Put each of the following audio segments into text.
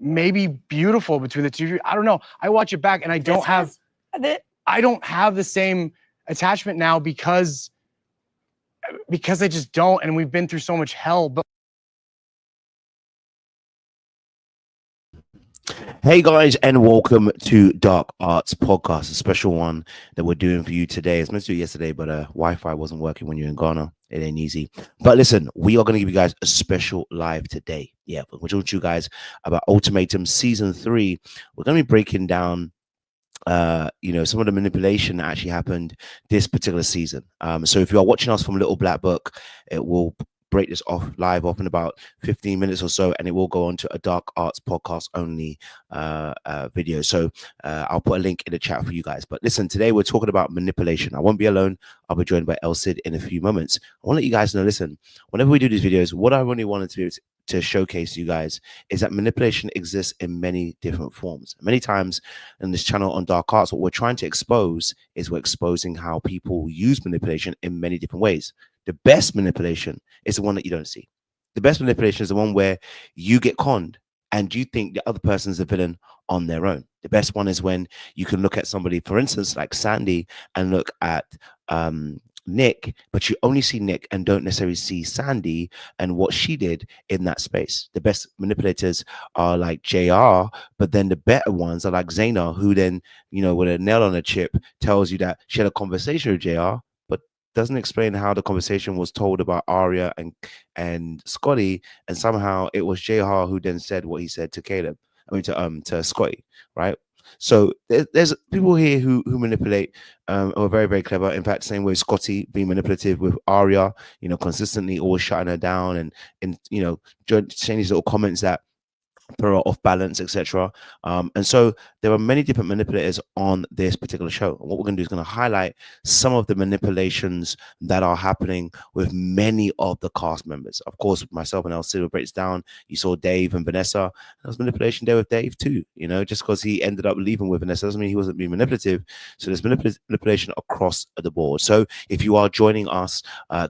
maybe beautiful between the two of you. I don't know. I watch it back and I don't have the same attachment now because I just don't, and we've been through so much hell. But Hey guys, and welcome to Dark Arts Podcast, a special one that we're doing for you today. It's meant to do yesterday, but Wi-Fi wasn't working when you're in Ghana. It ain't easy. But listen, we are going to give you guys a special live today. Yeah, we're talking to you guys about Ultimatum Season 3. We're going to be breaking down some of the manipulation that actually happened this particular season. So if you are watching us from Little Black Book, it will break this off live up in about 15 minutes or so, and it will go on to a Dark Arts Podcast only video. So I'll put a link in the chat for you guys. But listen, today we're talking about manipulation. I won't be alone. I'll be joined by Elsid in a few moments. I want to let you guys know, listen, whenever we do these videos, what I really wanted to do to showcase you guys is that manipulation exists in many different forms. Many times in this channel on Dark Arts, what we're trying to expose is we're exposing how people use manipulation in many different ways. The best manipulation is the one that you don't see. The best manipulation is the one where you get conned and you think the other person's the villain on their own. The best one is when you can look at somebody, for instance, like Sandy, and look at Nick, but you only see Nick and don't necessarily see Sandy and what she did in that space. The best manipulators are like JR, but then the better ones are like Zena, who then, with a nail on a chip, tells you that she had a conversation with JR, but doesn't explain how the conversation was told about Arya and Scotty, and somehow it was JR who then said what he said to Caleb. I mean to Scotty, right? So there's people here who manipulate, are very, very clever. In fact, same way Scotty being manipulative with Arya, consistently always shutting her down and saying these little comments that throw her off balance, etc. And so there are many different manipulators on this particular show. And what we're going to do is going to highlight some of the manipulations that are happening with many of the cast members. Of course, myself and Elsid breaks down. You saw Dave and Vanessa. There was manipulation there with Dave too. Just because he ended up leaving with Vanessa doesn't mean he wasn't being manipulative. So there's manipulation across the board. So if you are joining us,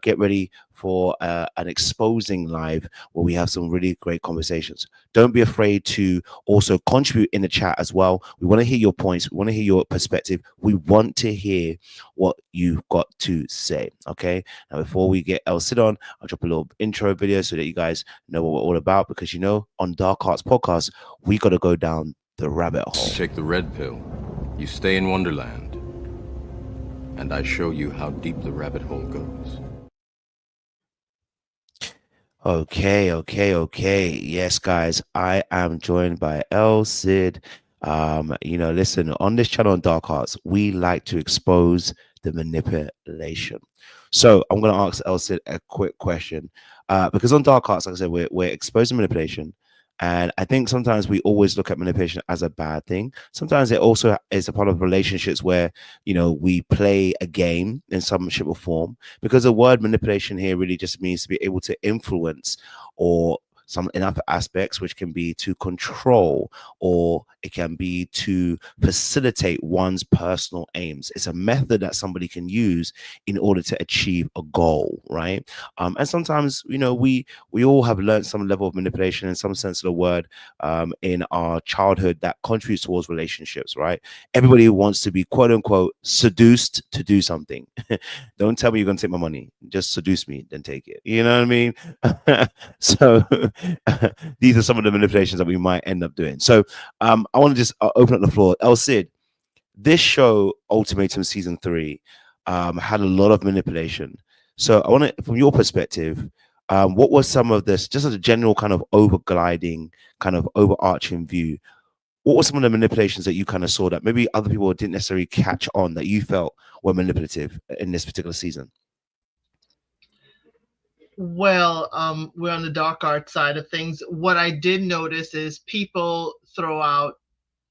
get ready for an exposing live where we have some really great conversations. Don't be afraid to also contribute in the chat as well. We want to hear your points. We want to hear your perspective. We want to hear what you've got to say. Okay. Now, before we get Elsid on, I'll drop a little intro video so that you guys know what we're all about, because on Dark Arts Podcast, we got to go down the rabbit hole. You take the red pill. You stay in Wonderland. And I show you how deep the rabbit hole goes. Okay. Yes, guys, I am joined by Elsid. Listen, on this channel on Dark Arts, we like to expose the manipulation. So I'm going to ask Elsid a quick question, because on Dark Arts, like I said, we're exposing manipulation. And I think sometimes we always look at manipulation as a bad thing. Sometimes it also is a part of relationships where, we play a game in some shape or form, because the word manipulation here really just means to be able to influence or some in other aspects, which can be to control, or it can be to facilitate one's personal aims. It's a method that somebody can use in order to achieve a goal, right? And sometimes, we all have learned some level of manipulation in some sense of the word in our childhood that contributes towards relationships, right? Everybody wants to be quote unquote seduced to do something. Don't tell me you're going to take my money. Just seduce me, then take it. You know what I mean? So these are some of the manipulations that we might end up doing. So I want to just open up the floor. Elsid, this show, Ultimatum Season 3, had a lot of manipulation. So I want to, from your perspective, what was some of this, just as a general kind of overgliding, kind of overarching view, what were some of the manipulations that you kind of saw that maybe other people didn't necessarily catch on that you felt were manipulative in this particular season? Well, we're on the dark art side of things. What I did notice is people throw out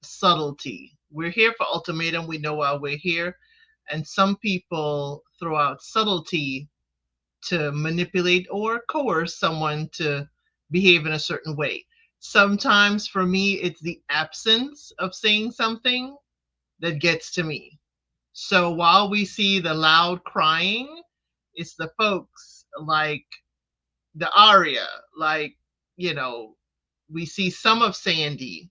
subtlety. We're here for Ultimatum. We know why we're here. And some people throw out subtlety to manipulate or coerce someone to behave in a certain way. Sometimes for me, it's the absence of saying something that gets to me. So while we see the loud crying, it's the folks like the Arya, like, We see some of Sandy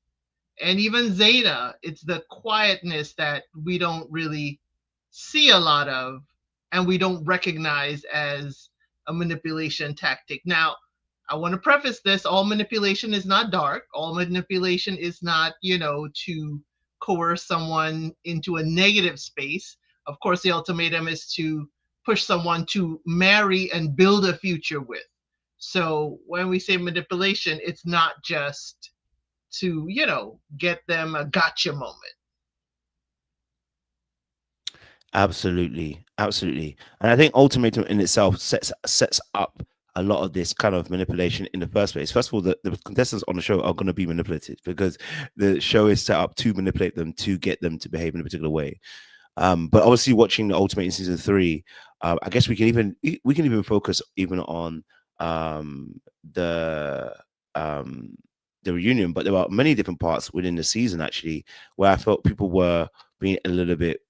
and even Zena. It's the quietness that we don't really see a lot of, and we don't recognize as a manipulation tactic. Now, I want to preface this: all manipulation is not dark. All manipulation is not, to coerce someone into a negative space. Of course, the ultimatum is to push someone to marry and build a future with. So when we say manipulation, it's not just to, get them a gotcha moment. Absolutely, absolutely. And I think Ultimatum in itself sets up a lot of this kind of manipulation in the first place. First of all, the contestants on the show are going to be manipulated because the show is set up to manipulate them, to get them to behave in a particular way. But obviously, watching the Ultimatum season 3, I guess we can even focus even on the reunion. But there are many different parts within the season actually where I felt people were being a little bit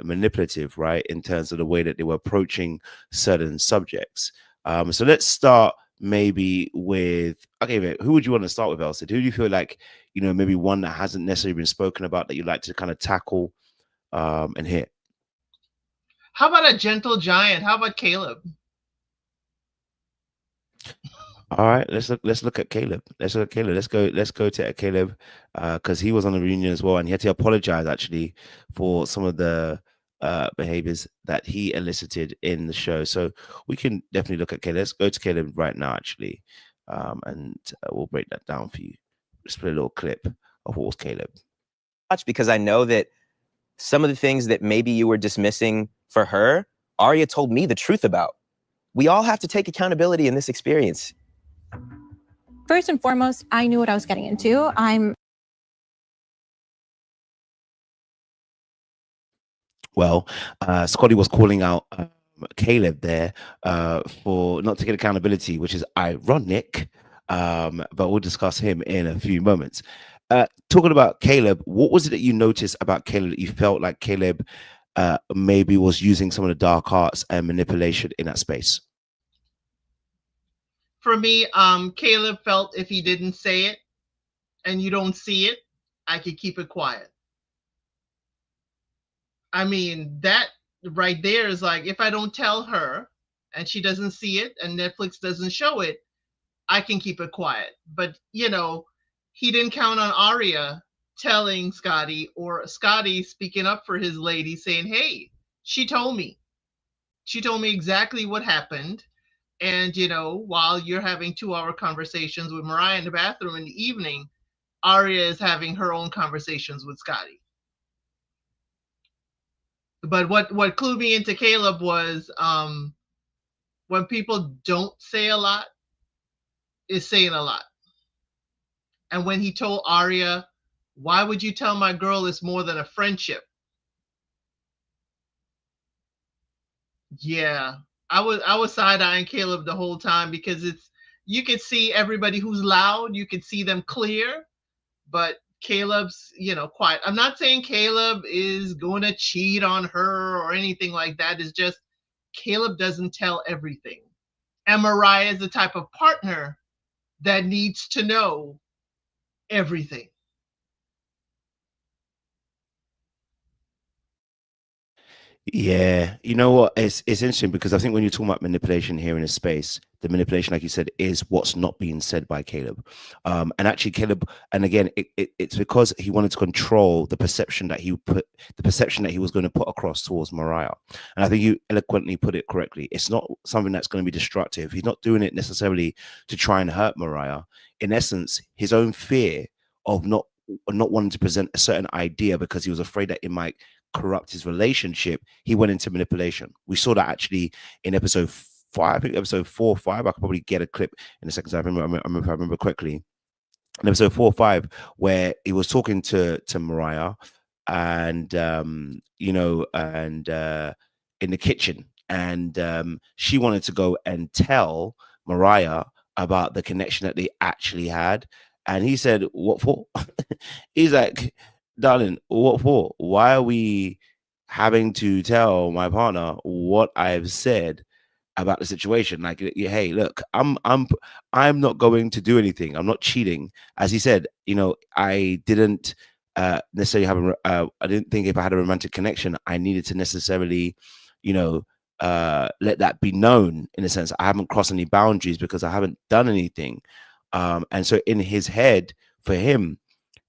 manipulative, right, in terms of the way that they were approaching certain subjects. So let's start maybe with, okay, who would you want to start with, Elsa? Who do you feel like, maybe one that hasn't necessarily been spoken about that you'd like to kind of tackle and hit? How about a gentle giant? How about Caleb? All right, let's look at Caleb. Let's go to Caleb because he was on the reunion as well, and he had to apologize actually for some of the behaviors that he elicited in the show. So we can definitely look at Caleb. Let's go to Caleb right now actually, and we'll break that down for you. Let's play a little clip of what was Caleb. Because I know that some of the things that maybe you were dismissing for her, Arya told me the truth about. We all have to take accountability in this experience. First and foremost, I knew what I was getting into. Well, Scotty was calling out Caleb there for not taking accountability, which is ironic, but we'll discuss him in a few moments. Talking about Caleb, what was it that you noticed about Caleb that you felt like Caleb maybe was using some of the dark arts and manipulation in that space? For me, Caleb felt if he didn't say it and you don't see it, I could keep it quiet. I mean, that right there is like, if I don't tell her and she doesn't see it and Netflix doesn't show it, I can keep it quiet. But, he didn't count on Arya telling Scotty, or Scotty speaking up for his lady saying, hey, she told me exactly what happened. And, while you're having 2-hour conversations with Mariah in the bathroom in the evening, Arya is having her own conversations with Scotty. But what clued me into Caleb was when people don't say a lot, is saying a lot. And when he told Arya, why would you tell my girl it's more than a friendship? Yeah. I was side-eyeing Caleb the whole time because you could see everybody who's loud, you could see them clear, but Caleb's, quiet. I'm not saying Caleb is going to cheat on her or anything like that. It's just Caleb doesn't tell everything. And Mariah is the type of partner that needs to know everything. Yeah, you know what? It's interesting because I think when you're talking about manipulation here in a space, the manipulation, like you said, is what's not being said by Caleb. And actually, Caleb, and again, it's because he wanted to control the perception that he was going to put across towards Mariah. And I think you eloquently put it correctly. It's not something that's going to be destructive. He's not doing it necessarily to try and hurt Mariah. In essence, his own fear of not wanting to present a certain idea because he was afraid that it might corrupt his relationship, he went into manipulation. We saw that actually in episode 5, I think episode 4 or 5. I could probably get a clip in a second, so I remember correctly. In episode 4 or 5, where he was talking to Mariah, and in the kitchen, and she wanted to go and tell Mariah about the connection that they actually had, and he said, "What for?" He's like, darling, what for? Why are we having to tell my partner what I've said about the situation. Like, hey, look, I'm not going to do anything. I'm not cheating. As he said, you know, I didn't necessarily have I didn't think if I had a romantic connection, I needed to necessarily, you know, let that be known. In a sense, I haven't crossed any boundaries because I haven't done anything. And so in his head, for him,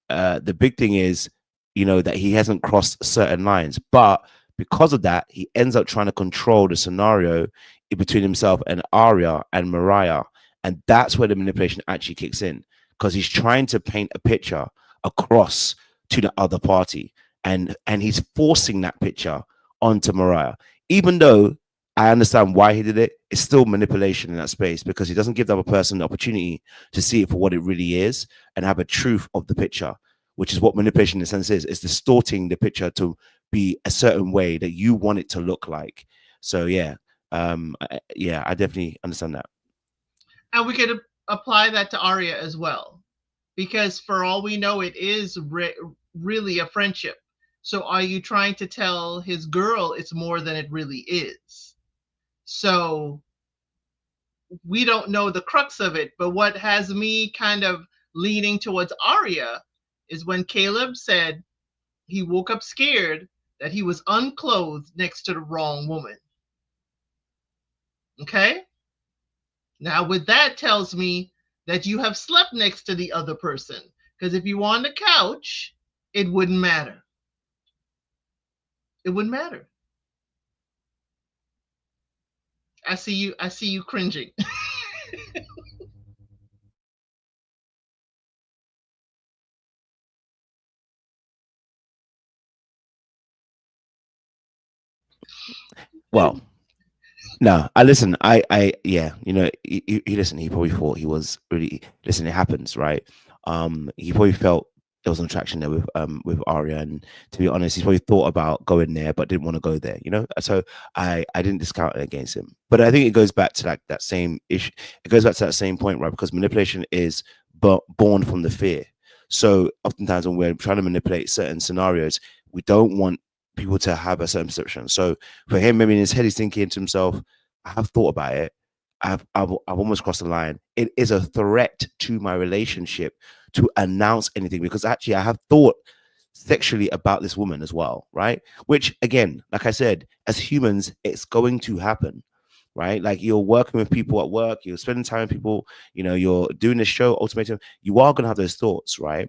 the big thing is, you know, that he hasn't crossed certain lines, but because of that, he ends up trying to control the scenario between himself and Arya and Mariah. And that's where the manipulation actually kicks in, because he's trying to paint a picture across to the other party. And he's forcing that picture onto Mariah. Even though I understand why he did it, it's still manipulation in that space, because he doesn't give the other person the opportunity to see it for what it really is and have a truth of the picture, which is what manipulation in a sense is. It's distorting the picture to be a certain way that you want it to look like. So yeah, I definitely understand that. And we could apply that to Arya as well, because for all we know, it is really a friendship. So are you trying to tell his girl it's more than it really is? So we don't know the crux of it, but what has me kind of leaning towards Arya is when Caleb said he woke up scared that he was unclothed next to the wrong woman. Okay? Now, with that tells me that you have slept next to the other person, because if you were on the couch, it wouldn't matter. It wouldn't matter. I see you cringing. Well, no, I listen. Yeah, you know, he listen. He probably thought he was really. Listen, it happens, right? He probably felt there was an attraction there with Arya, and to be honest, he's probably thought about going there, but didn't want to go there. You know, so I didn't discount it against him, but I think it goes back to like that same issue. It goes back to that same point, right? Because manipulation is born from the fear. So oftentimes when we're trying to manipulate certain scenarios, we don't want people to have a certain perception. So for him, maybe in his head, he's thinking to himself, I have thought about it. I've almost crossed the line. It is a threat to my relationship to announce anything, because actually I have thought sexually about this woman as well, right? Which again, like I said, as humans, it's going to happen, right? Like you're working with people at work, you're spending time with people, you know, you're doing this show, Ultimatum, you are going to have those thoughts, right?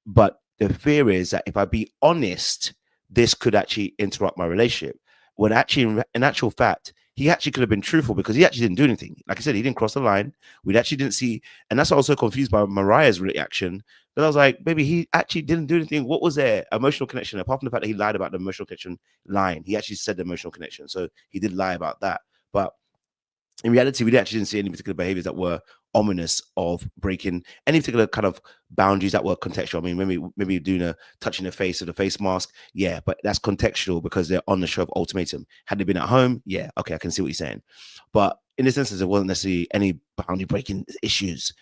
But the fear is that if I be honest, this could actually interrupt my relationship. When actually, in actual fact, he actually could have been truthful, because he actually didn't do anything. Like I said, he didn't cross the line. We actually didn't see, and that's also confused by Mariah's reaction. But I was like, maybe he actually didn't do anything. What was their emotional connection? Apart from the fact that he lied about the emotional connection line, he actually said the emotional connection. So he did lie about that. But in reality, we actually didn't see any particular behaviors that were ominous of breaking any particular kind of boundaries that were contextual. I mean, maybe doing a touching the face of the face mask, yeah, but that's contextual because they're on the show of Ultimatum. Had they been at home, yeah, okay, I can see what you're saying. But in this instance, there wasn't necessarily any boundary breaking issues,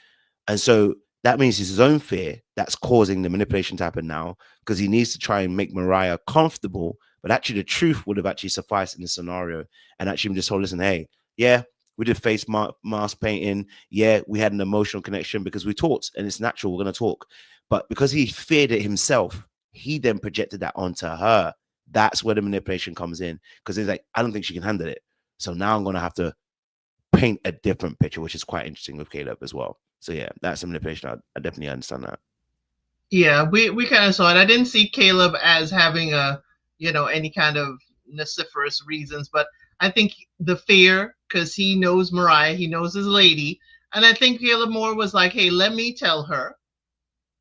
and so that means it's his own fear that's causing the manipulation to happen now, because he needs to try and make Mariah comfortable. But actually, the truth would have actually sufficed in this scenario, and actually just told, listen, hey, yeah, we did face mask painting. Yeah, we had an emotional connection because we talked, and it's natural. We're going to talk. But because he feared it himself, he then projected that onto her. That's where the manipulation comes in, because he's like, I don't think she can handle it. So now I'm going to have to paint a different picture, which is quite interesting with Caleb as well. So yeah, that's a manipulation. I definitely understand that. Yeah, we kind of saw it. I didn't see Caleb as having any kind of vociferous reasons, but I think the fear, because he knows Mariah, he knows his lady, and I think Caleb Moore was like, hey, let me tell her,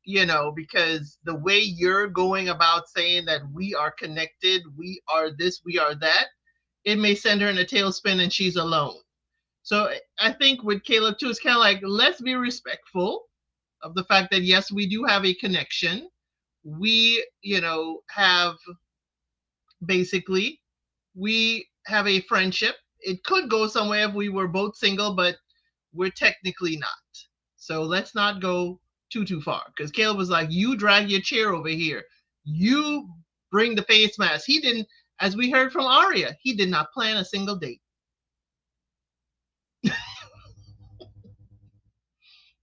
because the way you're going about saying that we are connected, we are this, we are that, it may send her in a tailspin and she's alone. So I think with Caleb too, it's kind of like, let's be respectful of the fact that yes, we do have a connection. We, have basically, we have a friendship. It could go somewhere if we were both single, but we're technically not. So let's not go too far. Because Caleb was like, you drag your chair over here. You bring the face mask. He didn't, as we heard from Arya, he did not plan a single date.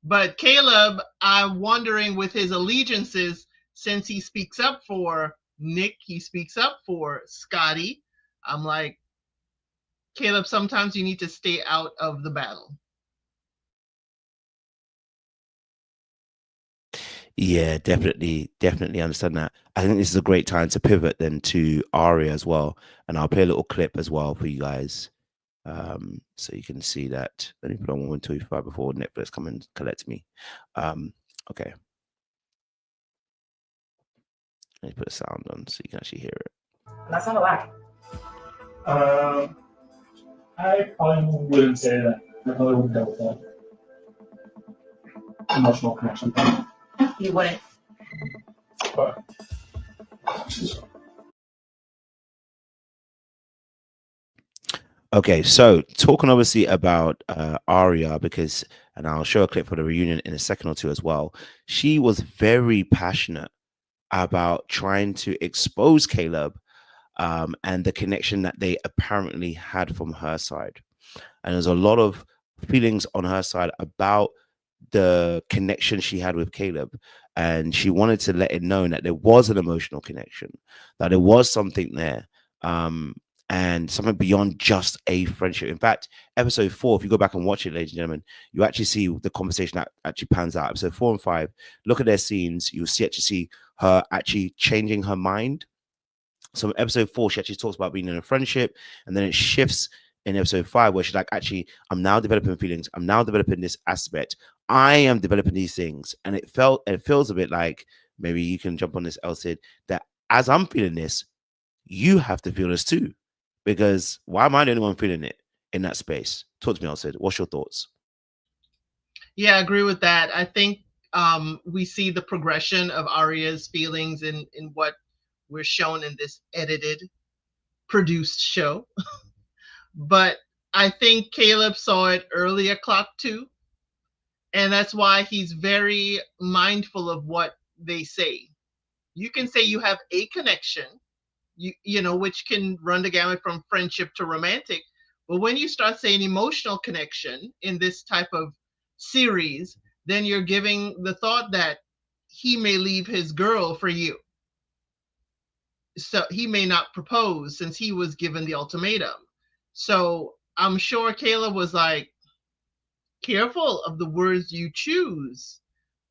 But Caleb, I'm wondering with his allegiances, since he speaks up for Nick, he speaks up for Scotty. I'm like, Caleb, sometimes you need to stay out of the battle. Yeah, definitely understand that. I think this is a great time to pivot then to Arya as well, and I'll play a little clip as well for you guys, so you can see that. Let me put on 125 before Netflix come and collect me. Okay, let me put a sound on so you can actually hear it. That's not a lack. I probably wouldn't say that. I probably wouldn't go with that. Emotional connection. You wouldn't. But, okay, so talking obviously about Arya, because, and I'll show a clip for the reunion in a second or two as well. She was very passionate about trying to expose Caleb and the connection that they apparently had from her side. And there's a lot of feelings on her side about the connection she had with Caleb. And she wanted to let it known that there was an emotional connection, that there was something there, and something beyond just a friendship. In fact, episode 4, if you go back and watch it, ladies and gentlemen, you actually see the conversation that actually pans out. Episode 4 and 5, look at their scenes. You'll see her actually changing her mind. So in episode 4, she actually talks about being in a friendship, and then it shifts in episode 5, where she's like, actually, I'm now developing feelings. I'm now developing this aspect. I am developing these things. And it feels a bit like, maybe you can jump on this, Elsid, that as I'm feeling this, you have to feel this too. Because why am I the only one feeling it in that space? Talk to me, Elsid. What's your thoughts? Yeah, I agree with that. I think we see the progression of Arya's feelings in what we're shown in this edited, produced show. But I think Caleb saw it early o'clock too. And that's why he's very mindful of what they say. You can say you have a connection, you know, which can run the gamut from friendship to romantic. But when you start saying emotional connection in this type of series, then you're giving the thought that he may leave his girl for you. So he may not propose since he was given the ultimatum. So I'm sure Caleb was like, careful of the words you choose.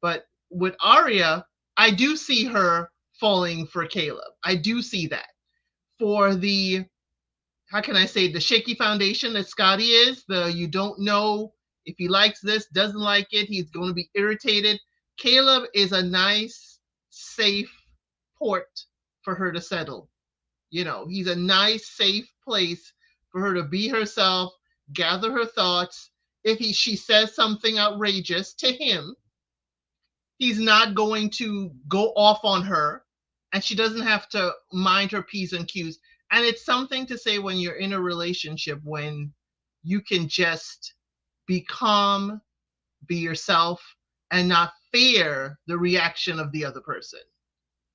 But with Arya, I do see her falling for Caleb. I do see that. For the, how can I say, the shaky foundation that Scotty is, the you don't know if he likes this, doesn't like it, he's going to be irritated. Caleb is a nice, safe port for her to settle. You know, he's a nice, safe place for her to be herself, gather her thoughts. If she says something outrageous to him, he's not going to go off on her, and she doesn't have to mind her P's and Q's. And it's something to say when you're in a relationship, when you can just be calm, be yourself, and not fear the reaction of the other person.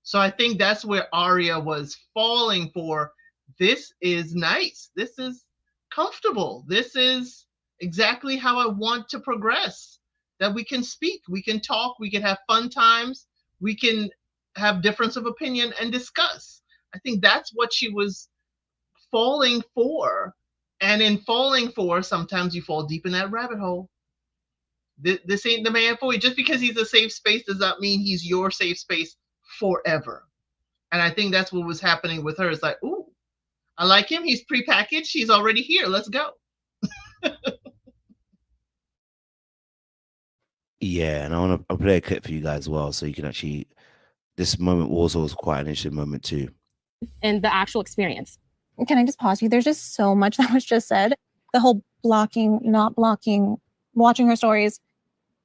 So I think that's where Arya was falling for. This is nice. This is comfortable. This is exactly how I want to progress. That we can speak, we can talk, we can have fun times, we can have difference of opinion and discuss. I think that's what she was falling for. And in falling for, sometimes you fall deep in that rabbit hole. This ain't the man for you. Just because he's a safe space does not mean he's your safe space forever. And I think that's what was happening with her. It's like, ooh, I like him. He's prepackaged. He's already here. Let's go. Yeah, and I want to play a clip for you guys as well, so you can actually. This moment also was quite an interesting moment too. And the actual experience. Can I just pause you? There's just so much that was just said. The whole blocking, not blocking, watching her stories.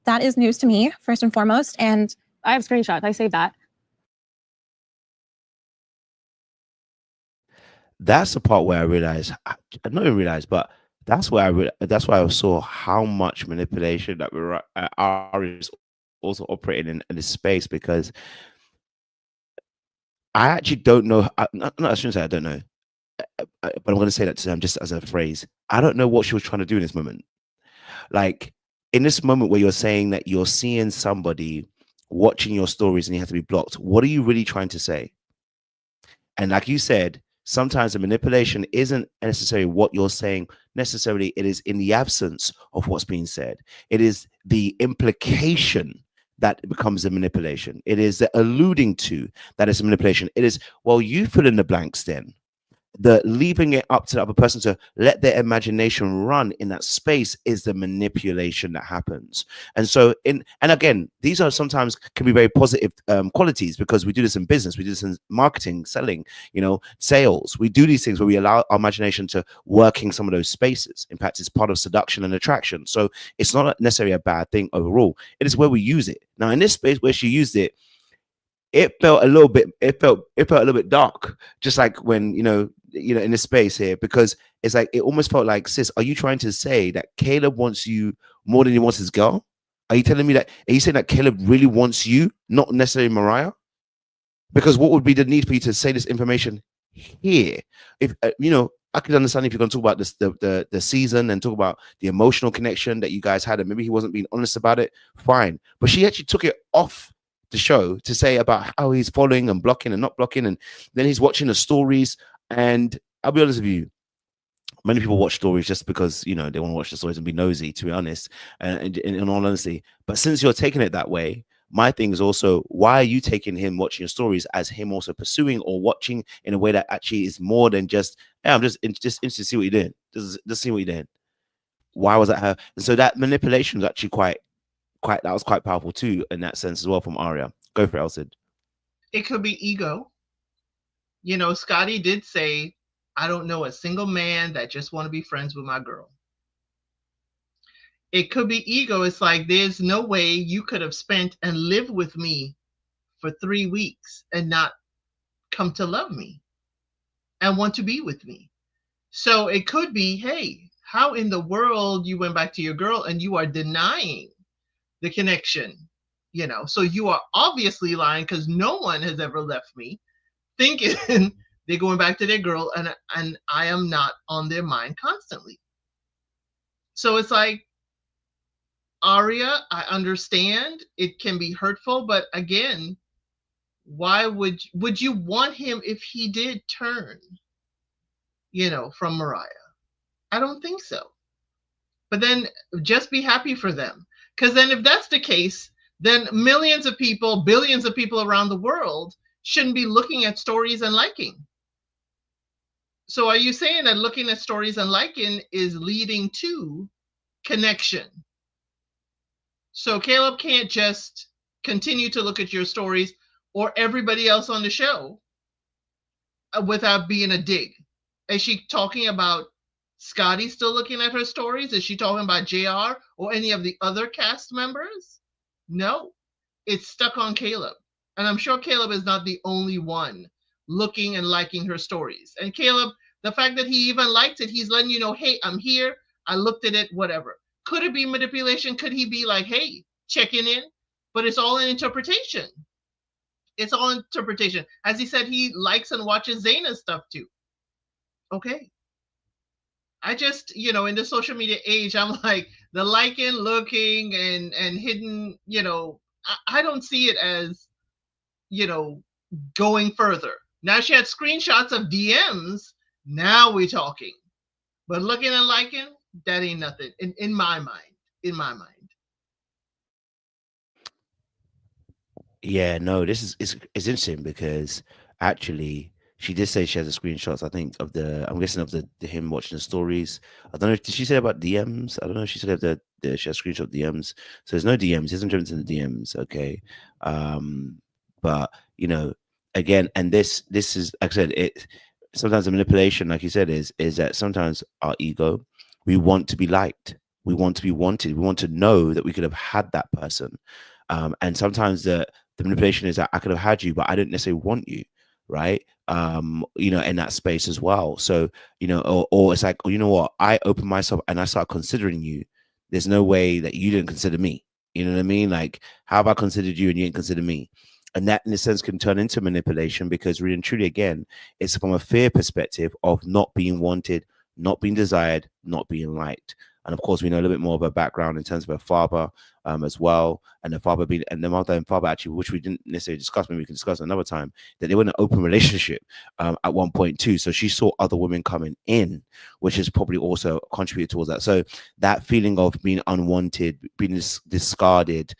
That is news to me, first and foremost. And I have screenshots. I saved that. That's the part where I realized, I not even realized, but that's where that's why I saw how much manipulation that we're Arya is also operating in this space, because I actually don't know. I shouldn't say I don't know, but I'm going to say that to them just as a phrase. I don't know what she was trying to do in this moment. like in this moment where you're saying that you're seeing somebody watching your stories and you have to be blocked, what are you really trying to say? And like you said, sometimes the manipulation isn't necessarily what you're saying necessarily. It is in the absence of what's being said. It is the implication that becomes a manipulation. It is the alluding to that is a manipulation. It is, well, you fill in the blanks then. The leaving it up to the other person to let their imagination run in that space is the manipulation that happens. And so and again, these are sometimes can be very positive qualities, because we do this in business, we do this in marketing, selling, sales. We do these things where we allow our imagination to work in some of those spaces. In fact, it's part of seduction and attraction. So it's not necessarily a bad thing overall. It is where we use it. Now, in this space where she used it, it felt a little bit dark, just like when in this space here, because it's like it almost felt like, sis, are you trying to say that Caleb wants you more than he wants his girl? Are you telling me that? Are you saying that Caleb really wants you, not necessarily Mariah? Because what would be the need for you to say this information here? If I could understand if you're going to talk about this, the season, and talk about the emotional connection that you guys had, and maybe he wasn't being honest about it. Fine, but she actually took it off the show to say about how he's following and blocking and not blocking, and then he's watching the stories. And I'll be honest with you, many people watch stories just because they want to watch the stories and be nosy, to be honest, and in all honesty. But since you're taking it that way, my thing is also, why are you taking him watching your stories as him also pursuing or watching in a way that actually is more than just, hey, I'm just interested to see what you're doing, just see what you're doing? Why was that her? And so that manipulation was actually quite that was quite powerful too, in that sense as well, from Arya. Go for it, Elsid. It could be ego. Scotty did say, I don't know a single man that just want to be friends with my girl. It could be ego. It's like, there's no way you could have spent and lived with me for 3 weeks and not come to love me and want to be with me. So it could be, hey, how in the world you went back to your girl and you are denying the connection, so you are obviously lying, because no one has ever left me thinking they're going back to their girl, and I am not on their mind constantly. So it's like, Arya, I understand it can be hurtful, but again, why would you want him if he did turn, from Mariah? I don't think so. But then just be happy for them. Because then if that's the case, then millions of people, billions of people around the world shouldn't be looking at stories and liking. So are you saying that looking at stories and liking is leading to connection? So Caleb can't just continue to look at your stories or everybody else on the show without being a dig. Is she talking about Scotty still looking at her stories? Is she talking about JR or any of the other cast members? No, it's stuck on Caleb. And I'm sure Caleb is not the only one looking and liking her stories. And Caleb, the fact that he even likes it, he's letting you know, hey, I'm here. I looked at it, whatever. Could it be manipulation? Could he be like, hey, checking in? But it's all an interpretation. It's all interpretation. As he said, he likes and watches Zena's stuff too. Okay. I just, in the social media age, I'm like, the liking, looking, and hidden, I don't see it as, going further. Now she had screenshots of DMs. Now we're talking. But looking and liking, that ain't nothing in my mind. In my mind. Yeah, no, this is it's interesting, because actually she did say she has the screenshots, I think, of I'm guessing of the him watching the stories. I don't know, did she say about DMs? I don't know if she said that she has screenshot DMs. So there's no DMs, he hasn't driven to the DMs, okay. But again, and this is, like I said, it sometimes the manipulation, like you said, is that sometimes our ego, we want to be liked, we want to be wanted, we want to know that we could have had that person. And sometimes the manipulation is that I could have had you, but I didn't necessarily want you, right? In that space as well. So, or it's like, you know what? I open myself and I start considering you. There's no way that you didn't consider me. You know what I mean? Like, how have I considered you and you didn't consider me? And that, in a sense, can turn into manipulation, because really and truly, again, it's from a fear perspective of not being wanted, not being desired, not being liked. And of course, we know a little bit more of her background in terms of her father as well, and the father being, and the mother and father actually, which we didn't necessarily discuss, maybe we can discuss another time, that they were in an open relationship at one point too. So she saw other women coming in, which is probably also contributed towards that. So that feeling of being unwanted, being discarded,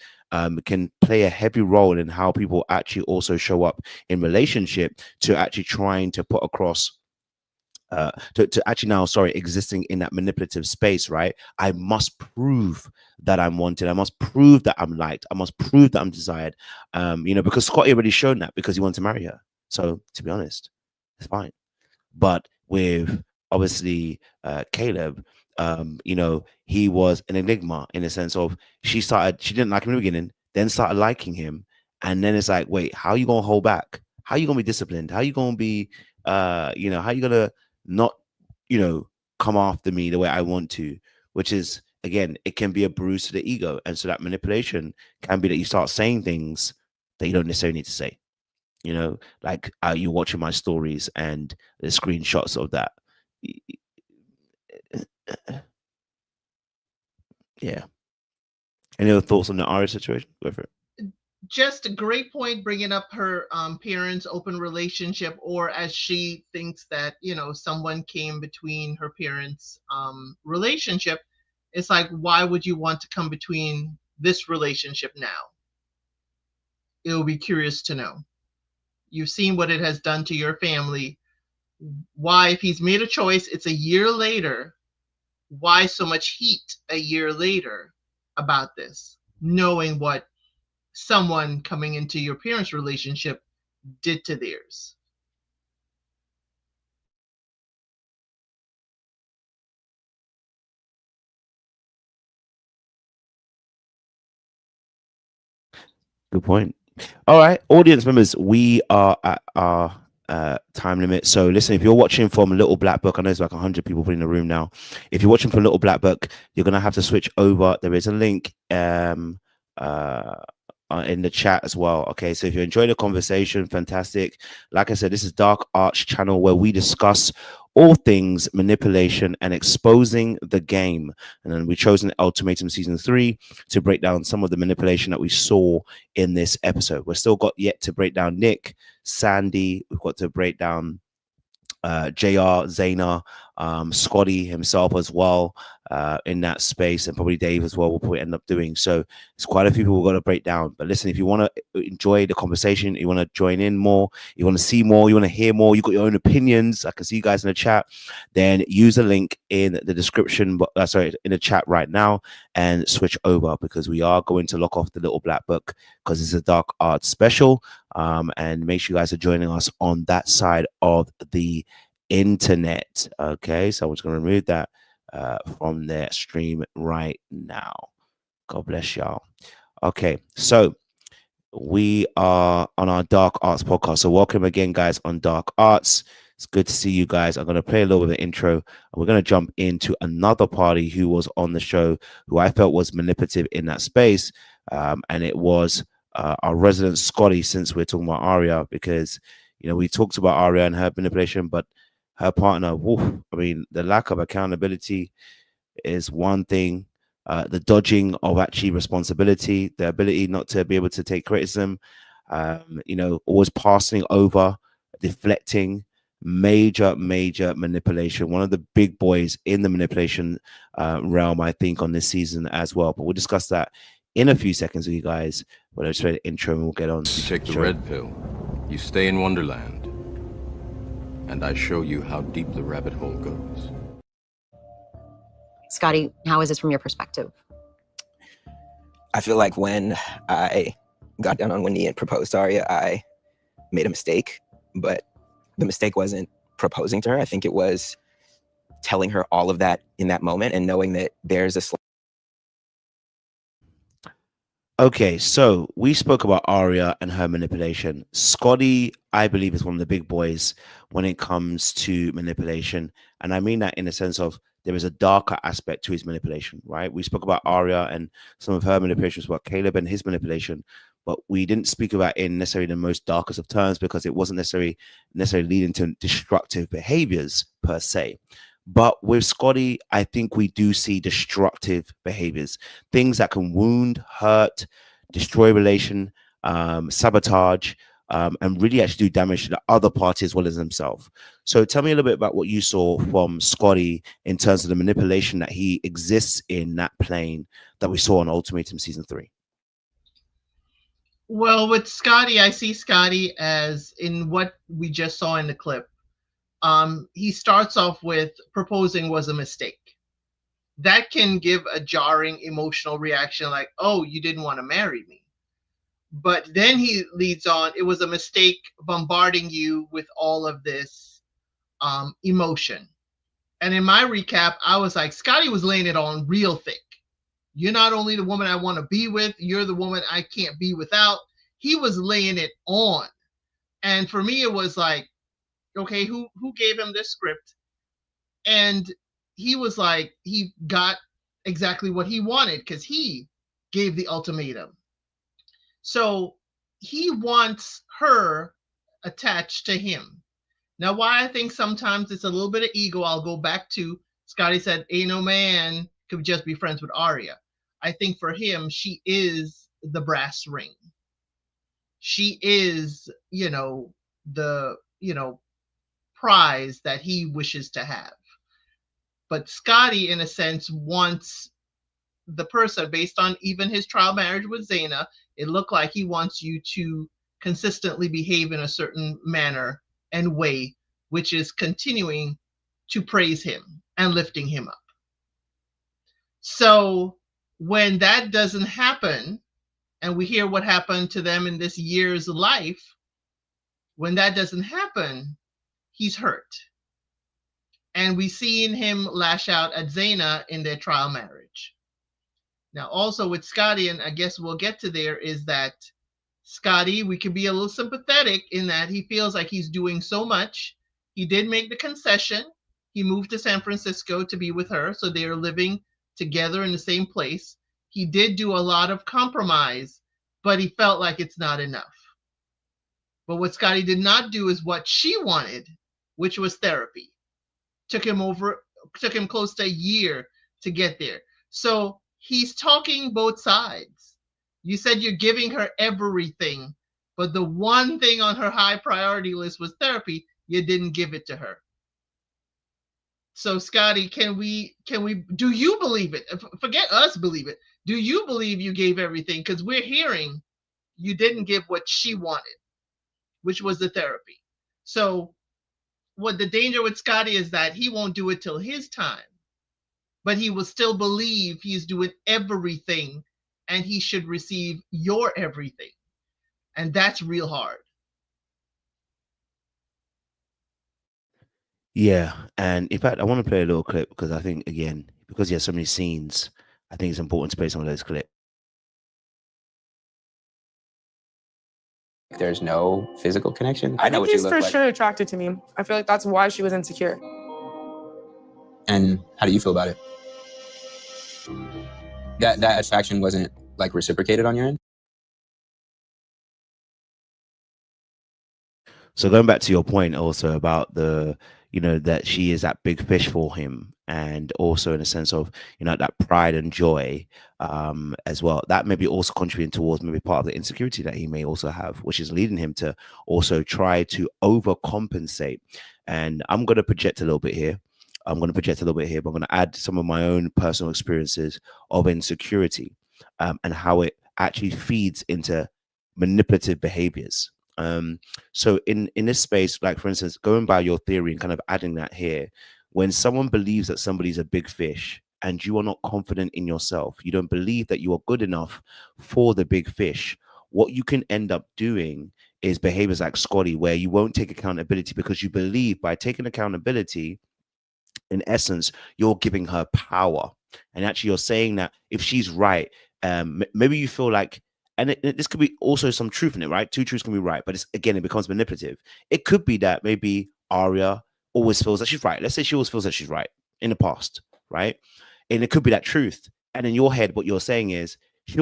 can play a heavy role in how people actually also show up in relationship to actually trying to put across to actually now, existing in that manipulative space, right? I must prove that I'm wanted. I must prove that I'm liked. I must prove that I'm desired. Because Scotty already shown that because he wanted to marry her. So to be honest, it's fine. But with obviously Caleb, he was an enigma in the sense of she didn't like him in the beginning, then started liking him, and then it's like, wait, how are you gonna hold back? How are you gonna be disciplined? How are you gonna be how are you gonna not come after me the way I want to? Which is, again, it can be a bruise to the ego. And so that manipulation can be that you start saying things that you don't necessarily need to say. Like you're watching my stories and the screenshots of that. Yeah. Any other thoughts on the Arya situation? Go for it. Just a great point, bringing up her parents' open relationship, or as she thinks that someone came between her parents' relationship. It's like, why would you want to come between this relationship now? It'll be curious to know. You've seen what it has done to your family. Why, if he's made a choice, it's a year later, why so much heat a year later about this, knowing what someone coming into your parents' relationship did to theirs? Good point. All right, audience members, we are at our time limit. So listen, if you're watching from Little Black Book, I know there's like 100 people in the room now. If you're watching from Little Black Book, you're gonna have to switch over. There is a link in the chat as well. Okay, so if you enjoy the conversation, fantastic. Like I said, this is Dark Arts channel where we discuss all things manipulation and exposing the game. And then we've chosen Ultimatum season 3 to break down some of the manipulation that we saw in this episode. We're still got yet to break down Nick, Sandy. We've got to break down JR, Zena, Scotty himself as well in that space, and probably Dave as well will probably end up doing. So it's quite a few people we've got to break down. But listen, if you want to enjoy the conversation, you want to join in more, you want to see more, you want to hear more, you got your own opinions, I can see you guys in the chat, then use the link in the description, in the chat right now, and switch over, because we are going to lock off the Little Black Book because it's a Dark Arts special. And make sure you guys are joining us on that side of the internet. Okay, so I'm just going to remove that from their stream right now. God bless y'all. Okay, so we are on our Dark Arts podcast. So welcome again, guys, on Dark Arts. It's good to see you guys. I'm going to play a little bit of the intro, and we're going to jump into another party who was on the show, who I felt was manipulative in that space. And it was our resident Scotty, since we're talking about Arya, because, we talked about Arya and her manipulation, but her partner, the lack of accountability is one thing. The dodging of actually responsibility, the ability not to be able to take criticism, always passing over, deflecting, major manipulation. One of the big boys in the manipulation realm, I think, on this season as well. But we'll discuss that in a few seconds with you guys. But let's read the intro and we'll get on. You take the red pill, you stay in Wonderland, and I show you how deep the rabbit hole goes. Scotty, how is this from your perspective? I feel like when I got down on one knee and proposed to Arya, I made a mistake, but the mistake wasn't proposing to her. I think it was telling her all of that in that moment and knowing that there's a Okay, so we spoke about Arya and her manipulation. Scotty, I believe, is one of the big boys when it comes to manipulation. And I mean that in the sense of there is a darker aspect to his manipulation, right? We spoke about Arya and some of her manipulations, about Caleb and his manipulation, but we didn't speak about it in necessarily the most darkest of terms, because it wasn't necessarily leading to destructive behaviors per se. But with Scotty, I think we do see destructive behaviors, things that can wound, hurt, destroy relation, sabotage, and really actually do damage to the other party as well as himself. So tell me a little bit about what you saw from Scotty in terms of the manipulation that he exists in that plane that we saw on Ultimatum Season 3. Well, with Scotty, I see Scotty as in what we just saw in the clip. He starts off with proposing was a mistake. That can give a jarring emotional reaction like, oh, you didn't want to marry me. But then he leads on, it was a mistake bombarding you with all of this emotion. And in my recap, I was like, Scotty was laying it on real thick. You're not only the woman I want to be with, you're the woman I can't be without. He was laying it on. And for me, it was like, okay, who gave him this script? And he was like, he got exactly what he wanted because he gave the ultimatum. So he wants her attached to him. Now, why I think sometimes it's a little bit of ego, I'll go back to Scotty said, ain't no man could just be friends with Arya. I think for him, she is the brass ring. She is, the, prize that he wishes to have. But Scotty, in a sense, wants the person, based on even his trial marriage with Zena, it looked like he wants you to consistently behave in a certain manner and way, which is continuing to praise him and lifting him up. So when that doesn't happen, and we hear what happened to them in this year's life, when that doesn't happen, he's hurt. And we've seen him lash out at Zena in their trial marriage. Now, also with Scotty, and I guess we'll get to there, is that Scotty, we can be a little sympathetic in that he feels like he's doing so much. He did make the concession. He moved to San Francisco to be with her, so they are living together in the same place. He did do a lot of compromise, but he felt like it's not enough. But what Scotty did not do is what she wanted, which was therapy. Took him close to a year to get there. So he's talking both sides. You said you're giving her everything, but the one thing on her high priority list was therapy. You didn't give it to her. So Scotty, can we do you believe it? Forget us believe it. Do you believe you gave everything? Because we're hearing you didn't give what she wanted, which was the therapy. So what the danger with Scotty is that he won't do it till his time, but he will still believe he's doing everything and he should receive your everything. And that's real hard. Yeah, and in fact, I want to play a little clip because I think, again, because he has so many scenes, I think it's important to play some of those clips. There's no physical connection. I know what you look like. He's for sure attracted to me. I feel like that's why she was insecure. And how do you feel about it? That attraction wasn't like reciprocated on your end? So going back to your point also about the, that she is that big fish for him, and also in a sense of, that pride and joy as well, that may be also contributing towards maybe part of the insecurity that he may also have, which is leading him to also try to overcompensate. And I'm going to project a little bit here. But I'm going to add some of my own personal experiences of insecurity and how it actually feeds into manipulative behaviors. So in this space, like for instance, going by your theory and kind of adding that here, when someone believes that somebody's a big fish and you are not confident in yourself, you don't believe that you are good enough for the big fish, what you can end up doing is behaviors like Scotty, where you won't take accountability because you believe by taking accountability, in essence, you're giving her power. And actually you're saying that if she's right, maybe you feel like, and this could be also some truth in it, right? Two truths can be right, but it becomes manipulative. It could be that maybe Arya always feels that she's right. Let's say she always feels that she's right in the past, right? And it could be that truth. And in your head, what you're saying is she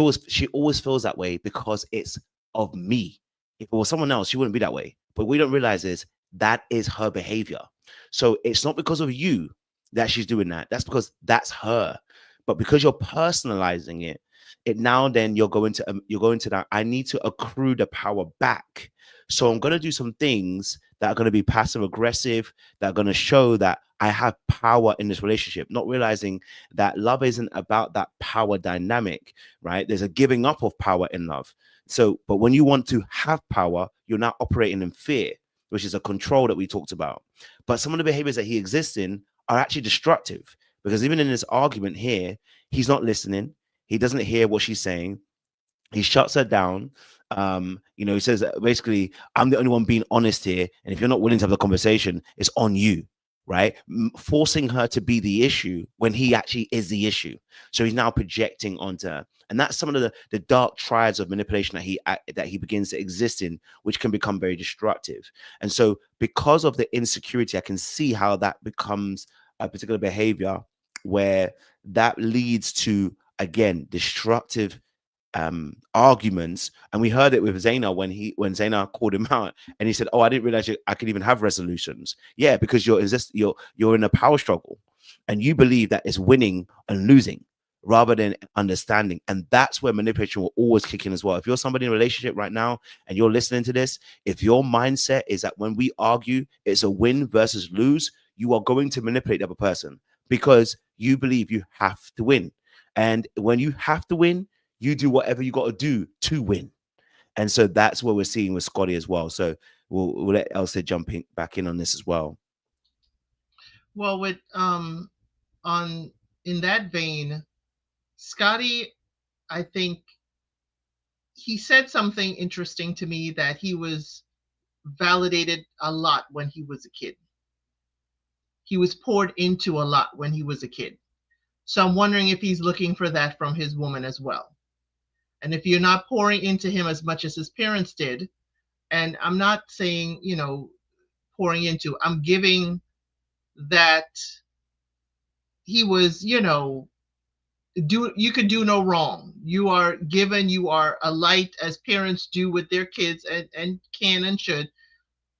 always feels that way because it's of me. If it was someone else, she wouldn't be that way. But we don't realize is that is her behavior. So it's not because of you that she's doing that. That's because that's her. But because you're personalizing it, it now then you're going to that. I need to accrue the power back. So I'm going to do some things that are going to be passive aggressive, that are going to show that I have power in this relationship, not realizing that love isn't about that power dynamic, right? There's a giving up of power in love. So, but when you want to have power, you're now operating in fear, which is a control that we talked about. But some of the behaviors that he exists in are actually destructive, because even in this argument here, he's not listening. He doesn't hear what she's saying. He shuts her down. He says that basically, I'm the only one being honest here. And if you're not willing to have the conversation, it's on you, right? Forcing her to be the issue when he actually is the issue. So he's now projecting onto her. And that's some of the dark triads of manipulation that he begins to exist in, which can become very destructive. And so because of the insecurity, I can see how that becomes a particular behavior where that leads to, again, destructive arguments. And we heard it with Zena when Zena called him out and he said, oh, I didn't realize I could even have resolutions. Yeah, because you're in a power struggle and you believe that it's winning and losing rather than understanding. And that's where manipulation will always kick in as well. If you're somebody in a relationship right now and you're listening to this, if your mindset is that when we argue it's a win versus lose, you are going to manipulate the other person because you believe you have to win. And when you have to win, you do whatever you got to do to win. And so that's what we're seeing with Scotty as well. So we'll let Elsa jump back in on this as well. Well, with in that vein, Scotty, I think he said something interesting to me, that he was validated a lot when he was a kid. He was poured into a lot when he was a kid. So I'm wondering if he's looking for that from his woman as well. And if you're not pouring into him as much as his parents did, and I'm not saying, pouring into, I'm giving that he was, you could do no wrong. You are given, you are a light as parents do with their kids and can and should.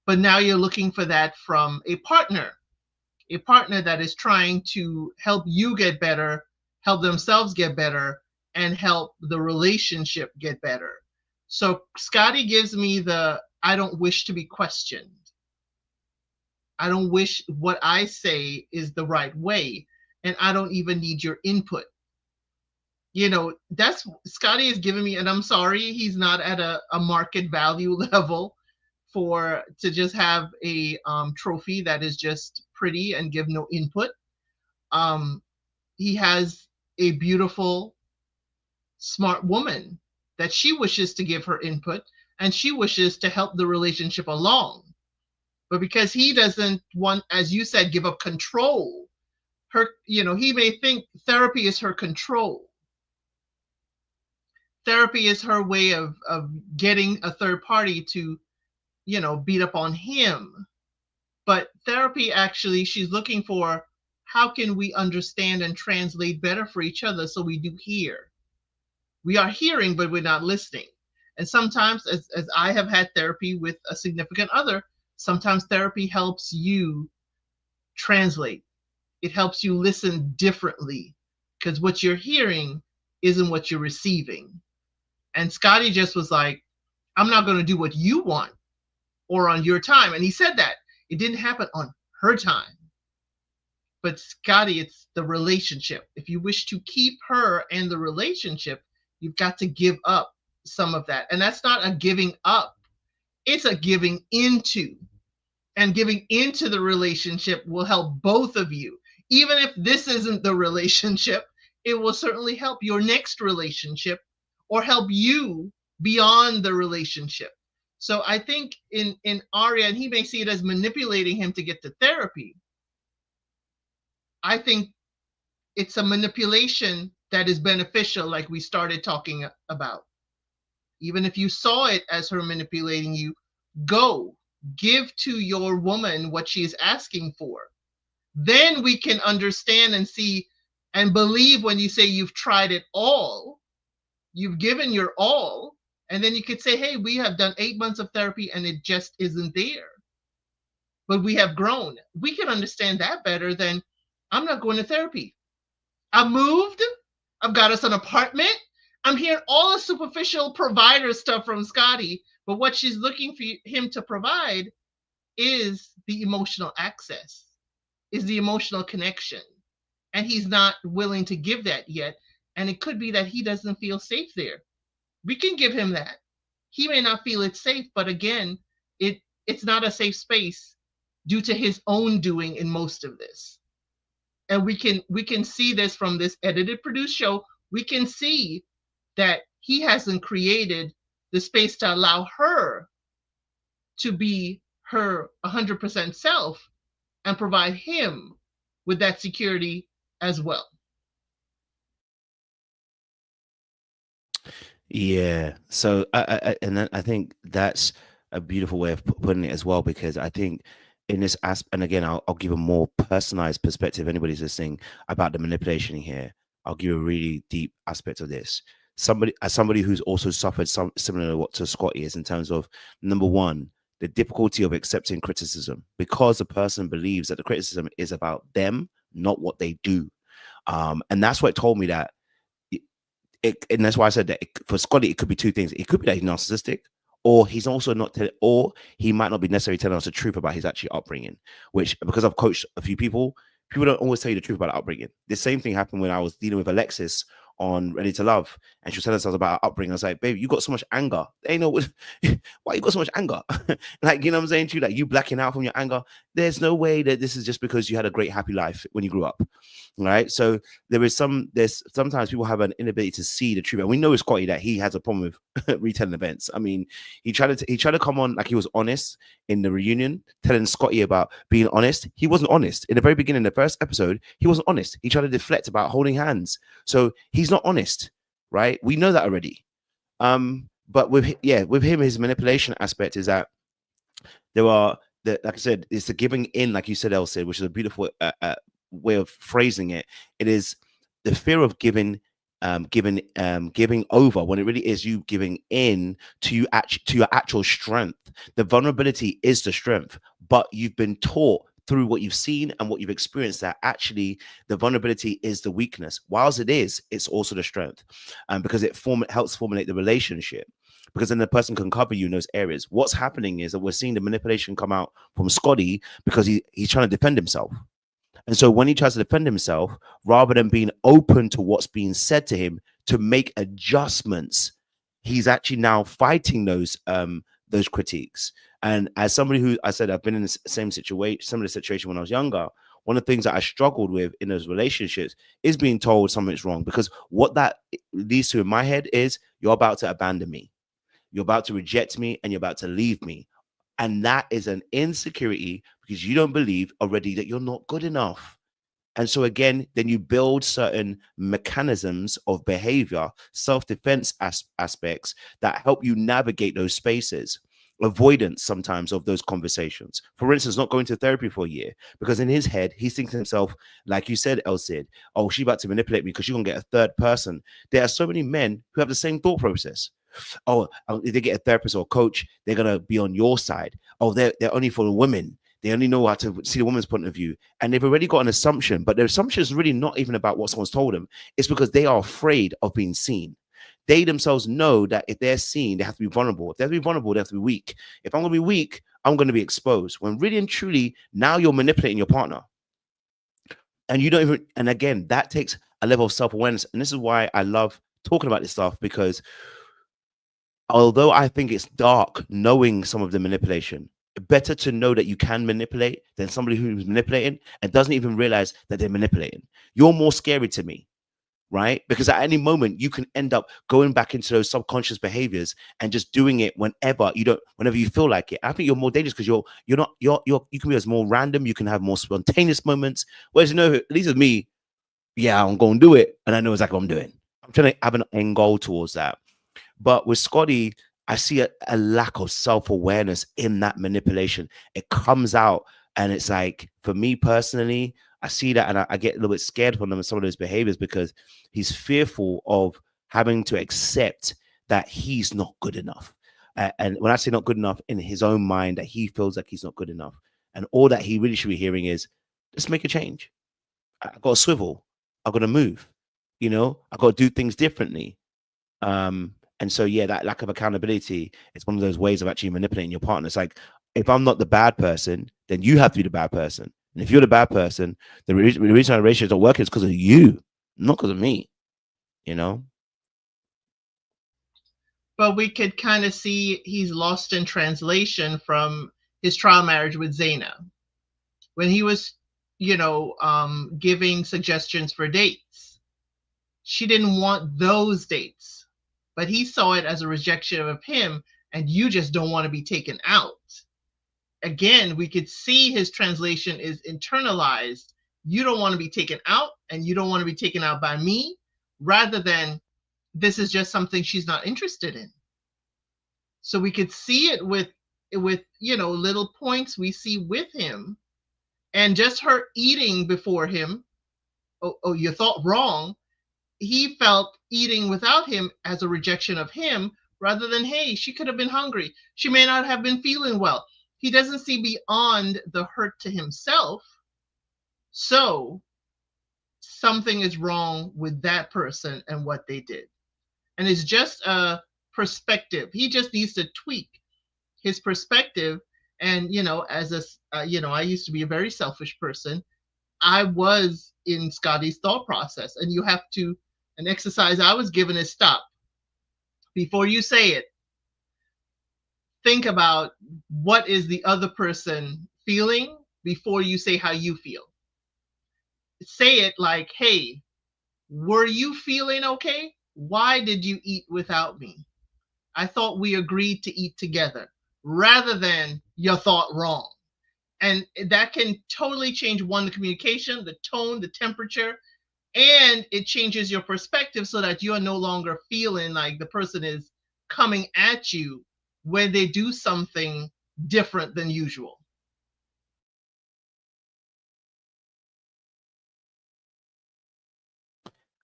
But now you're looking for that from a partner that is trying to help you get better, help themselves get better, and help the relationship get better. So Scotty gives me I don't wish to be questioned. I don't wish what I say is the right way, and I don't even need your input. That's Scotty is giving me, and I'm sorry, he's not at a market value level to just have a trophy that is just pretty and give no input. He has a beautiful, smart woman that she wishes to give her input, and she wishes to help the relationship along. But because he doesn't want, as you said, give up control, he may think therapy is her control. Therapy is her way of getting a third party to, beat up on him. But therapy, actually, she's looking for, how can we understand and translate better for each other so we do hear? We are hearing, but we're not listening. And sometimes, as I have had therapy with a significant other, sometimes therapy helps you translate. It helps you listen differently, because what you're hearing isn't what you're receiving. And Scotty just was like, I'm not going to do what you want or on your time. And he said that. It didn't happen on her time. But Scotty, it's the relationship. If you wish to keep her and the relationship, you've got to give up some of that. And that's not a giving up. It's a giving into. And giving into the relationship will help both of you. Even if this isn't the relationship, it will certainly help your next relationship or help you beyond the relationship. So I think in Arya, and he may see it as manipulating him to get to therapy, I think it's a manipulation that is beneficial, like we started talking about. Even if you saw it as her manipulating you, go give to your woman what she is asking for. Then we can understand and see and believe when you say you've tried it all, you've given your all, and then you could say, hey, we have done 8 months of therapy and it just isn't there. But we have grown. We can understand that better than I'm not going to therapy. I moved. I've got us an apartment. I'm hearing all the superficial provider stuff from Scotty, but what she's looking for him to provide is the emotional access, is the emotional connection. And he's not willing to give that yet. And it could be that he doesn't feel safe there. We can give him that. He may not feel it's safe, but again, it's not a safe space due to his own doing in most of this. And we can see this from this edited produced show. We can see that he hasn't created the space to allow her to be her 100% self and provide him with that security as well. Yeah. So I think that's a beautiful way of putting it as well, because I think in this aspect, and again, I'll give a more personalized perspective. Anybody's listening about the manipulation here, I'll give a really deep aspect of this. Somebody who's also suffered some similar to Scotty is in terms of, number one, the difficulty of accepting criticism, because the person believes that the criticism is about them, not what they do. And that's what told me that. And that's why I said that for Scotty, it could be two things. It could be that he's narcissistic, or he's also not, or he might not be necessarily telling us the truth about his actual upbringing, which, because I've coached a few people don't always tell you the truth about upbringing. The same thing happened when I was dealing with Alexis on Ready to Love, and she was telling us about her upbringing. I was like, baby, you got so much anger. They know why you got so much anger. Like, you know what I'm saying to you? Like, you blacking out from your anger. There's no way that this is just because you had a great happy life when you grew up, right? So there's sometimes people have an inability to see the truth, and we know with Scotty that he has a problem with retelling events. I mean, he tried to come on like he was honest in the reunion, telling Scotty about being honest. He wasn't honest in the very beginning. The first episode, he wasn't honest. He tried to deflect about holding hands. So he's not honest, right? We know that already. But with him, his manipulation aspect is that like I said, it's the giving in, like you said, Elsie, which is a beautiful way of phrasing it. It is the fear of giving over, when it really is you giving in to your actual strength. The vulnerability is the strength, but you've been taught through what you've seen and what you've experienced that actually the vulnerability is the weakness. Whilst it's also the strength, because it helps formulate the relationship. Because then the person can cover you in those areas. What's happening is that we're seeing the manipulation come out from Scotty because he's trying to defend himself. And so when he tries to defend himself, rather than being open to what's being said to him to make adjustments, he's actually now fighting those critiques. And as somebody who, I said, I've been in the same situation, similar situation when I was younger, one of the things that I struggled with in those relationships is being told something's wrong. Because what that leads to in my head is, you're about to abandon me. You're about to reject me, and you're about to leave me. And that is an insecurity because you don't believe already that you're not good enough. And so again, then you build certain mechanisms of behavior, self-defense aspects that help you navigate those spaces. Avoidance sometimes of those conversations. For instance, not going to therapy for a year, because in his head, he's thinking to himself, like you said, Elsid, oh, she's about to manipulate me because she's going to get a third person. There are so many men who have the same thought process. Oh, if they get a therapist or a coach, they're going to be on your side. Oh, they're only for the women. They only know how to see the woman's point of view. And they've already got an assumption, but their assumption is really not even about what someone's told them. It's because they are afraid of being seen. They themselves know that if they're seen, they have to be vulnerable. If they have to be vulnerable, they have to be weak. If I'm going to be weak, I'm going to be exposed. When really and truly, now you're manipulating your partner. And you don't even, and again, that takes a level of self-awareness. And this is why I love talking about this stuff, because although I think it's dark knowing some of the manipulation, better to know that you can manipulate than somebody who's manipulating and doesn't even realize that they're manipulating. You're more scary to me, right? Because at any moment you can end up going back into those subconscious behaviors and just doing it whenever you feel like it. I think you're more dangerous because you can be as more random, you can have more spontaneous moments. Whereas, at least with me, yeah, I'm going to do it and I know exactly what I'm doing. I'm trying to have an end goal towards that. But with Scotty, I see a lack of self-awareness in that manipulation. It comes out, and it's like, for me personally, I see that, and I get a little bit scared from some of those behaviors because he's fearful of having to accept that he's not good enough. And when I say not good enough, in his own mind, that he feels like he's not good enough. And all that he really should be hearing is, just make a change. I got to swivel. I got to move. You know, I got to do things differently. And so, yeah, that lack of accountability is one of those ways of actually manipulating your partner. It's like, if I'm not the bad person, then you have to be the bad person. And if you're the bad person, the reason our ratios don't work is because of you, not because of me, you know? But we could kind of see he's lost in translation from his trial marriage with Zena. When he was, giving suggestions for dates, she didn't want those dates, but he saw it as a rejection of him, and you just don't want to be taken out. Again, we could see his translation is internalized. You don't want to be taken out, and you don't want to be taken out by me, rather than this is just something she's not interested in. So we could see it with little points we see with him, and just her eating before him. Oh, you thought wrong. He felt eating without him as a rejection of him, rather than, hey, she could have been hungry. She may not have been feeling well. He doesn't see beyond the hurt to himself. So something is wrong with that person and what they did. And it's just a perspective. He just needs to tweak his perspective. And, I used to be a very selfish person. I was in Scotty's thought process, and an exercise I was given is stop. Before you say it, think about what is the other person feeling before you say how you feel. Say it like, hey, were you feeling okay? Why did you eat without me? I thought we agreed to eat together, rather than you thought wrong. And that can totally change the communication, the tone, the temperature, and it changes your perspective so that you are no longer feeling like the person is coming at you when they do something different than usual.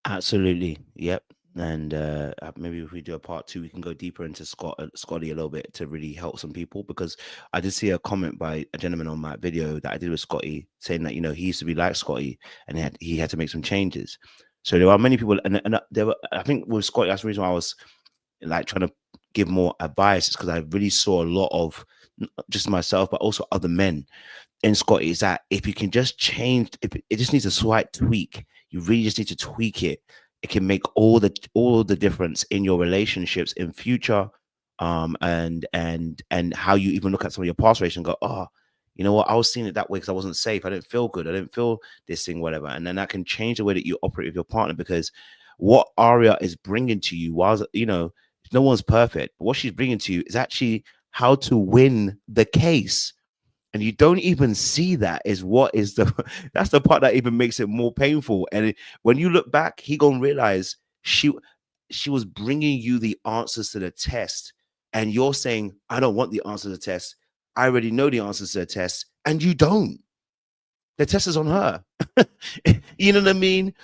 Absolutely. Yep. And maybe if we do a part 2, we can go deeper into Scotty a little bit to really help some people, because I did see a comment by a gentleman on my video that I did with Scotty saying that, he used to be like Scotty and he had to make some changes. So there are many people, and there were, I think with Scotty, that's the reason why I was like trying to give more advice, is because I really saw a lot of just myself, but also other men in Scotty, is that if you can just change, if it just needs a slight tweak, you really just need to tweak it. It can make all the difference in your relationships in future, and how you even look at some of your past relationships and go, oh, you know what, I was seeing it that way because I wasn't safe. I didn't feel good. I didn't feel this thing, whatever. And then that can change the way that you operate with your partner, because what Arya is bringing to you, while no one's perfect, but what she's bringing to you is actually how to win the case. And you don't even see that is that's the part that even makes it more painful. And when you look back, he gonna realize she was bringing you the answers to the test, and you're saying, I don't want the answer to the test. I already know the answers to the test, and you don't. The test is on her. You know what I mean?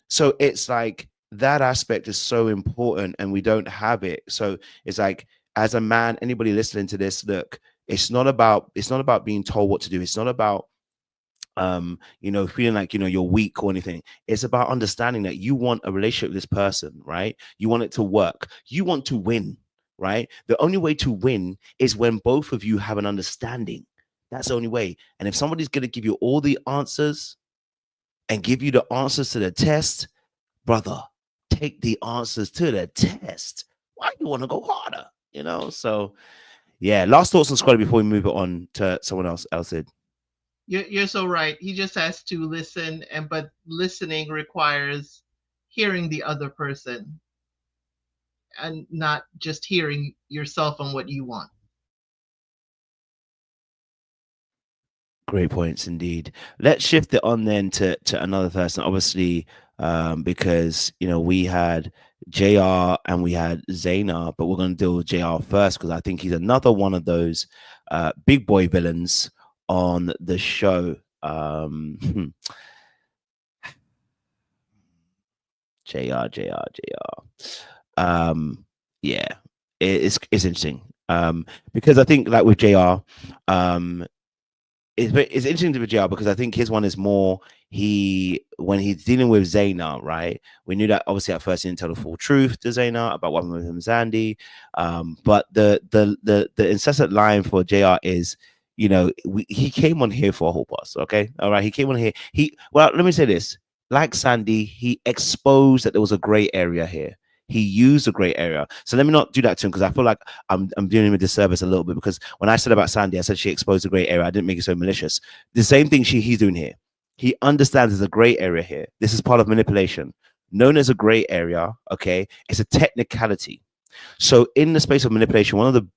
So it's like that aspect is so important, and we don't have it. So it's like, as a man, anybody listening to this, look, it's not about being told what to do. It's not about feeling like you're weak or anything. It's about understanding that you want a relationship with this person, right? You want it to work. You want to win, right? The only way to win is when both of you have an understanding. That's the only way. And if somebody's going to give you all the answers and give you the answers to the test, brother, take the answers to the test. Why do you want to go harder? So yeah, last thoughts on Scotty before we move it on to someone else. You're so right. He just has to listen, but listening requires hearing the other person and not just hearing yourself on what you want. Great points indeed. Let's shift it on then to another person, obviously, because we had JR and we had Zena, but we're going to deal with JR first because I think he's another one of those big boy villains on the show. JR. Yeah, it's interesting because I think, like with JR, it's interesting to JR because I think his one is more when he's dealing with Zena, right? We knew that obviously at first he didn't tell the full truth to Zena about what happened with him and Sandy. But the incessant line for JR is, you know, he came on here for a whole bus, okay? All right, he came on here. Well, let me say this. Like Sandy, he exposed that there was a gray area here. He used a gray area. So let me not do that to him because I feel like I'm doing him a disservice a little bit because when I said about Sandy, I said she exposed a gray area. I didn't make it so malicious. The same thing he's doing here. He understands there's a gray area here. This is part of manipulation. Known as a gray area, okay? It's a technicality. So in the space of manipulation, one of the,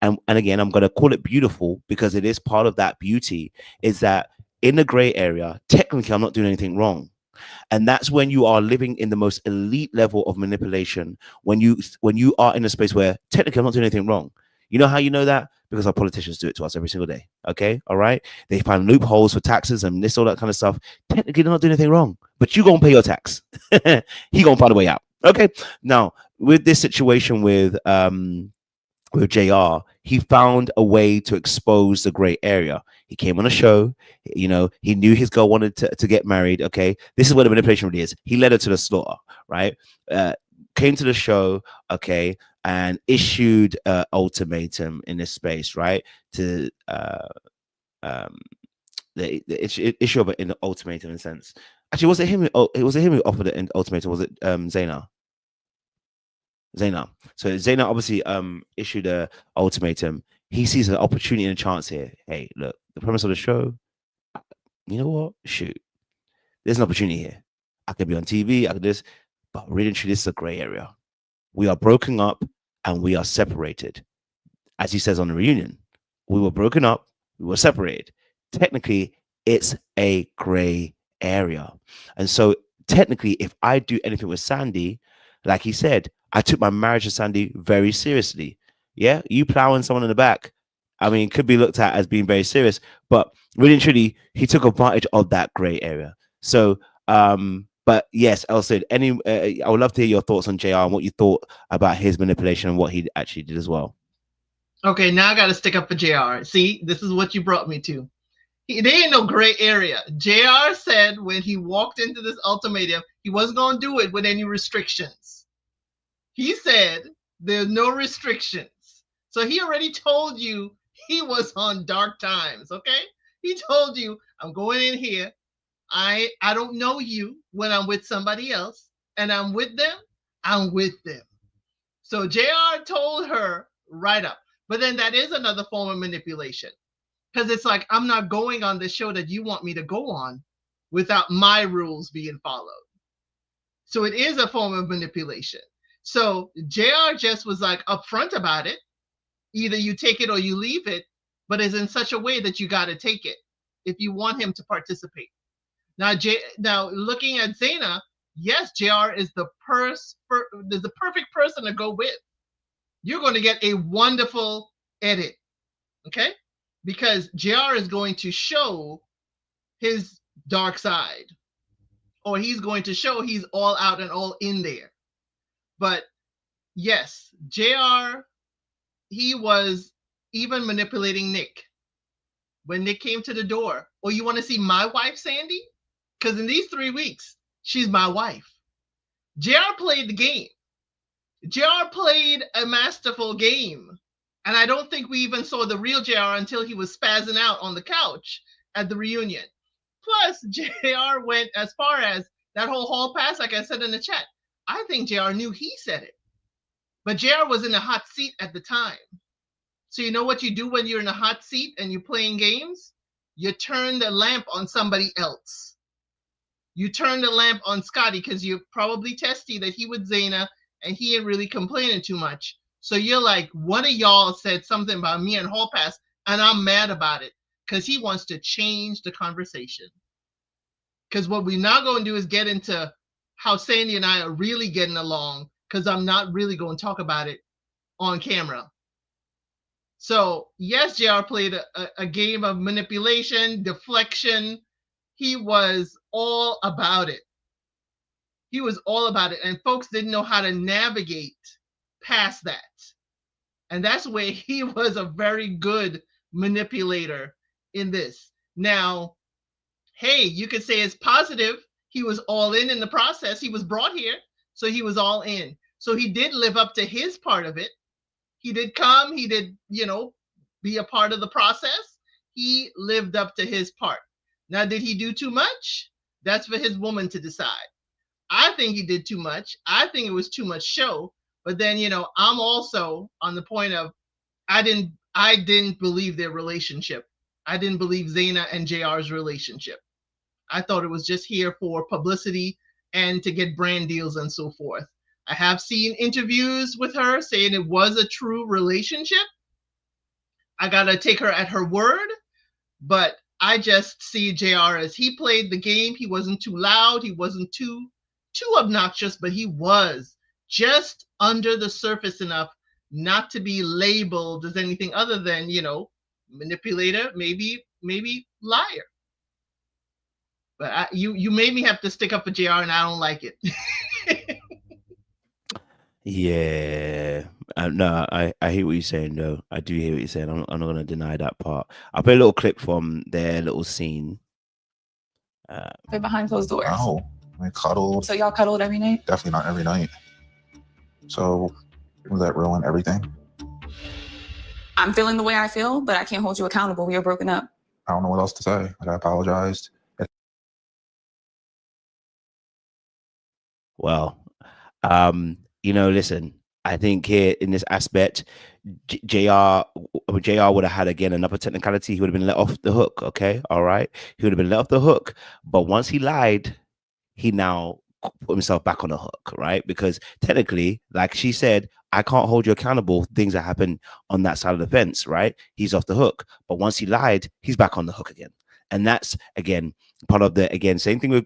and again, I'm going to call it beautiful because it is part of that beauty, is that in the gray area, technically, I'm not doing anything wrong. And that's when you are living in the most elite level of manipulation, when you are in a space where technically I'm not doing anything wrong. You know how you know that? Because our politicians do it to us every single day. Okay, all right. They find loopholes for taxes and this, all that kind of stuff. Technically, they're not doing anything wrong, but you gonna pay your tax. He gonna find a way out. Okay. Now, with this situation with JR, he found a way to expose the gray area. He came on a show, you know, he knew his girl wanted to get married. Okay, this is where the manipulation really is. He led her to the slaughter, right? Came to the show, okay, and issued an ultimatum in this space, right? To the issue of it in the ultimatum in a sense. Actually, was it him? Was it him who offered it in ultimatum? Was it Zena? So Zena obviously issued a ultimatum. He sees an opportunity and a chance here. Hey, look, the premise of the show, you know what? Shoot, there's an opportunity here. I could be on TV, I could do this, but really and truly, this is a gray area. We are broken up and we are separated. As he says on the reunion, we were broken up, we were separated. Technically, it's a gray area. And so technically, if I do anything with Sandy, like he said, I took my marriage to Sandy very seriously. Yeah, you plowing someone in the back, I mean, could be looked at as being very serious, but really and truly, he took advantage of that gray area. So, but yes, Elsa, I would love to hear your thoughts on JR and what you thought about his manipulation and what he actually did as well. Okay, now I got to stick up for JR. See, this is what you brought me to. There ain't no gray area. JR said when he walked into this ultimatum, he wasn't going to do it with any restrictions. He said there's no restrictions. So he already told you he was on dark times, okay? He told you, I'm going in here. I don't know you when I'm with somebody else, and I'm with them, I'm with them. So JR told her right up. But then that is another form of manipulation. Because it's like, I'm not going on the show that you want me to go on without my rules being followed. So it is a form of manipulation. So JR just was like upfront about it. Either you take it or you leave it, but it's in such a way that you got to take it if you want him to participate. Now looking at Zena, yes, JR is the perfect person to go with. You're going to get a wonderful edit, okay? Because JR is going to show his dark side, or he's going to show he's all out and all in there. But yes, JR, he was even manipulating Nick. When Nick came to the door, oh, you want to see my wife, Sandy? Because in these 3 weeks, she's my wife. JR played the game. JR played a masterful game. And I don't think we even saw the real JR until he was spazzing out on the couch at the reunion. Plus, JR went as far as that whole hall pass, like I said in the chat. I think JR knew he said it. But JR was in a hot seat at the time. So you know what you do when you're in a hot seat and you're playing games? You turn the lamp on somebody else. You turn the lamp on Scotty because you're probably testy that he with Zena and he ain't really complaining too much. So you're like, one of y'all said something about me and Hall Pass, and I'm mad about it because he wants to change the conversation. Because what we're not going to do is get into how Sandy and I are really getting along, because I'm not really going to talk about it on camera. So yes, JR played a game of manipulation, deflection. He was all about it. He was all about it. And folks didn't know how to navigate past that. And that's where he was a very good manipulator in this. Now, hey, you could say it's positive. He was all in the process. He was brought here, so he was all in. So he did live up to his part of it. He did come. He did, be a part of the process. He lived up to his part. Now, did he do too much? That's for his woman to decide. I think he did too much. I think it was too much show. But then, I'm also on the point of I didn't believe their relationship. I didn't believe Zena and JR's relationship. I thought it was just here for publicity and to get brand deals and so forth. I have seen interviews with her saying it was a true relationship. I gotta take her at her word, but I just see JR as he played the game. He wasn't too loud. He wasn't too obnoxious, but he was just under the surface enough not to be labeled as anything other than, manipulator, maybe liar. But you made me have to stick up for JR, and I don't like it. Yeah, no, I hear what you're saying, though. I do hear what you're saying. I'm not going to deny that part. I'll play a little clip from their little scene. Behind closed doors. No, we cuddled. So y'all cuddled every night? Definitely not every night. So will that ruin everything? I'm feeling the way I feel, but I can't hold you accountable. We are broken up. I don't know what else to say. Like, I apologized. Well, listen, I think here in this aspect, JR would have had, again, another technicality. He would have been let off the hook. Okay. All right. He would have been let off the hook. But once he lied, he now put himself back on the hook. Right. Because technically, like she said, I can't hold you accountable. Things that happen on that side of the fence. Right. He's off the hook. But once he lied, he's back on the hook again. And that's, again, part of the, again, same thing with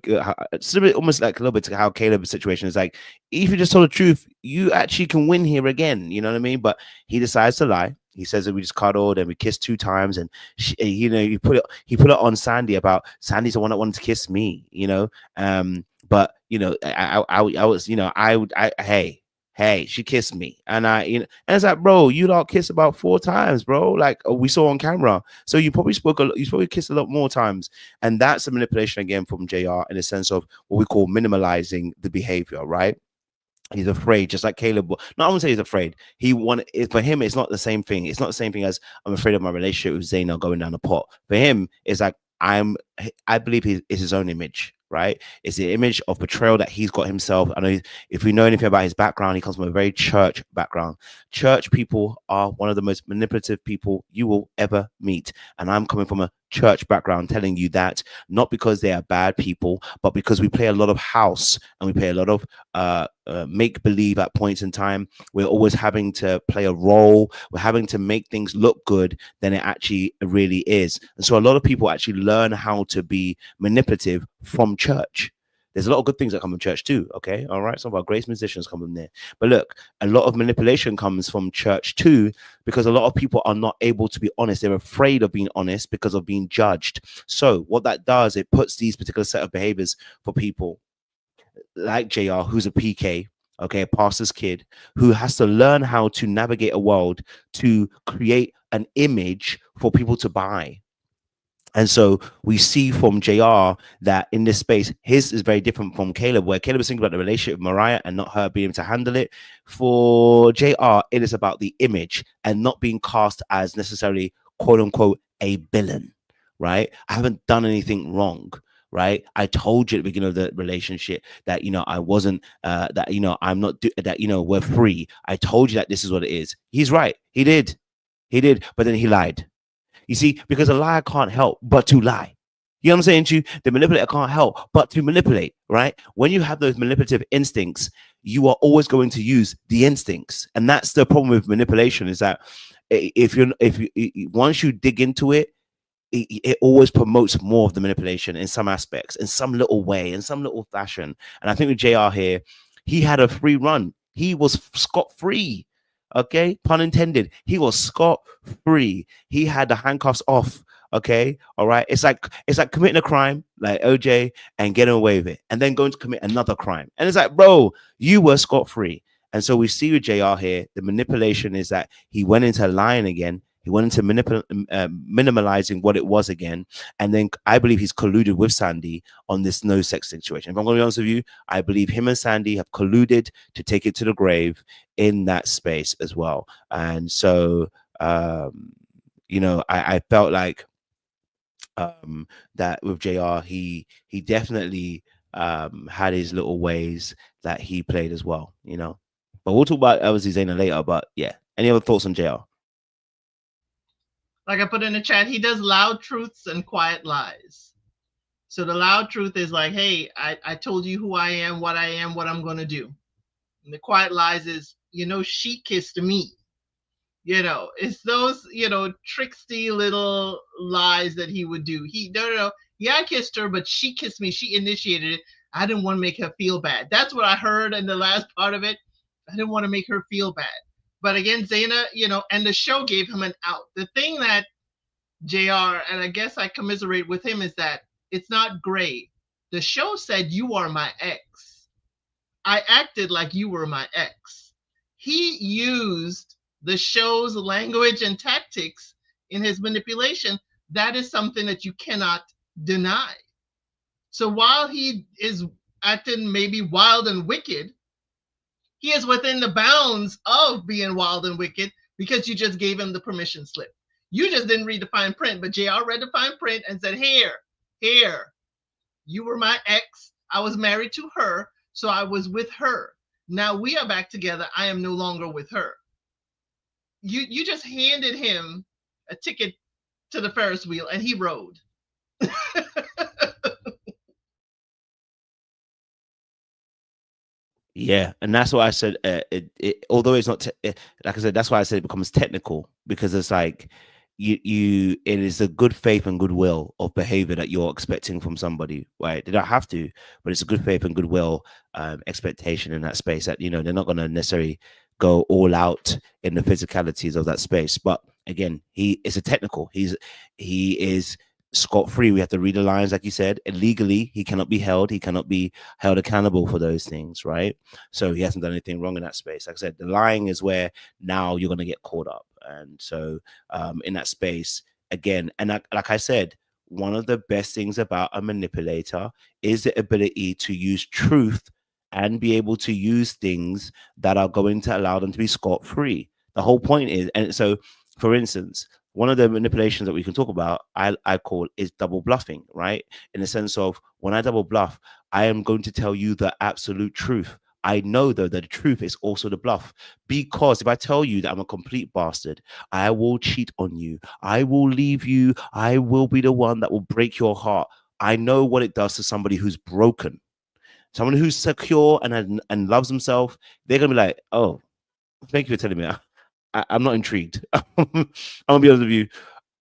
it's a bit, almost like a little bit to how Caleb's situation is like, if you just told the truth, you actually can win here again. You know what I mean? But he decides to lie. He says that we just cuddled and we kissed 2 times, and she, he put it on Sandy about Sandy's the one that wanted to kiss me. But I was, hey, she kissed me, and and it's like, bro, you don't kiss about 4 times, bro. Like, we saw on camera. So you probably kissed a lot more times, and that's a manipulation again from JR in the sense of what we call minimalizing the behavior, right? He's afraid, just like Caleb. No, I wouldn't say he's afraid. For him, it's not the same thing. It's not the same thing as I'm afraid of my relationship with Zena going down the pot. For him, it's like I believe it's his own image. Right? It's the image of betrayal that he's got himself. I know if we know anything about his background, he comes from a very church background. Church people are one of the most manipulative people you will ever meet. And I'm coming from a church background telling you that, not because they are bad people, but because we play a lot of house and we play a lot of make-believe at points in time. We're always having to play a role. We're having to make things look good than it actually really is. And so a lot of people actually learn how to be manipulative from church. There's a lot of good things that come from church too. Okay. All right. Some of our greatest musicians come from there. But look, a lot of manipulation comes from church too, because a lot of people are not able to be honest. They're afraid of being honest because of being judged. So what that does, it puts these particular set of behaviors for people like JR, who's a PK, okay, a pastor's kid, who has to learn how to navigate a world to create an image for people to buy. And so we see from JR that in this space, his is very different from Caleb, where Caleb was thinking about the relationship with Mariah and not her being able to handle it. For JR, it is about the image and not being cast as necessarily, quote unquote, a villain, right? I haven't done anything wrong. Right. I told you at the beginning of the relationship that, I wasn't that, I'm not that, we're free. I told you that this is what it is. He's right. He did. But then he lied. You see, because a liar can't help but to lie. You know what I'm saying to you? The manipulator can't help but to manipulate, right? When you have those manipulative instincts, you are always going to use the instincts. And that's the problem with manipulation, is that once you dig into it, it always promotes more of the manipulation in some aspects, in some little way, in some little fashion. And I think with JR here, he had a free run. He was scot-free. Okay, pun intended. He was scot-free. He had the handcuffs off. Okay, all right. It's like committing a crime like OJ and getting away with it, and then going to commit another crime. And it's like, bro, you were scot-free. And so we see with JR here, the manipulation is that he went into lying again, He went into minimalizing what it was again. And then I believe he's colluded with Sandy on this no sex situation. If I'm going to be honest with you, I believe him and Sandy have colluded to take it to the grave in that space as well. And so, you know, I felt like that with JR, he definitely had his little ways that he played as well, you know. But we'll talk about obviously Zena later. But yeah, any other thoughts on JR? Like I put in the chat, he does loud truths and quiet lies. So the loud truth is like, hey, I told you who I am, what I'm going to do. And the quiet lies is, you know, she kissed me. You know, it's those, you know, tricksy little lies that he would do. No. Yeah, I kissed her, but she kissed me. She initiated it. I didn't want to make her feel bad. That's what I heard in the last part of it. I didn't want to make her feel bad. But again, Zena, you know, and the show gave him an out. The thing that JR, and I guess I commiserate with him, is that it's not gray. The show said, you are my ex. I acted like you were my ex. He used the show's language and tactics in his manipulation. That is something that you cannot deny. So while he is acting maybe wild and wicked, he is within the bounds of being wild and wicked because you just gave him the permission slip. You just didn't read the fine print, but JR read the fine print and said, here, you were my ex. I was married to her, so I was with her. Now we are back together. I am no longer with her. You just handed him a ticket to the Ferris wheel and he rode. Yeah, and that's why I said although it's not like I said, that's why I said it becomes technical, because it's like it is a good faith and goodwill of behavior that you're expecting from somebody, right? They don't have to, but it's a good faith and goodwill expectation in that space that, you know, they're not going to necessarily go all out in the physicalities of that space. But again, it's a technical. He is scot-free. We have to read the lines, like you said. Illegally, he cannot be held. He cannot be held accountable for those things, right? So he hasn't done anything wrong in that space. Like I said, the lying is where now you're going to get caught up. And so in that space, again, and like I said, one of the best things about a manipulator is the ability to use truth and be able to use things that are going to allow them to be scot-free. The whole point is, and so, for instance, one of the manipulations that we can talk about, I call is double bluffing, right? In the sense of, when I double bluff, I am going to tell you the absolute truth. I know, though, that the truth is also the bluff, because if I tell you that I'm a complete bastard, I will cheat on you, I will leave you, I will be the one that will break your heart. I know what it does to somebody who's broken, someone who's secure and loves himself. They're gonna be like, oh, thank you for telling me. I'm not intrigued. I'm gonna be honest with you.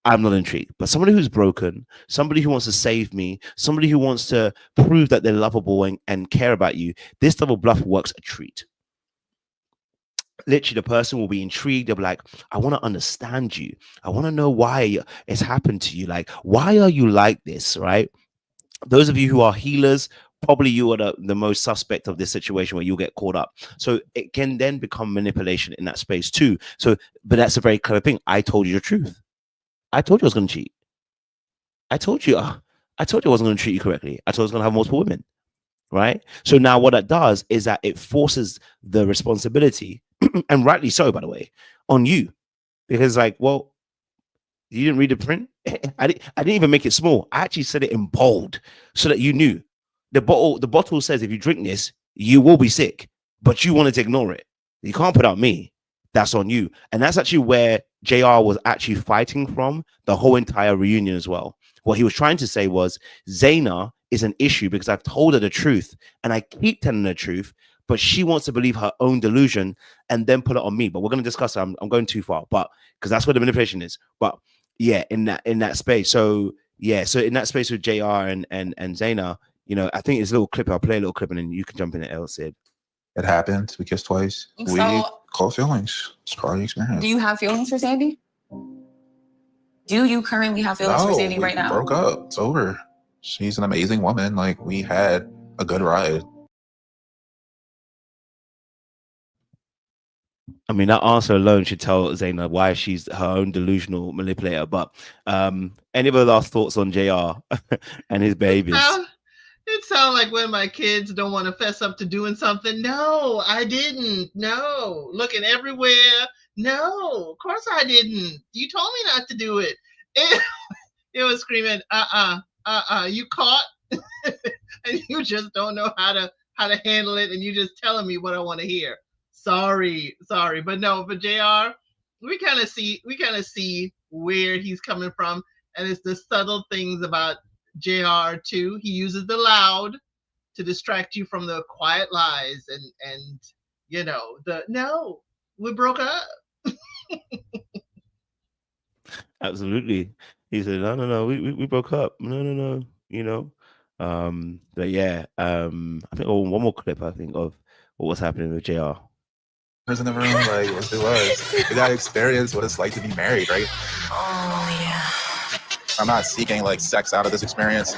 I'm not intrigued. But somebody who's broken, somebody who wants to save me, somebody who wants to prove that they're lovable and care about you, this double bluff works a treat. Literally, the person will be intrigued. They'll be like, I want to understand you. I want to know why it's happened to you. Like, why are you like this, right? Those of you who are healers, probably you are the most suspect of this situation where you'll get caught up. So it can then become manipulation in that space too. So, but that's a very clever thing. I told you the truth. I told you I was going to cheat. I told you I wasn't going to treat you correctly. I told you I was going to have multiple women, right? So now what that does is that it forces the responsibility, and rightly so, by the way, on you, because like, well, you didn't read the print. I didn't even make it small. I actually said it in bold so that you knew. The bottle says if you drink this, you will be sick, but you wanted to ignore it. You can't put out me. That's on you. And that's actually where JR was actually fighting from the whole entire reunion as well. What he was trying to say was, Zena is an issue because I've told her the truth and I keep telling her the truth, but she wants to believe her own delusion and then put it on me. But we're going to discuss it. I'm going too far, but because that's where the manipulation is. But yeah, in that space. So yeah, so in that space with JR and Zena, you know, I think it's a little clip. I'll play a little clip and then you can jump in at El Cid. It happened. We kissed twice. So, we caught feelings. It's part of the experience. Do you have feelings for Sandy? Do you currently have feelings for Sandy right now? Broke up. It's over. She's an amazing woman. Like, we had a good ride. I mean, that answer alone should tell Zena why she's her own delusional manipulator. But any other last thoughts on JR and his behaviors? It sounds like when my kids don't want to fess up to doing something. No, I didn't. No, looking everywhere. No, of course I didn't. You told me not to do it. It was screaming, you caught, and you just don't know how to handle it, and you just telling me what I want to hear. Sorry, but no, but JR, we kind of see where he's coming from, and it's the subtle things about JR too. He uses the loud to distract you from the quiet lies, and you know no, we broke up. Absolutely. He said, no, we broke up. No, you know. But yeah, I think one more clip, I think, of what was happening with JR. In the room, like it was. You gotta experience what it's like to be married, right? Oh, yeah. I'm not seeking like sex out of this experience,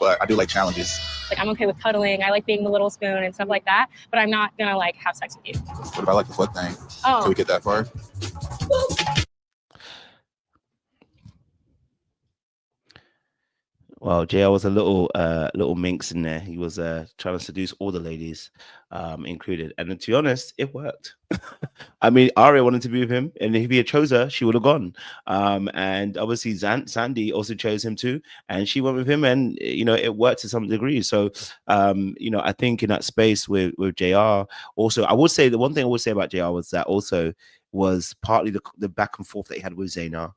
but I do like challenges. Like, I'm okay with cuddling. I like being the little spoon and stuff like that, but I'm not gonna like have sex with you. What about like the foot thing? Oh. Can we get that far? Well, JR was a little minx in there. He was trying to seduce all the ladies, included. And then, to be honest, it worked. I mean, Arya wanted to be with him, and if he had chose her, she would have gone. And obviously, Sandy also chose him too, and she went with him, and you know, it worked to some degree. So, you know, I think in that space with JR, also, I would say the one thing I would say about JR was that also was partly the back and forth that he had with Zena,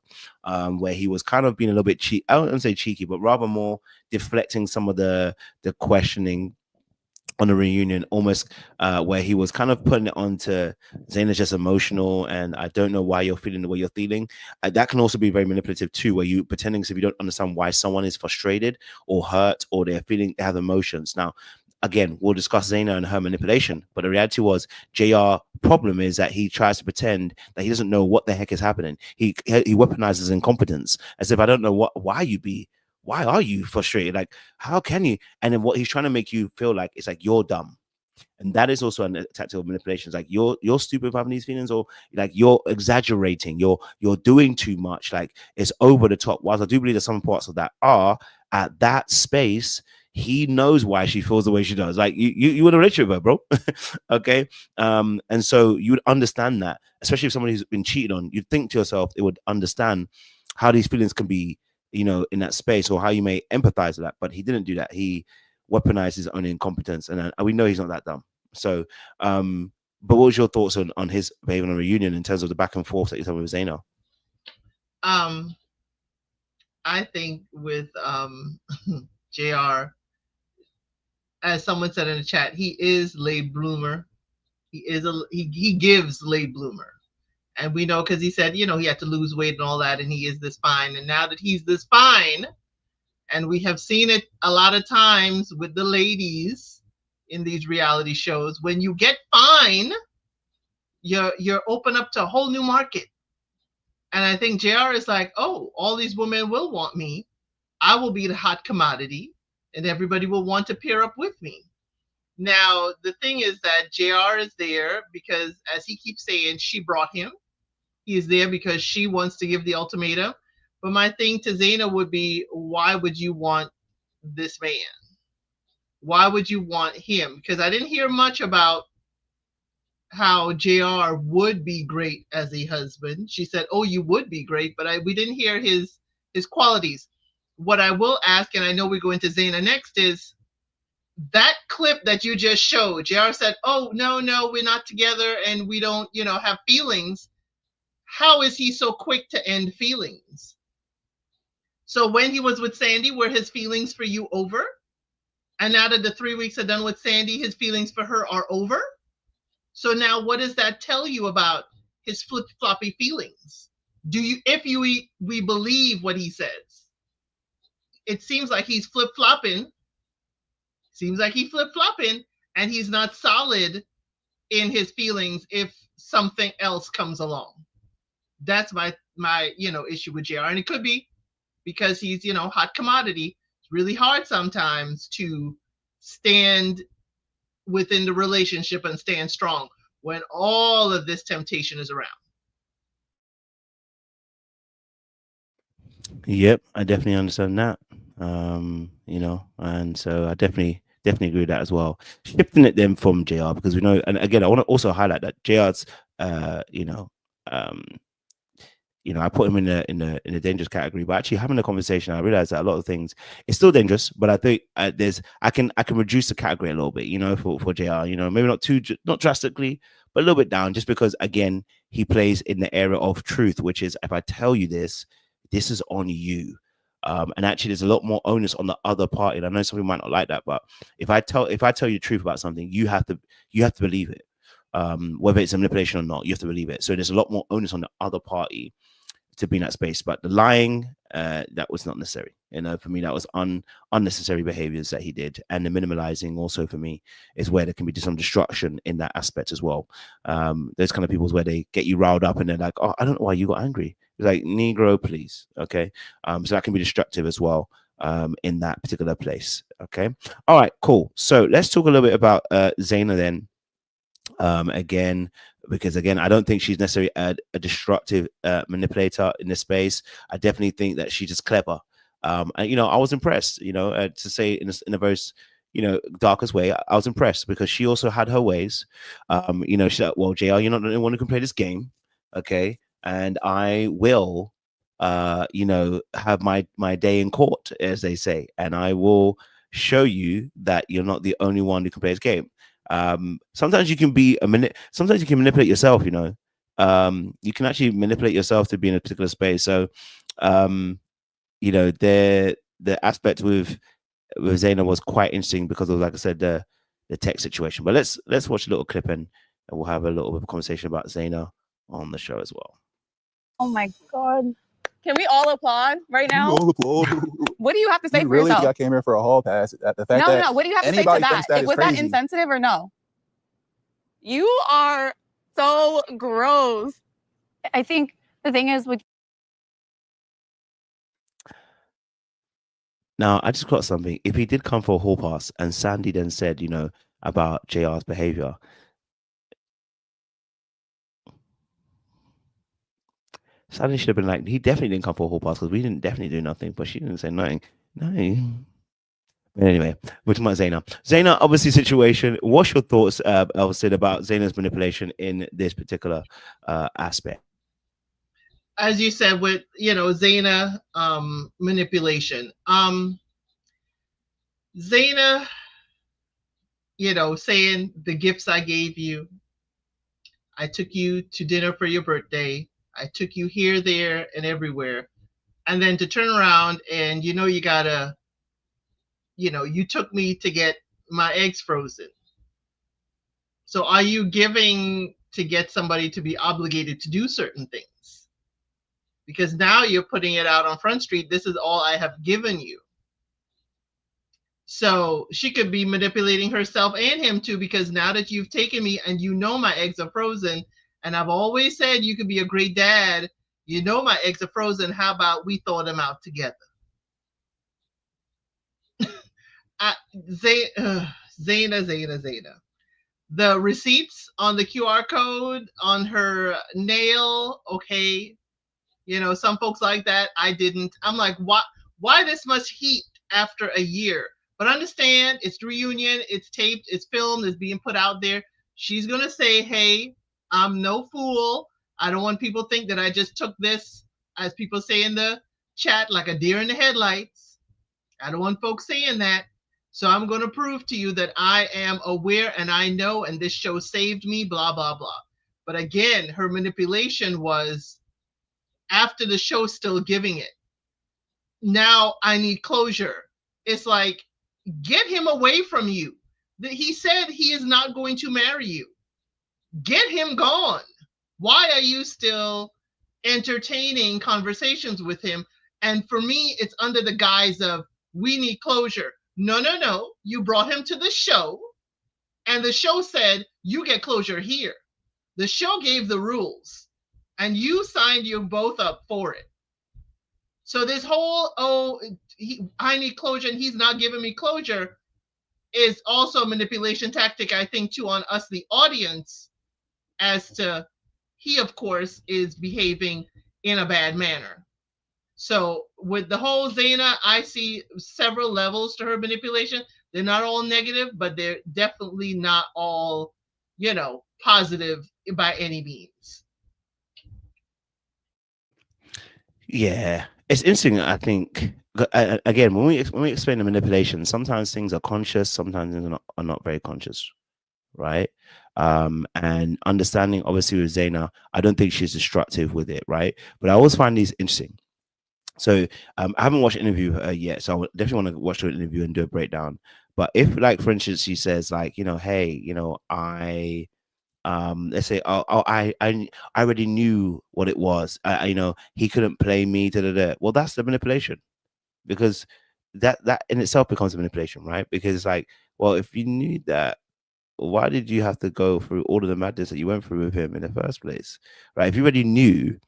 where he was kind of being a little bit cheeky. I don't say cheeky, but rather more deflecting some of the questioning on the reunion, almost where he was kind of putting it onto Zena's just emotional, and I don't know why you're feeling the way you're feeling. That can also be very manipulative too, where you pretending as if you don't understand why someone is frustrated or hurt or they have emotions. Now, again, we'll discuss Zena and her manipulation, but the reality was JR problem is that he tries to pretend that he doesn't know what the heck is happening. He weaponizes incompetence as if I don't know why are you frustrated? Like, how can you? And then what he's trying to make you feel like it's like you're dumb. And that is also a tactical manipulation. It's like you're stupid for having these feelings, or like you're exaggerating, you're doing too much, like it's over the top. Whilst I do believe that some parts of that are at that space, he knows why she feels the way she does. Like you would have relationship with her, bro. Okay. And so you would understand that, especially if somebody who's been cheated on, you'd think to yourself, it would understand how these feelings can be, you know, in that space, or how you may empathize with that. But he didn't do that. He weaponized his own incompetence, and we know he's not that dumb. So, but what was your thoughts on his behavior on a reunion in terms of the back and forth that you're talking with Zena? I think with JR, as someone said in the chat, he is late bloomer. He gives late bloomer. And we know because he said, you know, he had to lose weight and all that, and he is this fine. And now that he's this fine, and we have seen it a lot of times with the ladies in these reality shows, when you get fine, you're open up to a whole new market. And I think JR is like, oh, all these women will want me. I will be the hot commodity, and everybody will want to pair up with me. Now, the thing is that JR is there because, as he keeps saying, she brought him. He is there because she wants to give the ultimatum. But my thing to Zena would be, why would you want this man? Why would you want him? Because I didn't hear much about how JR would be great as a husband. She said, oh, you would be great, but we didn't hear his qualities. What I will ask, and I know we go into Zena next, is that clip that you just showed. JR said, oh, no, we're not together and we don't, you know, have feelings. How is he so quick to end feelings? So when he was with Sandy, were his feelings for you over? And now that the 3 weeks are done with Sandy, his feelings for her are over? So now what does that tell you about his flip-floppy feelings? If we believe what he says, it seems like he's flip-flopping. And he's not solid in his feelings if something else comes along. That's my issue with JR. And it could be because he's, hot commodity. It's really hard sometimes to stand within the relationship and stand strong. when all of this temptation is around. Yep, I definitely understand that. And so I definitely agree with that as well. Shifting it then from JR, because we know, and again, I want to also highlight that JR's I put him in the dangerous category, but actually having a conversation, I realized that a lot of things, it's still dangerous, but I think I can reduce the category a little bit, for JR, maybe not drastically, but a little bit down, just because again, he plays in the area of truth, which is, if I tell you this is on you. And actually there's a lot more onus on the other party. And I know some people might not like that, but if I tell you the truth about something, you have to believe it. Whether it's a manipulation or not, you have to believe it. So there's a lot more onus on the other party to be in that space. But the lying, that was not necessary. For me, that was unnecessary behaviors that he did. And the minimalizing also, for me, is where there can be some destruction in that aspect as well. Those kind of people where they get you riled up and they're like, oh, I don't know why you got angry. It's like, Negro, please. Okay. So that can be destructive as well, in that particular place. Okay. All right, cool. So let's talk a little bit about Zena then. Again, because I don't think she's necessarily a destructive manipulator in this space. I definitely think that she's just clever. And I was impressed, to say in a very darkest way, I was impressed because she also had her ways. She's like, well, JR, you're not the only one who can play this game, okay? And I will have my day in court, as they say, and I will show you that you're not the only one who can play this game. Sometimes you can sometimes you can manipulate yourself, you can actually manipulate yourself to be in a particular space. So the aspect with Zena was quite interesting because of, like I said, the tech situation. But let's watch a little clip and we'll have a little bit of a conversation about Zena on the show as well. Oh my God. Can we all applaud right now? What do you have to say for really yourself? Think I came here for a hall pass? The fact No. What do you have to say to that? Was that crazy. insensitive or no? You are so gross. I think the thing is with Now, I just got something. If he did come for a hall pass and Sandy then said, about JR's behavior, Sandy should have been like, he definitely didn't come for a hall pass because we didn't definitely do nothing, but she didn't say nothing. No. But anyway, we're talking about Zena. Zena, obviously, situation. What's your thoughts, Elsid, about Zena's manipulation in this particular aspect? As you said, with Zena manipulation. Zena, saying the gifts I gave you. I took you to dinner for your birthday. I took you here, there, and everywhere. And then to turn around and you gotta, you took me to get my eggs frozen. So are you giving to get somebody to be obligated to do certain things? Because now you're putting it out on Front Street. This is all I have given you. So she could be manipulating herself and him too, because now that you've taken me and my eggs are frozen, and I've always said you could be a great dad, my eggs are frozen, how about we thaw them out together? Zena. The receipts on the QR code on her nail, okay. Some folks like that. I didn't. I'm like, why this much heat after a year? But understand, it's the reunion, it's taped, it's filmed, it's being put out there. She's going to say, hey, I'm no fool. I don't want people to think that I just took this, as people say in the chat, like a deer in the headlights. I don't want folks saying that. So I'm going to prove to you that I am aware and I know, and this show saved me, blah, blah, blah. But again, her manipulation was after the show still giving it. Now I need closure. It's like, get him away from you. He said he is not going to marry you. Get him gone. Why are you still entertaining conversations with him? And for me, it's under the guise of, we need closure. No. You brought him to the show, and the show said, you get closure here. The show gave the rules, and you signed you both up for it. So this whole, I need closure and he's not giving me closure is also a manipulation tactic, I think, too, on us, the audience, as to he, of course, is behaving in a bad manner. So with the whole Zena, I see several levels to her manipulation. They're not all negative, but they're definitely not all, positive by any means. Yeah, it's interesting. I think again, when we explain the manipulation, sometimes things are conscious, sometimes things are not very conscious, right? And understanding, obviously, with Zena, I don't think she's destructive with it, right? But I always find these interesting. So I haven't watched an interview yet, so I definitely want to watch the interview and do a breakdown. But if, like, for instance, she says, like, hey, I let's say, I already knew what it was. He couldn't play me. Well, that's the manipulation, because that in itself becomes a manipulation, right? Because it's like, well, if you knew that, why did you have to go through all of the madness that you went through with him in the first place, right? If you already knew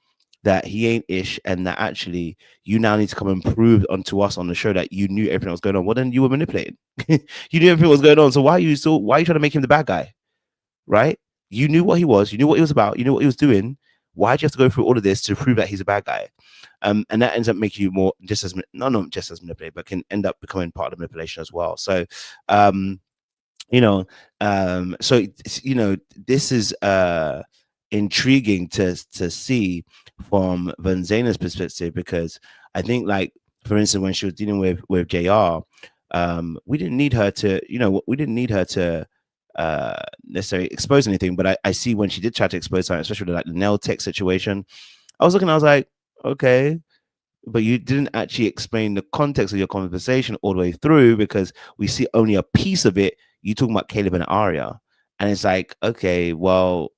that he ain't ish, and that actually you now need to come and prove onto us on the show that you knew everything that was going on, well, then you were manipulating. You knew everything was going on, so why are you trying to make him the bad guy, right? You knew what he was, you knew what he was about, you knew what he was doing. Why'd you have to go through all of this to prove that he's a bad guy? And that ends up making you more not just as manipulated, but can end up becoming part of the manipulation as well. So this is intriguing to see from Zena's perspective, because I think, like, for instance, when she was dealing with JR, we didn't need her to necessarily expose anything, but I see when she did try to expose something, especially like the nail tech situation, I was like, okay, but you didn't actually explain the context of your conversation all the way through, because we see only a piece of it. You talking about Caleb and Arya, and it's like, okay, well,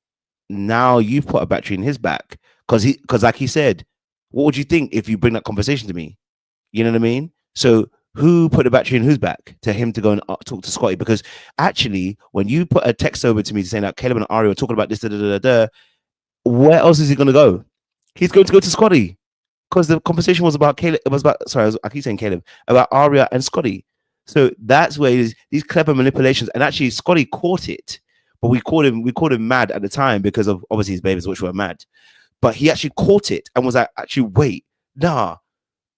now you've put a battery in his back, because like he said, what would you think if you bring that conversation to me? You know what I mean? So who put the battery in whose back to him to go and talk to Scotty? Because actually, when you put a text over to me saying that Caleb and Arya are talking about this, where else is he going to go? He's going to go to Scotty, because the conversation was about Caleb. It was about, I keep saying Caleb, about Arya and Scotty. So that's where these clever manipulations, and actually Scotty caught it, but we called him mad at the time because of obviously his babies, which were mad. But he actually caught it and was like, actually, wait, nah.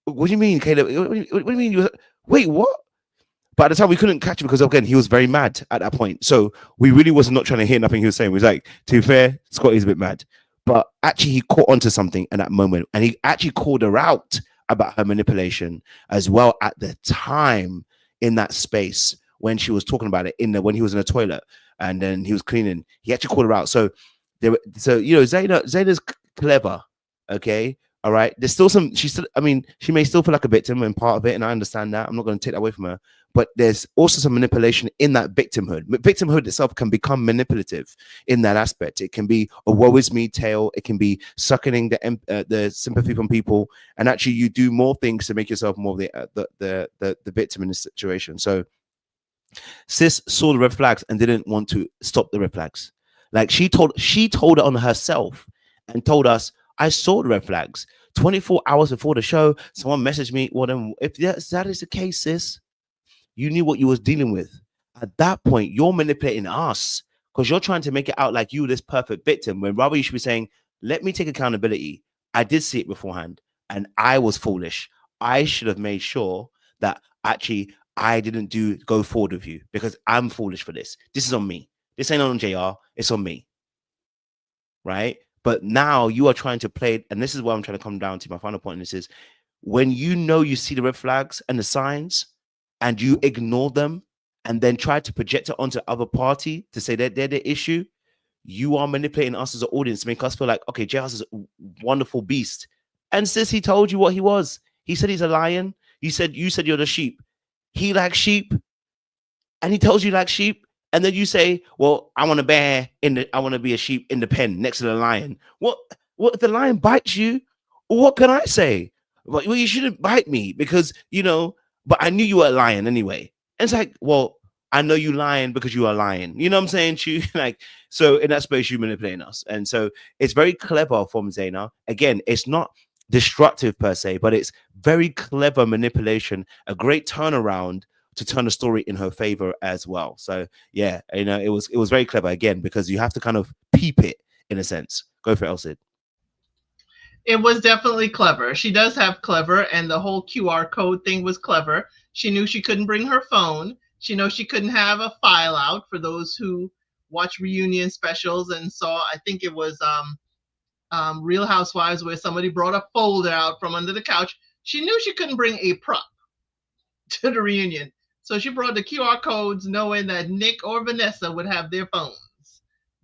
What do you mean, Caleb? What do you mean? Wait, what? But at the time, we couldn't catch him because, again, he was very mad at that point. So we really was not trying to hear nothing he was saying. We was like, to be fair, Scotty's a bit mad. But actually, he caught onto something in that moment. And he actually called her out about her manipulation as well at the time in that space when she was talking about it, when he was in the toilet and then he was cleaning. He actually called her out. So Zena's clever, okay? All right. There's still she may still feel like a victim in part of it, and I understand that. I'm not going to take that away from her. But there's also some manipulation in that victimhood. Victimhood itself can become manipulative in that aspect. It can be a woe is me tale. It can be sucking the sympathy from people, and actually you do more things to make yourself more the victim in this situation. So Sis saw the red flags and didn't want to stop the red flags. Like she told it on herself and told us, I saw the red flags 24 hours before the show. Someone messaged me. Well, then if that is the case, sis, you knew what you was dealing with. At that point, you're manipulating us because you're trying to make it out like you this perfect victim, when rather you should be saying, let me take accountability. I did see it beforehand and I was foolish. I should have made sure that actually I didn't go forward with you because I'm foolish for this. This is on me. This ain't on JR. It's on me. Right? But now you are trying to play, and this is where I'm trying to come down to my final point. And this is when you see the red flags and the signs and you ignore them and then try to project it onto the other party to say that they're the issue, you are manipulating us as an audience to make us feel like, okay, JR is a wonderful beast. And sis, he told you what he was. He said he's a lion. You said you're the sheep. He likes sheep. And he tells you like sheep. And then you say, well, I want to be a sheep in the pen next to the lion. What if the lion bites you? What can I say? Well, you shouldn't bite me because, but I knew you were a lion anyway. And it's like, well, I know you lying because you are lying. You know what I'm saying? So in that space, you manipulating us. And so it's very clever from Zena. Again, it's not destructive per se, but it's very clever manipulation, a great turnaround to turn the story in her favor as well. So yeah, it was very clever again, because you have to kind of peep it in a sense. Go for it, Elsid. It was definitely clever. She does have clever, and the whole QR code thing was clever. She knew she couldn't bring her phone. She knew she couldn't have a file out. For those who watch reunion specials and saw, I think it was Real Housewives, where somebody brought a folder out from under the couch. She knew she couldn't bring a prop to the reunion. So she brought the QR codes knowing that Nick or Vanessa would have their phones.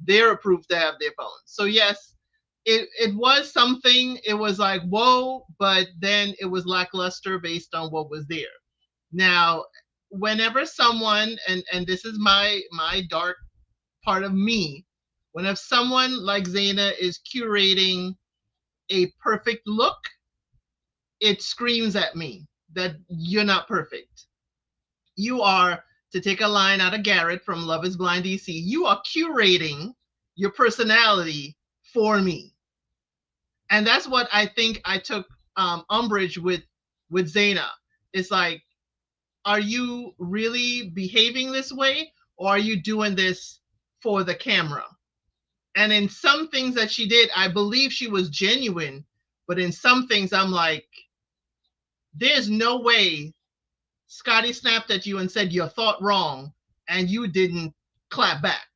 They're approved to have their phones. So yes, it was something. It was like, whoa, but then it was lackluster based on what was there. Now, whenever someone, and this is my dark part of me, whenever someone like Zena is curating a perfect look, it screams at me that you're not perfect. You are, to take a line out of Garrett from Love is Blind DC, you are curating your personality for me. And that's what I think I took umbrage with Zena. It's like, are you really behaving this way, or are you doing this for the camera? And in some things that she did, I believe she was genuine, but in some things I'm like, there's no way Scotty snapped at you and said you thought wrong and you didn't clap back.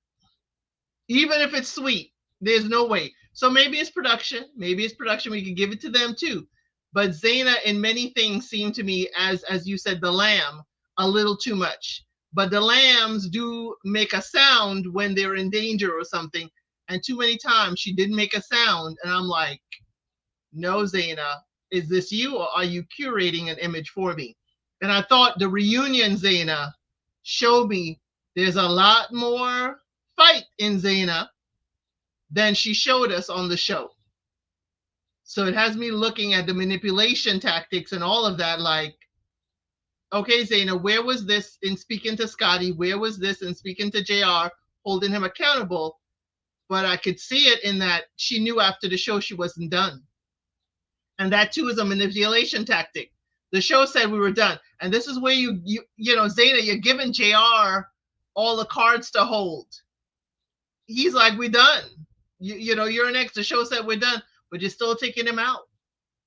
Even if it's sweet, there's no way. So maybe it's production. Maybe it's production. We can give it to them too. But Zena in many things seemed to me, as you said, the lamb, a little too much. But the lambs do make a sound when they're in danger or something. And too many times she didn't make a sound. And I'm like, no, Zena, is this you, or are you curating an image for me? And I thought the reunion Zena showed me there's a lot more fight in Zena than she showed us on the show. So it has me looking at the manipulation tactics and all of that like, okay, Zena, where was this in speaking to Scotty? Where was this in speaking to JR, holding him accountable? But I could see it in that she knew after the show she wasn't done. And that too is a manipulation tactic. The show said we were done. And this is where you know, Zena, you're giving JR all the cards to hold. He's like, we're done. You know, you're an ex. The show said we're done, but you're still taking him out.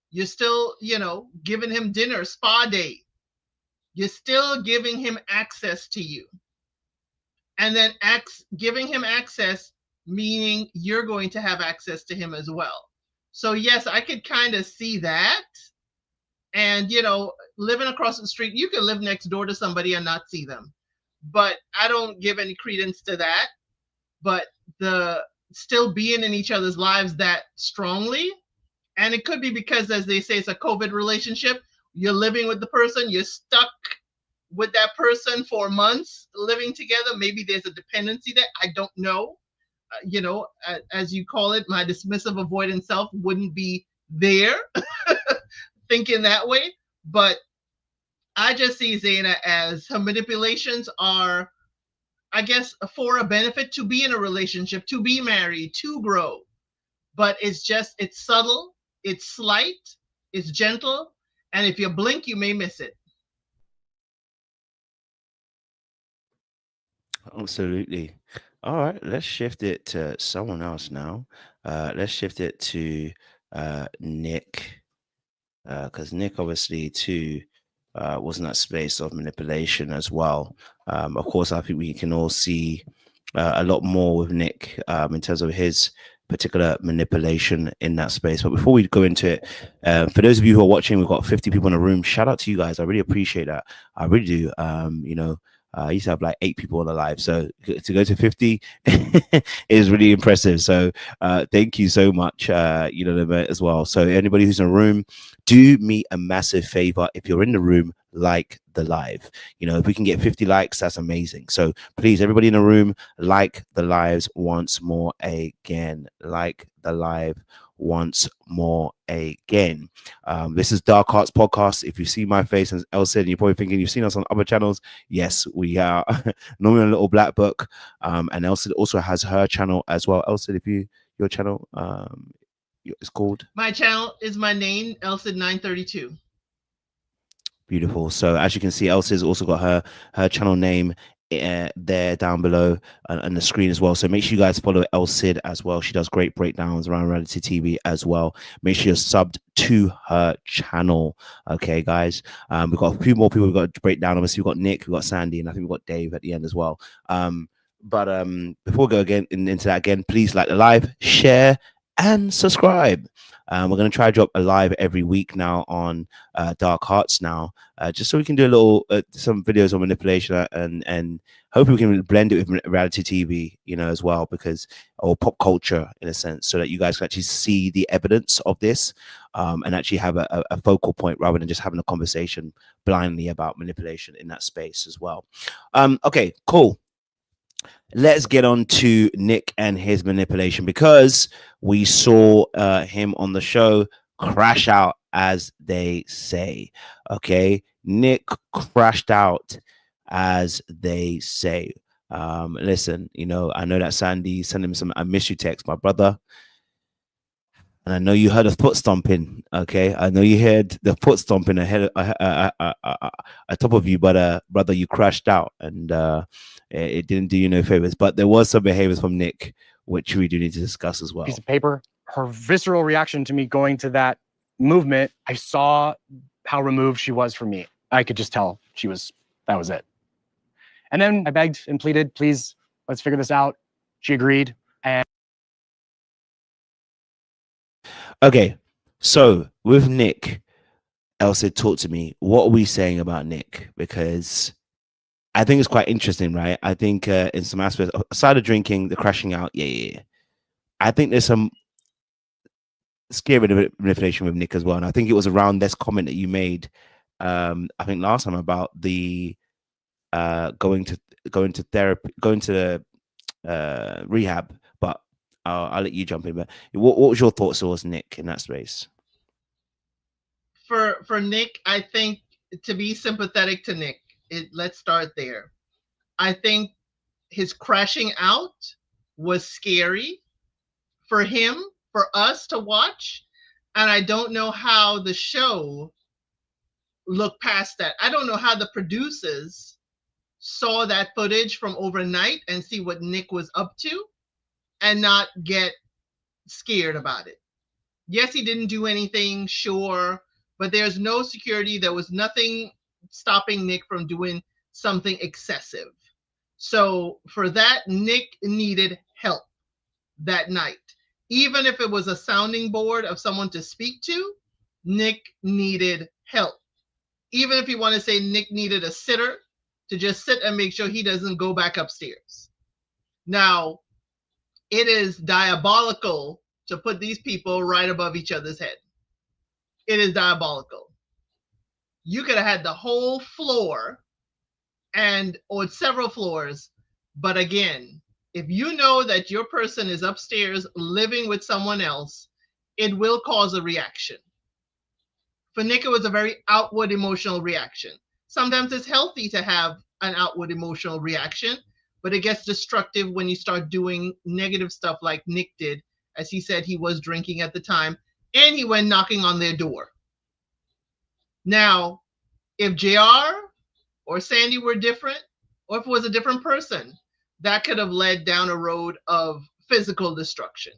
You're still, you know, giving him dinner, spa day. You're still giving him access to you. And then giving him access, meaning you're going to have access to him as well. So yes, I could kind of see that. And, you know, living across the street, you can live next door to somebody and not see them. But I don't give any credence to that. But the still being in each other's lives that strongly. And it could be because, as they say, it's a COVID relationship. You're living with the person. You're stuck with that person for months living together. Maybe there's a dependency there. I don't know. You know, as you call it, my dismissive avoidant self wouldn't be there thinking that way. But I just see Zena as her manipulations are, I guess, for a benefit to be in a relationship, to be married, to grow. But it's subtle, it's slight, it's gentle. And if you blink, you may miss it. Absolutely. All right, let's shift it to someone else now. Let's shift it to Nick, because Nick obviously too was in that space of manipulation as well. Of course, I think we can all see a lot more with Nick in terms of his particular manipulation in that space. But before we go into it, for those of you who are watching, we've got 50 people in the room. Shout out to you guys. I really appreciate that. I really do. You know, I used to have like 8 people on the live, so to go to 50 is really impressive. So thank you so much, you know, as well. So anybody who's in the room, do me a massive favor. If you're in the room, like the live. You know, if we can get 50 likes, that's amazing. So please, everybody in the room, like the lives once more again. Like the live once more again. This is Dark Arts Podcast. If you see my face, as Elle said, and you're probably thinking you've seen us on other channels, yes, we are normally on a little black book. And Elle also has her channel as well. Elle said, if your channel it's called, my channel is my name, Elsid 932. Beautiful. So as you can see, Elsie's also got her channel name there down below on the screen as well. So make sure you guys follow El Cid as well. She does great breakdowns around reality TV as well. Make sure you're subbed to her channel. Okay, guys. We've got a few more people we've got to break down. Obviously, we've got Nick, we've got Sandy, and I think we've got Dave at the end as well. But before we go again into that again, please like the live, share, and subscribe. We're going to try to drop a live every week now on Dark Arts now, just so we can do a little some videos on manipulation and hopefully we can blend it with reality TV, you know, as well, because or pop culture in a sense, so that you guys can actually see the evidence of this and actually have a focal point rather than just having a conversation blindly about manipulation in that space as well. Okay, cool. Let's get on to Nick and his manipulation, because we saw him on the show crash out, as they say. Okay, Nick crashed out, as they say. Listen, you know, I know that Sandy sent him some "I miss you" text, my brother, and I know you heard a foot stomping. Okay, I know you heard the foot stomping ahead atop of you, but brother, you crashed out, and it didn't do you no favors. But there was some behaviors from Nick which we do need to discuss as well. Piece of paper. Her visceral reaction to me going to that movement, I saw how removed she was from me. I could just tell that was it. And then I begged and pleaded, please, let's figure this out. She agreed. And okay, so with Nick, Elsa, talk to me. What are we saying about Nick? Because I think it's quite interesting, right? I think in some aspects, aside of drinking, the crashing out, yeah. I think there's some scary manipulation with Nick as well. And I think it was around this comment that you made, I think last time, about the going to therapy, going to rehab. But I'll let you jump in. But what was your thoughts towards Nick in that space? For Nick, I think to be sympathetic to Nick, let's start there. I think his crashing out was scary for him, for us to watch. And I don't know how the show looked past that. I don't know how the producers saw that footage from overnight and see what Nick was up to and not get scared about it. Yes, he didn't do anything, sure, but there's no security. There was nothing stopping Nick from doing something excessive. So for that, Nick needed help that night. Even if it was a sounding board of someone to speak to, Nick needed help. Even if you want to say Nick needed a sitter to just sit and make sure he doesn't go back upstairs. Now, it is diabolical to put these people right above each other's head. It is diabolical. You could have had the whole floor or several floors. But again, if you know that your person is upstairs living with someone else, it will cause a reaction. For Nick, it was a very outward emotional reaction. Sometimes it's healthy to have an outward emotional reaction, but it gets destructive when you start doing negative stuff like Nick did. As he said, he was drinking at the time, and he went knocking on their door. Now, if JR or Sandy were different, or if it was a different person, that could have led down a road of physical destruction.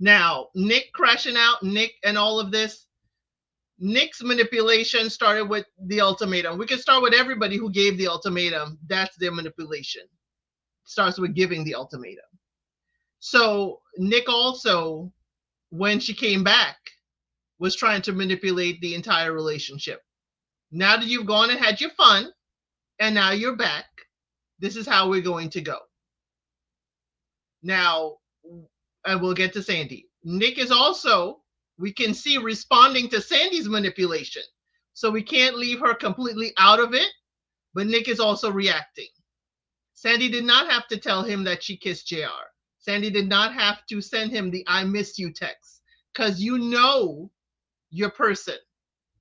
Now, Nick crashing out, Nick and all of this, Nick's manipulation started with the ultimatum. We can start with everybody who gave the ultimatum. That's their manipulation. It starts with giving the ultimatum. So Nick also, when she came back, was trying to manipulate the entire relationship. Now that you've gone and had your fun, and now you're back, this is how we're going to go. Now, and we'll get to Sandy. Nick is also, we can see, responding to Sandy's manipulation. So we can't leave her completely out of it, but Nick is also reacting. Sandy did not have to tell him that she kissed JR. Sandy did not have to send him the "I miss you" text, because you know your person.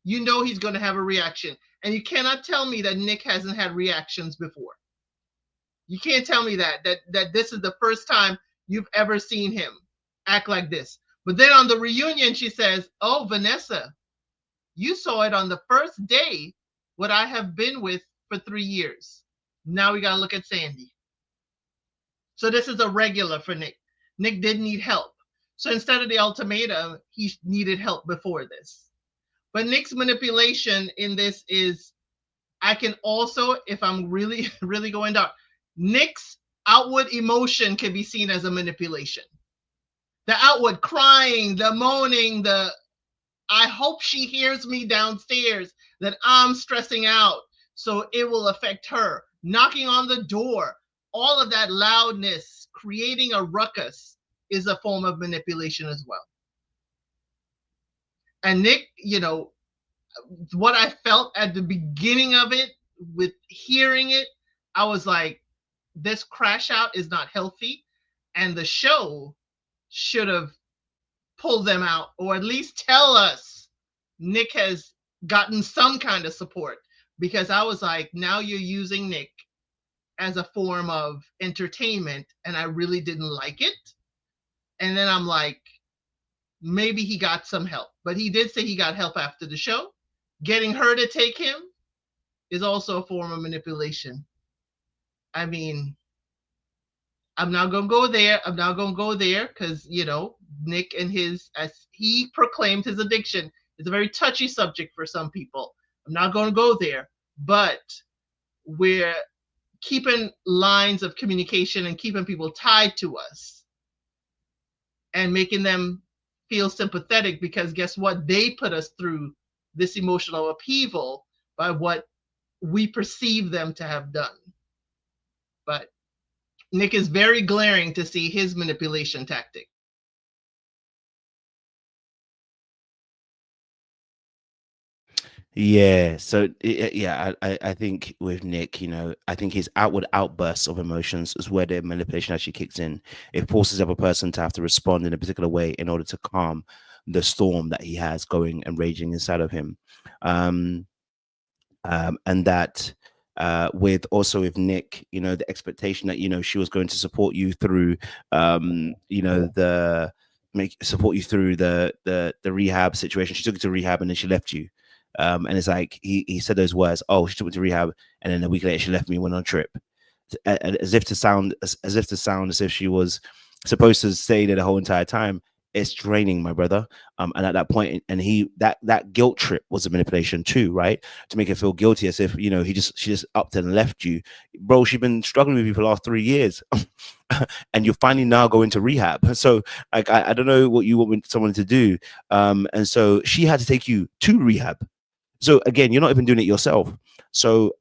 You know he's going to have a reaction. And you cannot tell me that Nick hasn't had reactions before. You can't tell me that this is the first time you've ever seen him act like this. But then on the reunion, she says, "Oh, Vanessa, you saw it on the first day, what I have been with for 3 years. Now we got to look at Sandy. So this is a regular for Nick. Nick did need help. So instead of the ultimatum, he needed help before this. But Nick's manipulation in this is, I can also, if I'm really, really going dark, Nick's outward emotion can be seen as a manipulation. The outward crying, the moaning, the I hope she hears me downstairs that I'm stressing out, so it will affect her. Knocking on the door, all of that loudness, creating a ruckus is a form of manipulation as well. And Nick, you know, what I felt at the beginning of it, with hearing it, I was like, this crash out is not healthy. And the show should have pulled them out, or at least tell us Nick has gotten some kind of support. Because I was like, now you're using Nick as a form of entertainment, and I really didn't like it. And then I'm like, maybe he got some help. But he did say he got help after the show. Getting her to take him is also a form of manipulation. I mean, I'm not going to go there. I'm not going to go there because, you know, Nick and his, as he proclaimed his addiction, is a very touchy subject for some people. I'm not going to go there. But we're keeping lines of communication and keeping people tied to us and making them feel sympathetic, because guess what? They put us through this emotional upheaval by what we perceive them to have done. But Nick is very glaring to see his manipulation tactic. Yeah, so yeah, I think with Nick, you know, I think his outward outbursts of emotions is where the manipulation actually kicks in. It forces the other person to have to respond in a particular way in order to calm the storm that he has going and raging inside of him. And that with also with Nick, you know, the expectation that, you know, she was going to support you through you know, support you through the rehab situation. She took you to rehab and then she left you. And it's like he said those words, oh, she took me to rehab, and then a week later she left me and went on a trip. As if to sound as if she was supposed to stay there the whole entire time. It's draining, my brother. And at that point, and that guilt trip was a manipulation too, right? To make her feel guilty, as if, you know, she just upped and left you, bro. She's been struggling with you for the last 3 years, and you're finally now going to rehab. So like, I don't know what you want someone to do, and so she had to take you to rehab. So again, you're not even doing it yourself. So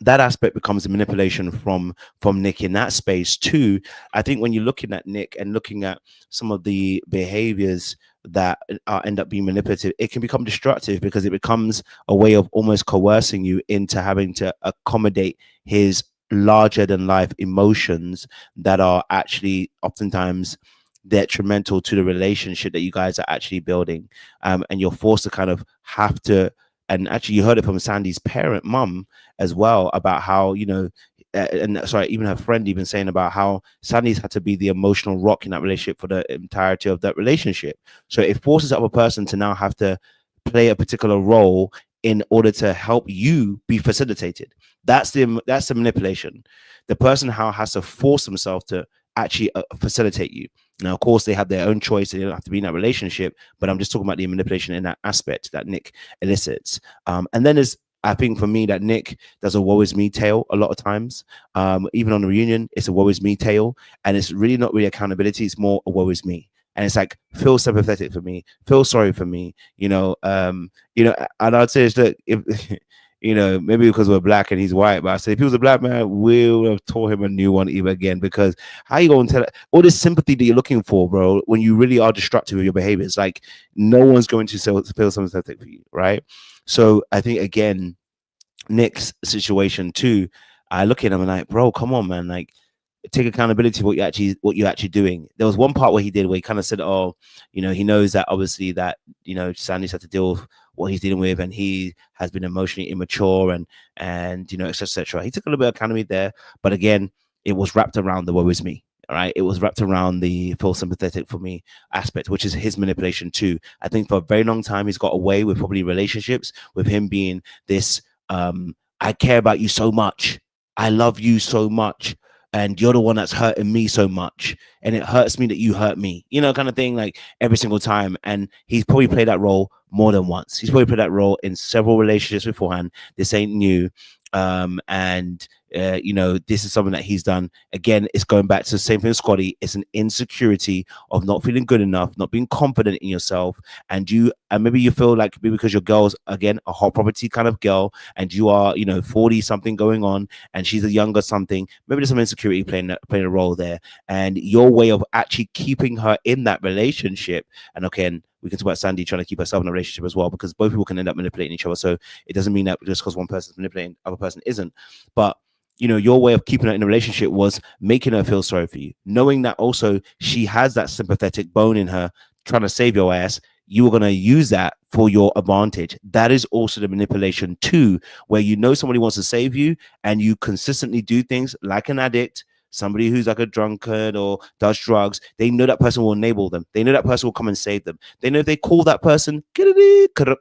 that aspect becomes a manipulation from Nick in that space too. I think when you're looking at Nick and looking at some of the behaviors that end up being manipulative, it can become destructive, because it becomes a way of almost coercing you into having to accommodate his larger than life emotions that are actually oftentimes detrimental to the relationship that you guys are actually building. And you're forced to kind of have to, and actually you heard it from Sandy's parent mum as well, about how, you know, and sorry, even her friend even saying about how Sandy's had to be the emotional rock in that relationship for the entirety of that relationship. So it forces the other person to now have to play a particular role in order to help you be facilitated. That's the manipulation. The person has to force themselves to actually facilitate you. Now, of course, they have their own choice. They don't have to be in that relationship, but I'm just talking about the manipulation in that aspect that Nick elicits. And then there's, I think for me, that Nick does a woe is me tale a lot of times. Even on the reunion, it's a woe is me tale, and it's really not really accountability. It's more a woe is me. And it's like, feel sympathetic for me, feel sorry for me, you know, and I'd say it's that if, you know, maybe because we're black and he's white, but I say if he was a black man, we would have taught him a new one even again, because how you going to tell all this sympathy that you're looking for, bro, when you really are destructive of your behaviors? Like, no one's going to feel sympathetic for you, right? So I think, again, Nick's situation too, I look at him and like, bro, come on, man, like, take accountability for what you're actually doing. There was one part where he kind of said, oh, you know, he knows that obviously that, you know, Sandy's had to deal with what he's dealing with, and he has been emotionally immature and you know, etc. He took a little bit of accountability there, but again, it was wrapped around the woe is me. All right, it was wrapped around the feel sympathetic for me aspect, which is his manipulation too. I think for a very long time he's got away with probably relationships with him being this I care about you so much, I love you so much, and you're the one that's hurting me so much, and it hurts me that you hurt me, you know, kind of thing, like every single time. And he's probably played that role more than once. He's probably played that role in several relationships beforehand. This ain't new. You know, this is something that he's done. Again, it's going back to the same thing as Scotty. It's an insecurity of not feeling good enough, not being confident in yourself. And maybe you feel like maybe because your girl's, again, a hot property kind of girl, and you are, you know, 40 something going on, and she's a younger something. Maybe there's some insecurity playing a role there. And your way of actually keeping her in that relationship, and okay, we can talk about Sandy trying to keep herself in a relationship as well, because both people can end up manipulating each other. So it doesn't mean that just because one person's manipulating, the other person isn't. But, you know, your way of keeping her in a relationship was making her feel sorry for you, knowing that also she has that sympathetic bone in her trying to save your ass. You were going to use that for your advantage. That is also the manipulation too, where you know somebody wants to save you and you consistently do things like an addict, somebody who's like a drunkard or does drugs. They know that person will enable them. They know that person will come and save them. They know if they call that person, they're going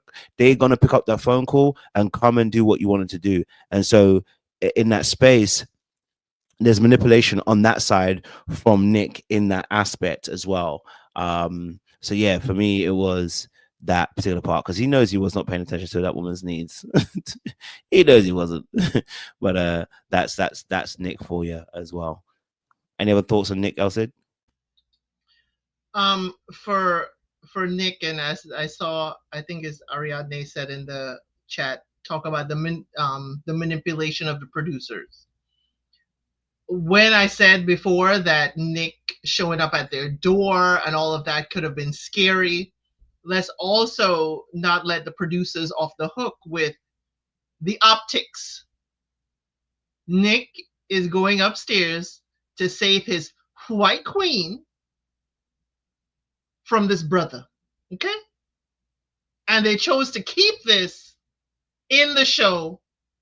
to pick up that phone call and come and do what you wanted to do. And so in that space, there's manipulation on that side from Nick in that aspect as well. So yeah, for me, it was that particular part, because he knows he was not paying attention to that woman's needs. He knows he wasn't. But that's Nick for you as well. Any other thoughts on Nick, Elsid? For Nick, and as I saw, I think as Ariadne said in the chat, talk about the manipulation of the producers. When I said before that Nick showing up at their door and all of that could have been scary, let's also not let the producers off the hook with the optics. Nick is going upstairs to save his white queen from this brother, okay? And they chose to keep this in the show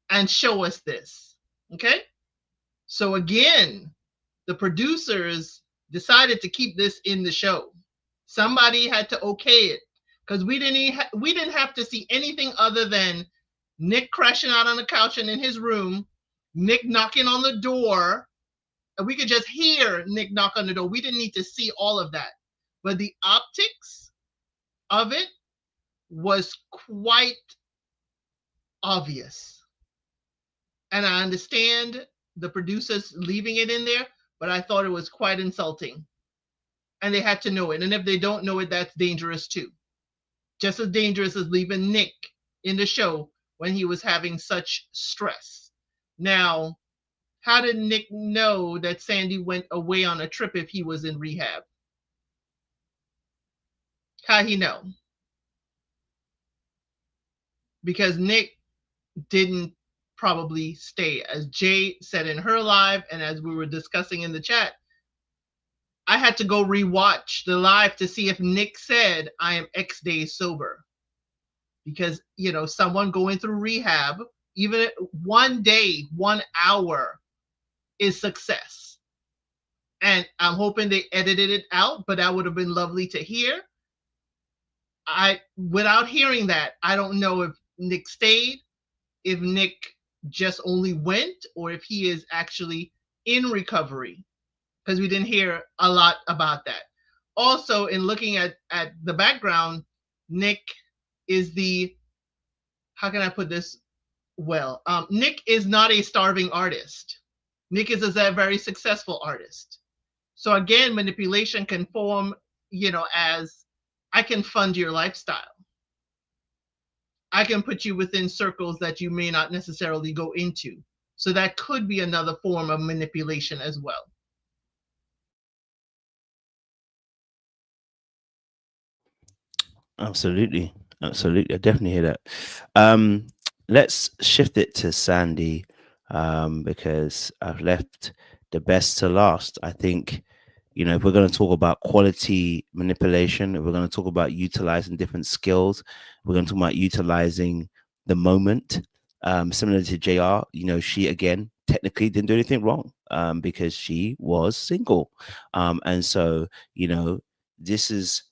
and show us this, okay? So again, the producers decided to keep this in the show. Somebody had to okay it, because we didn't have to see anything other than Nick crashing out on the couch and in his room, Nick knocking on the door, and we could just hear Nick knock on the door. We didn't need to see all of that. But the optics of it was quite obvious. And I understand the producers leaving it in there, but I thought it was quite insulting. And they had to know it. And if they don't know it, that's dangerous too. Just as dangerous as leaving Nick in the show when he was having such stress. Now, how did Nick know that Sandy went away on a trip if he was in rehab? How he know? Because Nick didn't probably stay. As Jay said in her live, and as we were discussing in the chat, I had to go rewatch the live to see if Nick said, I am X days sober. Because, you know, someone going through rehab, even 1 day, 1 hour is success. And I'm hoping they edited it out, but that would have been lovely to hear. Without hearing that, I don't know if Nick stayed, if Nick just only went, or if he is actually in recovery, because we didn't hear a lot about that. Also, in looking at the background, Nick is how can I put this well? Nick is not a starving artist. Nick is a very successful artist. So again, manipulation can form, you know, as I can fund your lifestyle. I can put you within circles that you may not necessarily go into. So that could be another form of manipulation as well. Absolutely. Absolutely. I definitely hear that. Let's shift it to Sandy, because I've left the best to last. I think, you know, if we're going to talk about quality manipulation, if we're going to talk about utilizing different skills, we're going to talk about utilizing the moment. Similar to JR, you know, she again technically didn't do anything wrong, because she was single. And so, you know, this is,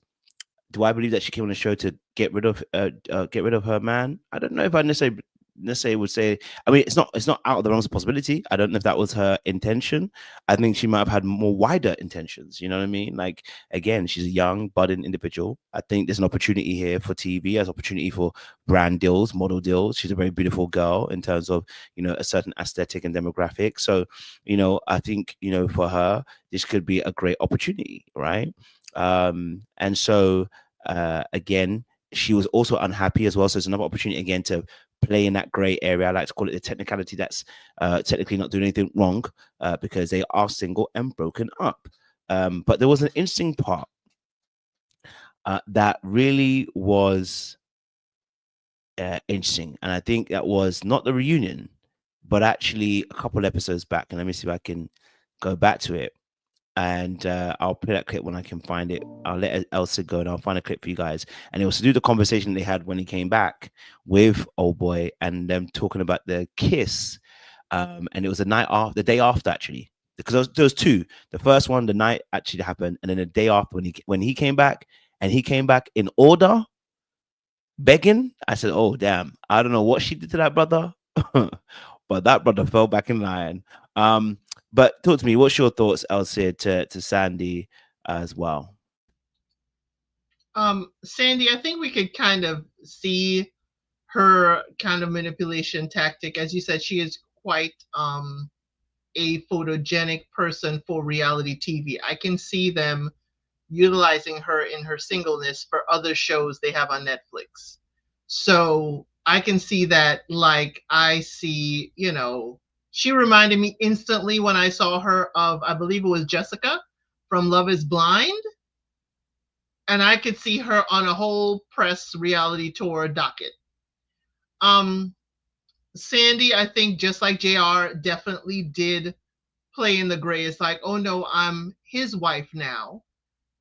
do I believe that she came on the show to get rid of her man? I don't know if I necessarily necessarily would say, I mean, it's not out of the realms of possibility. I don't know if that was her intention. I think she might have had more wider intentions. You know what I mean? Like, again, she's a young, budding individual. I think there's an opportunity here for TV, there's opportunity for brand deals, model deals. She's a very beautiful girl in terms of, you know, a certain aesthetic and demographic. So, you know, I think, you know, for her, this could be a great opportunity, right? And so, again, she was also unhappy as well. So it's another opportunity again to play in that gray area. I like to call it the technicality that's technically not doing anything wrong because they are single and broken up. But there was an interesting part that really was interesting. And I think that was not the reunion, but actually a couple episodes back. And let me see if I can go back to it. And I'll play that clip when I can find it. I'll let Elsa go and I'll find a clip for you guys. And it was to do the conversation they had when he came back with old boy and them talking about the kiss. And it was the day after actually, because there was two. The first one, the night actually happened, and then the day after when he came back, and he came back in order, begging. I said, "Oh damn, I don't know what she did to that brother, but that brother fell back in line." But talk to me. What's your thoughts, Elsie, to Sandy as well? Sandy, I think we could kind of see her kind of manipulation tactic. As you said, she is quite a photogenic person for reality TV. I can see them utilizing her in her singleness for other shows they have on Netflix. So I can see that, like, I see, you know, she reminded me instantly when I saw her of, I believe it was Jessica from Love is Blind. And I could see her on a whole press reality tour docket. Sandy, I think just like JR, definitely did play in the gray. It's like, oh no, I'm his wife now.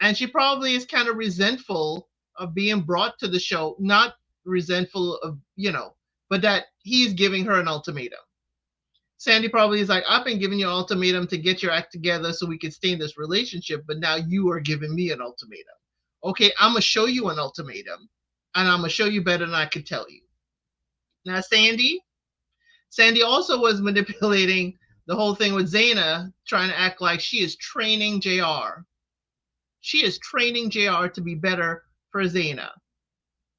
And she probably is kind of resentful of being brought to the show, not resentful of, you know, but that he's giving her an ultimatum. Sandy probably is like, I've been giving you an ultimatum to get your act together so we can stay in this relationship, but now you are giving me an ultimatum. Okay, I'm going to show you an ultimatum, and I'm going to show you better than I could tell you. Now, Sandy also was manipulating the whole thing with Zena, trying to act like she is training JR. She is training JR to be better for Zena.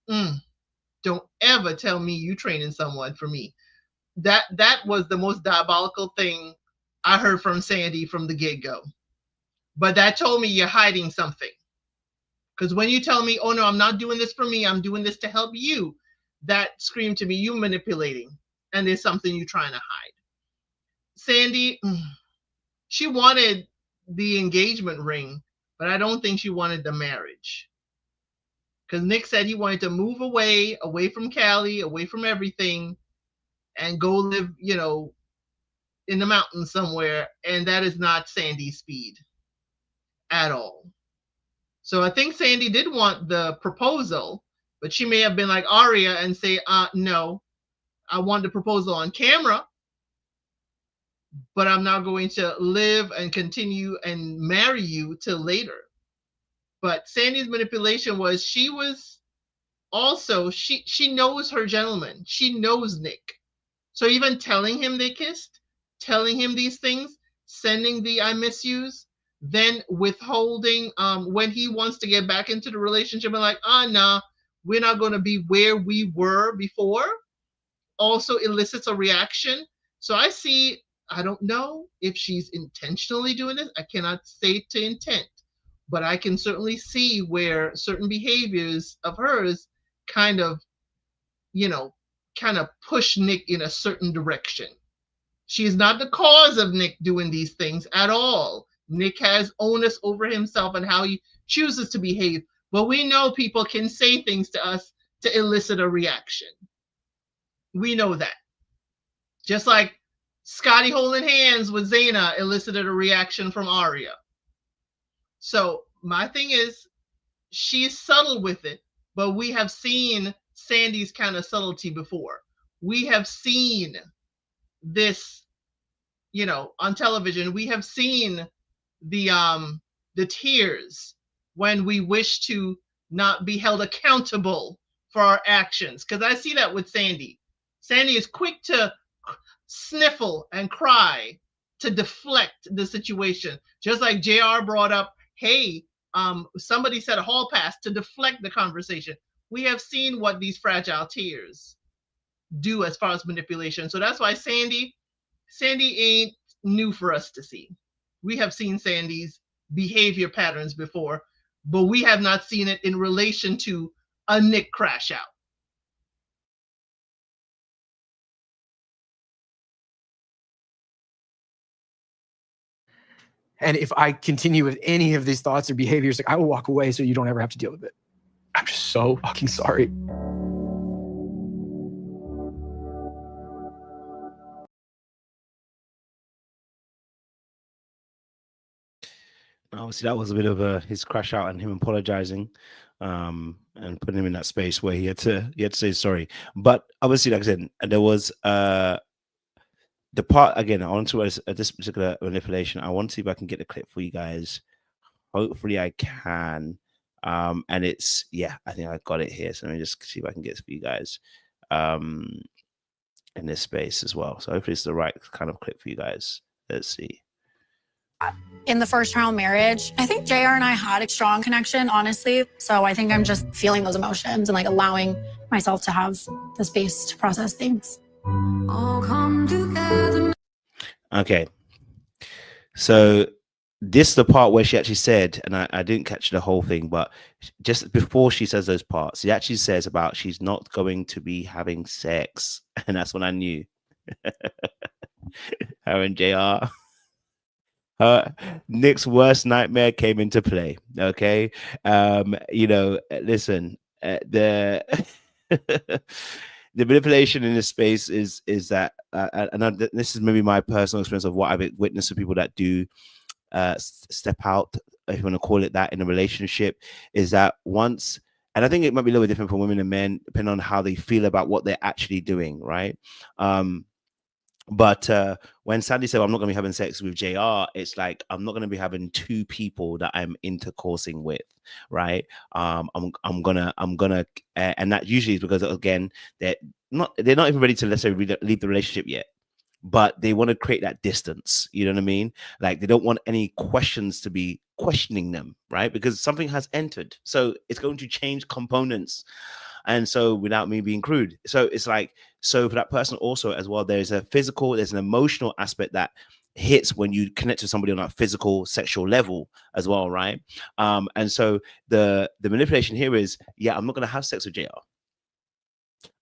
Don't ever tell me you training someone for me. That was the most diabolical thing I heard from Sandy from the get-go. But that told me you're hiding something. Because when you tell me, oh no, I'm not doing this for me, I'm doing this to help you, that screamed to me, you manipulating. And there's something you're trying to hide. Sandy, she wanted the engagement ring, but I don't think she wanted the marriage. Because Nick said he wanted to move away from Cali, away from everything, and go live, you know, in the mountains somewhere. And that is not Sandy's speed at all. So I think Sandy did want the proposal, but she may have been like Arya and say, no, I want the proposal on camera, but I'm not going to live and continue and marry you till later. But Sandy's manipulation was she knows her gentleman. She knows Nick. So even telling him they kissed, telling him these things, sending the I miss yous, then withholding when he wants to get back into the relationship and like, nah, we're not going to be where we were before, also elicits a reaction. So I don't know if she's intentionally doing this. I cannot say to intent, but I can certainly see where certain behaviors of hers kind of push Nick in a certain direction. She is not the cause of Nick doing these things at all. Nick has onus over himself and how he chooses to behave. But we know people can say things to us to elicit a reaction. We know that. Just like Scotty holding hands with Zena elicited a reaction from Arya. So my thing is, she's subtle with it, but we have seen Sandy's kind of subtlety before. We have seen this, on television. We have seen the tears when we wish to not be held accountable for our actions. Because I see that with Sandy. Sandy is quick to sniffle and cry to deflect the situation. Just like JR brought up, hey, somebody said a hall pass to deflect the conversation. We have seen what these fragile tears do as far as manipulation. So that's why Sandy ain't new for us to see. We have seen Sandy's behavior patterns before, but we have not seen it in relation to a Nick crash out. And if I continue with any of these thoughts or behaviors, like I will walk away so you don't ever have to deal with it. I'm just so fucking sorry. Obviously, that was a bit of his crash out and him apologizing, and putting him in that space where he had to say sorry. But obviously, like I said, there was the part again. I want to this particular manipulation. I want to see if I can get the clip for you guys. Hopefully, I can. And it's I think I got it here. So let me just see if I can get it for you guys. In this space as well. So hopefully, it's the right kind of clip for you guys. Let's see. In the first trial marriage, I think JR and I had a strong connection, honestly. So I think I'm just feeling those emotions and like allowing myself to have the space to process things. All come together. Okay. So this is the part where she actually said, and I didn't catch the whole thing, but just before she says those parts, she actually says about she's not going to be having sex. And that's when I knew. Her and JR. Nick's worst nightmare came into play. Okay, listen, the the manipulation in this space is that, this is maybe my personal experience of what I've witnessed with people that do step out, if you want to call it that, in a relationship, is that once, and I think it might be a little bit different for women and men depending on how they feel about what they're actually doing, right? But when Sandy said, I'm not going to be having sex with JR, it's like, I'm not going to be having two people that I'm intercoursing with, right? I'm gonna, and that usually is because, again, they're not even ready to, let's say, leave the relationship yet, but they want to create that distance. You know what I mean? Like, they don't want any questions to be questioning them, right? Because something has entered. So it's going to change components. And so, without me being crude, so it's like, so for that person also as well, there's a physical, there's an emotional aspect that hits when you connect to somebody on a physical, sexual level as well, right? And so the manipulation here is, I'm not gonna have sex with JR.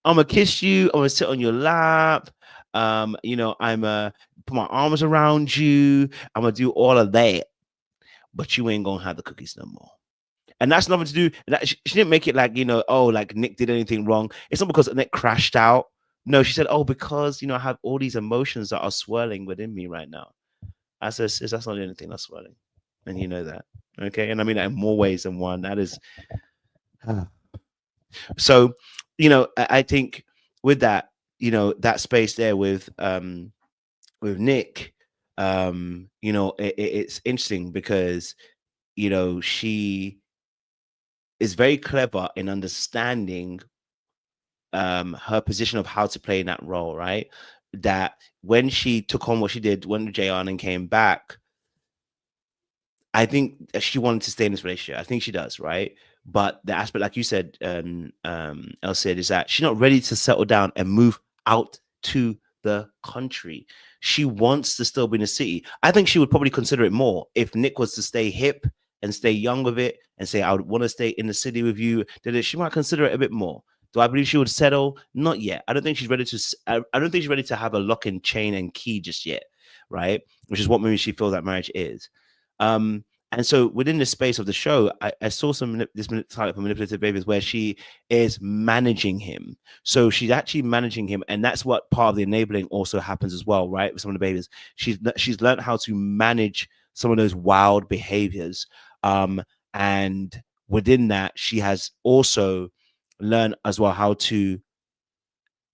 I'm gonna kiss you. I'm gonna sit on your lap. I'm put my arms around you. I'm gonna do all of that, but you ain't gonna have the cookies no more. And that's nothing to do. She didn't make it like, like Nick did anything wrong. It's not because Nick crashed out. No, she said, because, I have all these emotions that are swirling within me right now. I said, sis, that's not the only thing that's swirling. And you know that. Okay. And I mean that in more ways than one. That is. So, I think with that, that space there with Nick, it's interesting because, she is very clever in understanding her position of how to play in that role, right? That when she took on what she did, when JR and came back, I think she wanted to stay in this relationship. I think she does, right? But the aspect, like you said, El said, is that she's not ready to settle down and move out to the country. She wants to still be in the city. I think she would probably consider it more if Nick was to stay hip and stay young with it and say, I would want to stay in the city with you. Then she might consider it a bit more. Do I believe she would settle? Not yet. I don't think she's ready to. I don't think she's ready to have a lock and chain and key just yet, right? Which is what maybe she feels that marriage is. And so within the space of the show, I saw this type of manipulative behaviors where she is managing him. So she's actually managing him, and that's what part of the enabling also happens as well, right? With some of the behaviors, she's learned how to manage some of those wild behaviors. And within that, she has also learned as well how to.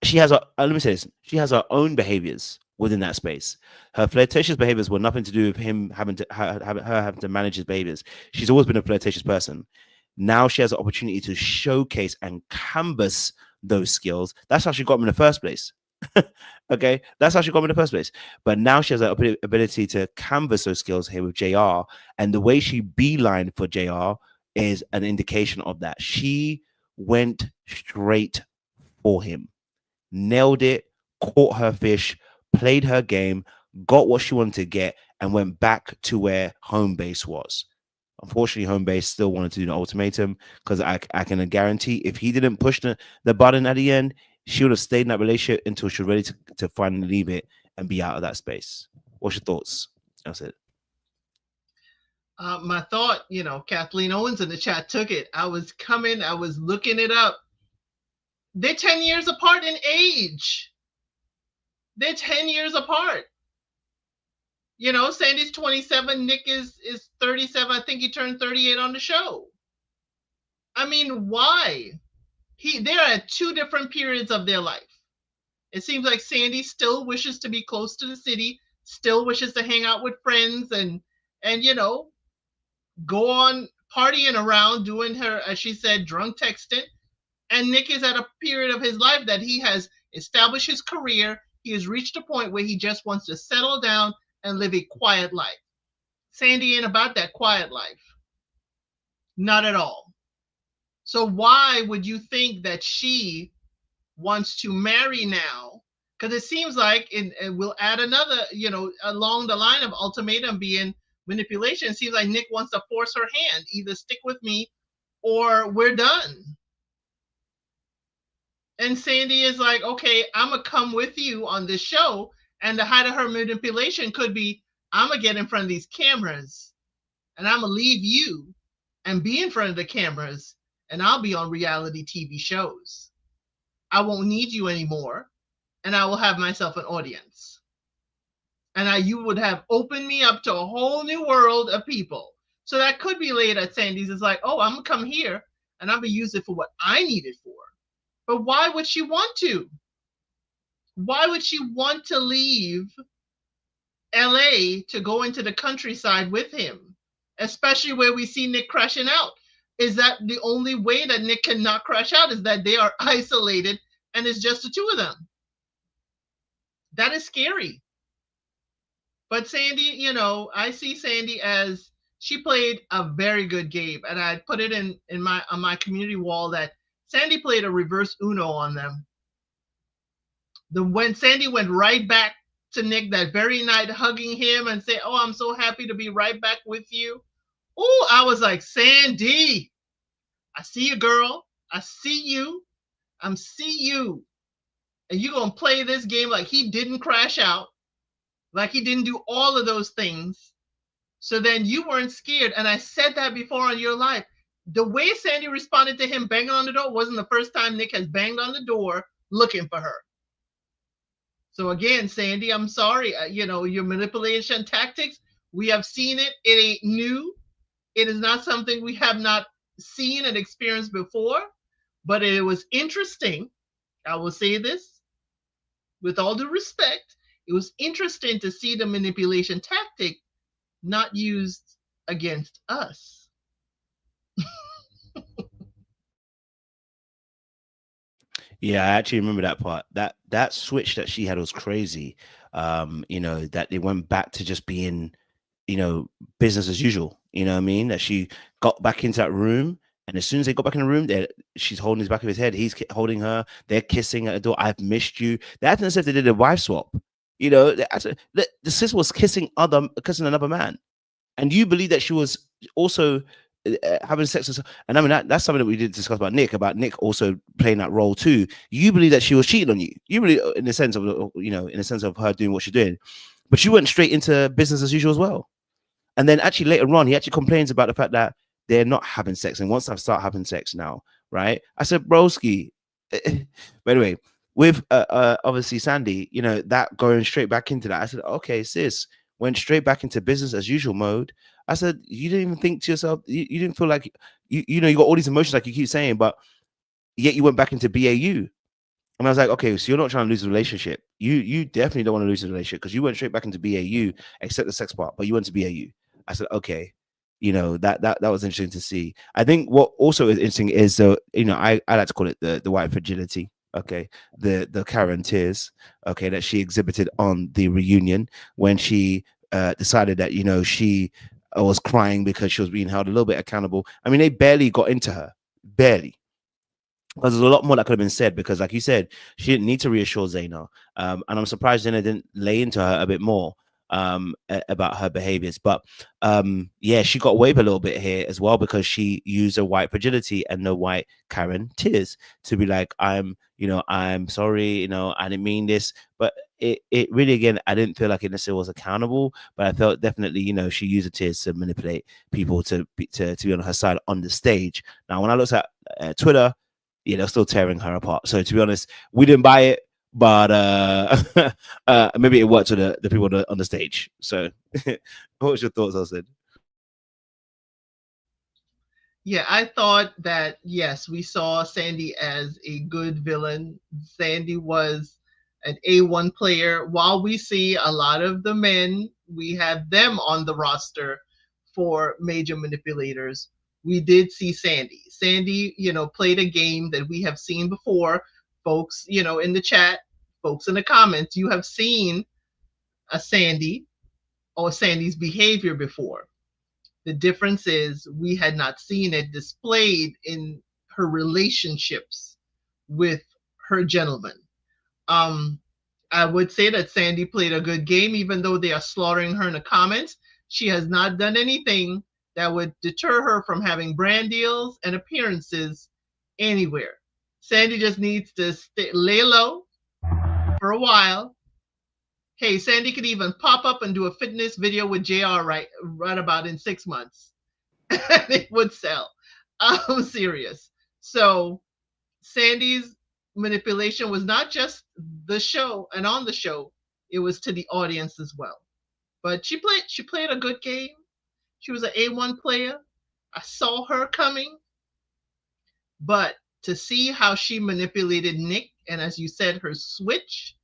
She has let me say this. She has her own behaviors within that space. Her flirtatious behaviors were nothing to do with him having to manage his behaviors. She's always been a flirtatious person. Now she has an opportunity to showcase and canvas those skills. That's how she got them in the first place. Okay, that's how she got them in the first place. But now she has the ability to canvas those skills here with JR, and the way she beeline for JR is an indication of that. She went straight for him, nailed it, caught her fish, played her game, got what she wanted to get, and went back to where home base was. Unfortunately, home base still wanted to do the ultimatum, because I can guarantee if he didn't push the button at the end, she would have stayed in that relationship until she was ready to finally leave it and be out of that space. What's your thoughts? That's it. My thought, Kathleen Owens in the chat took it. I was looking it up. They're 10 years apart in age. They're 10 years apart. Sandy's 27, Nick is 37. I think he turned 38 on the show. I mean, why? They're at two different periods of their life. It seems like Sandy still wishes to be close to the city, still wishes to hang out with friends and go on partying around, doing her, as she said, drunk texting. And Nick is at a period of his life that he has established his career. He has reached a point where he just wants to settle down and live a quiet life. Sandy ain't about that quiet life. Not at all. So why would you think that she wants to marry now? Because it seems like, and we'll add another, along the line of ultimatum being manipulation, it seems like Nick wants to force her hand, either stick with me or we're done. And Sandy is like, okay, I'm going to come with you on this show. And the height of her manipulation could be, I'm going to get in front of these cameras and I'm going to leave you and be in front of the cameras, and I'll be on reality TV shows. I won't need you anymore, and I will have myself an audience. And you would have opened me up to a whole new world of people. So that could be laid at Sandy's. It's like, oh, I'm going to come here, and I'm going to use it for what I need it for. But why would she want to? Why would she want to leave LA to go into the countryside with him, especially where we see Nick crashing out? Is that the only way that Nick cannot crash out, is that they are isolated and it's just the two of them? That is scary. But Sandy, I see Sandy as, she played a very good game. And I put it on my community wall that Sandy played a reverse Uno on them. When Sandy went right back to Nick that very night, hugging him and say, oh, I'm so happy to be right back with you. Oh, I was like, Sandy, I see you, girl. I see you. I'm see you. And you're going to play this game like he didn't crash out, like he didn't do all of those things. So then you weren't scared. And I said that before on your life. The way Sandy responded to him banging on the door wasn't the first time Nick has banged on the door looking for her. So again, Sandy, I'm sorry. Your manipulation tactics, we have seen it. It ain't new. It is not something we have not seen and experienced before, but it was interesting. I will say this with all due respect. It was interesting to see the manipulation tactic not used against us. Yeah, I actually remember that part. That switch that she had was crazy. That they went back to just being, business as usual. You know what I mean? That she got back into that room, and as soon as they got back in the room, she's holding his back of his head. He's holding her. They're kissing at the door. I've missed you. They acting as if they did a wife swap. The sis was kissing another man, and you believe that she was also having sex with, and I mean that's something that we did discuss about Nick also playing that role too. You believe that she was cheating on you. You believe in the sense of her doing what she's doing, but you went straight into business as usual as well. And then actually later on, he actually complains about the fact that they're not having sex, and wants to start having sex now, right? I said, broski. But anyway, with obviously Sandy, that going straight back into that, I said, okay, sis, went straight back into business as usual mode. I said, you didn't even think to yourself, you didn't feel like, you got all these emotions like you keep saying, but yet you went back into BAU. And I was like, okay, so you're not trying to lose the relationship. You definitely don't want to lose the relationship, because you went straight back into BAU, except the sex part, but you went to BAU. I said, okay, that was interesting to see. I think what also is interesting is, I like to call it the white fragility, okay, the Karen tears, okay, that she exhibited on the reunion when she decided that, you know, she was crying because she was being held a little bit accountable. I mean, they barely got into her, barely. Because there's a lot more that could have been said, because like you said, she didn't need to reassure Zena. And I'm surprised Zena didn't lay into her a bit more about her behaviors. But yeah, she got away with a little bit here as well, because she used her white fragility and the white Karen tears to be like, I'm sorry, you know, I didn't mean this. But it really, again, I didn't feel like it necessarily was accountable, but I felt definitely, you know, she used the tears to manipulate people to be on her side on the stage. Now, when I looked at Twitter, yeah, they're still tearing her apart. So to be honest, we didn't buy it, but maybe it worked to the people on the stage. So what was your thoughts, Austin? Yeah, I thought that, yes, we saw Sandy as a good villain. Sandy was an A1 player. While we see a lot of the men, we have them on the roster for major manipulators. We did see Sandy. Sandy, you know, played a game that we have seen before. Folks, you know, in the chat, folks in the comments, you have seen a Sandy or Sandy's behavior before. The difference is we had not seen it displayed in her relationships with her gentleman. I would say that Sandy played a good game, even though they are slaughtering her in the comments. She has not done anything that would deter her from having brand deals and appearances anywhere. Sandy just needs to lay low for a while. Hey, Sandy could even pop up and do a fitness video with JR right about in 6 months. It would sell. I'm serious. So Sandy's manipulation was not just the show and on the show, it was to the audience as well. But she played a good game. She was an A1 player. I saw her coming. But to see how she manipulated Nick, and as you said, her switch,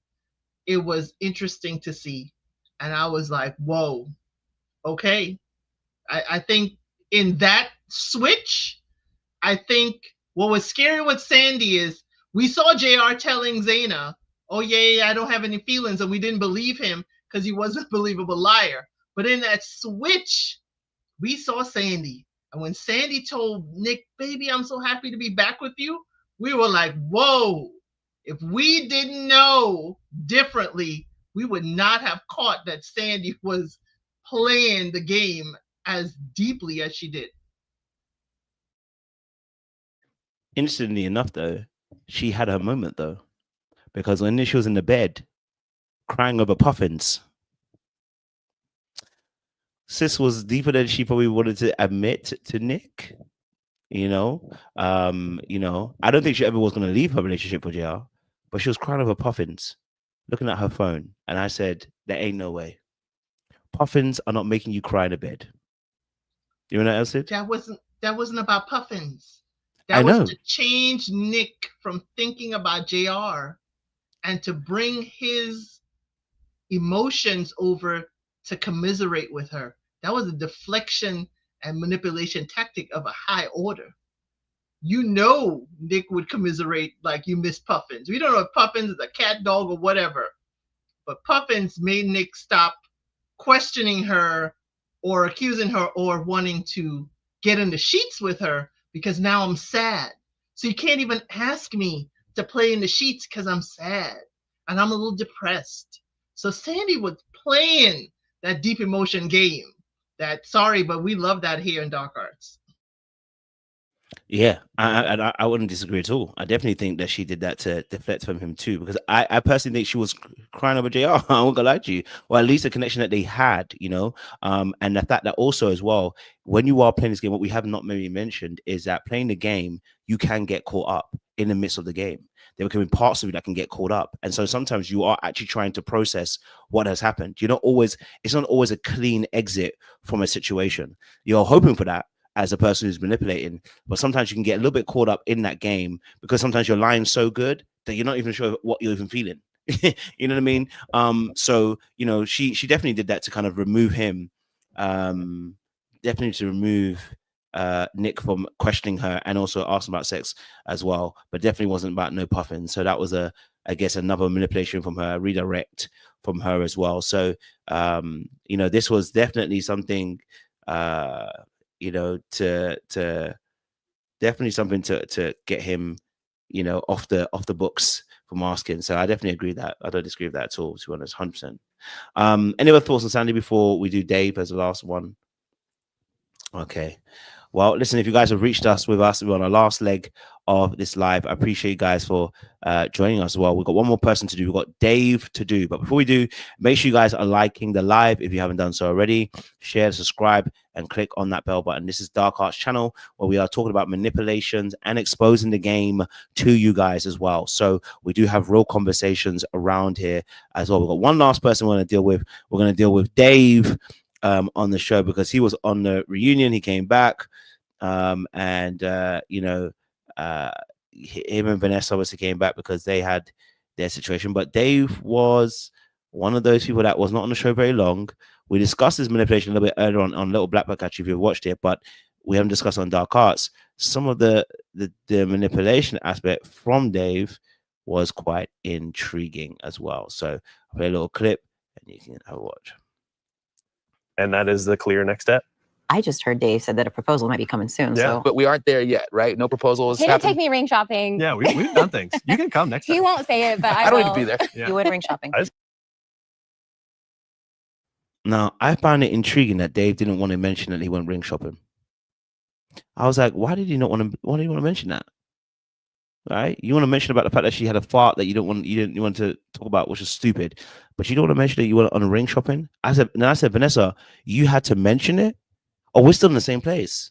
it was interesting to see. And I was like, whoa, okay. I think in that switch, I think what was scary with Sandy is we saw JR telling Zena, oh, yeah, I don't have any feelings. And we didn't believe him because he wasn't a believable liar. But in that switch, we saw Sandy. And when Sandy told Nick, baby, I'm so happy to be back with you, we were like, whoa. If we didn't know differently, we would not have caught that Sandy was playing the game as deeply as she did. Interestingly enough, though, she had her moment, though, because when she was in the bed crying over puffins, sis was deeper than she probably wanted to admit to Nick. You know, I don't think she ever was going to leave her relationship with JR, but she was crying over puffins, looking at her phone, and I said, there ain't no way. Puffins are not making you cry in a bed. You know what else did? That wasn't about puffins. That was to change Nick from thinking about JR and to bring his emotions over to commiserate with her. That was a deflection and manipulation tactic of a high order. You know Nick would commiserate like you miss Puffins. We don't know if Puffins is a cat, dog, or whatever, but Puffins made Nick stop questioning her or accusing her or wanting to get in the sheets with her because now I'm sad. So you can't even ask me to play in the sheets because I'm sad and I'm a little depressed. So Sandy was playing that deep emotion game. That, sorry, but we love that here in Dark Arts. Yeah, I wouldn't disagree at all. I definitely think that she did that to deflect from him too, because I personally think she was crying over JR. I won't gonna lie to you, or at least the connection that they had, you know, and the fact that also as well, when you are playing this game, what we have not maybe mentioned is that playing the game, you can get caught up in the midst of the game. There can be parts of you that can get caught up, and so sometimes you are actually trying to process what has happened. It's not always a clean exit from a situation. You're hoping for that as a person who's manipulating, but sometimes you can get a little bit caught up in that game because sometimes you're lying so good that you're not even sure what you're even feeling. You know what I mean? So you know, she definitely did that to kind of remove him, definitely to remove Nick from questioning her and also asking about sex as well, but definitely wasn't about no puffing. So that was I guess another manipulation from her, redirect from her as well. So you know, this was definitely something you know, to definitely something to get him, you know, off the books from asking. So I definitely agree that I don't disagree with that at all, to be honest, 100%. Any other thoughts on Sandy before we do Dave as the last one? Okay. Well, listen, if you guys have reached us with us, we're on our last leg of this live. I appreciate you guys for joining us as well. We've got one more person to do. We've got Dave to do. But before we do, make sure you guys are liking the live if you haven't done so already. Share, subscribe, and click on that bell button. This is Dark Arts channel, where we are talking about manipulations and exposing the game to you guys as well. So we do have real conversations around here as well. We've got one last person we're going to deal with. We're going to deal with Dave on the show because he was on the reunion. He came back. And you know, him and Vanessa obviously came back because they had their situation. But Dave was one of those people that was not on the show very long. We discussed his manipulation a little bit earlier on Little Black Book, actually, if you've watched it, but we haven't discussed on Dark Arts. Some of the manipulation aspect from Dave was quite intriguing as well. So I'll play a little clip and you can have a watch. And that is the clear next step. I just heard Dave said that a proposal might be coming soon. Yeah, so. But we aren't there yet, right? No proposals. He didn't take me ring shopping. Yeah, we've done things. You can come next time. He won't say it, but I don't will. need to be there. Yeah. You would ring shopping. Now, I found it intriguing that Dave didn't want to mention that he went ring shopping. I was like, why did you not want to? Why did you want to mention that? Right? You want to mention about the fact that she had a fart that you didn't want to talk about, which is stupid. But you don't want to mention that you went on a ring shopping. I said, Vanessa, you had to mention it. Oh, we're still in the same place.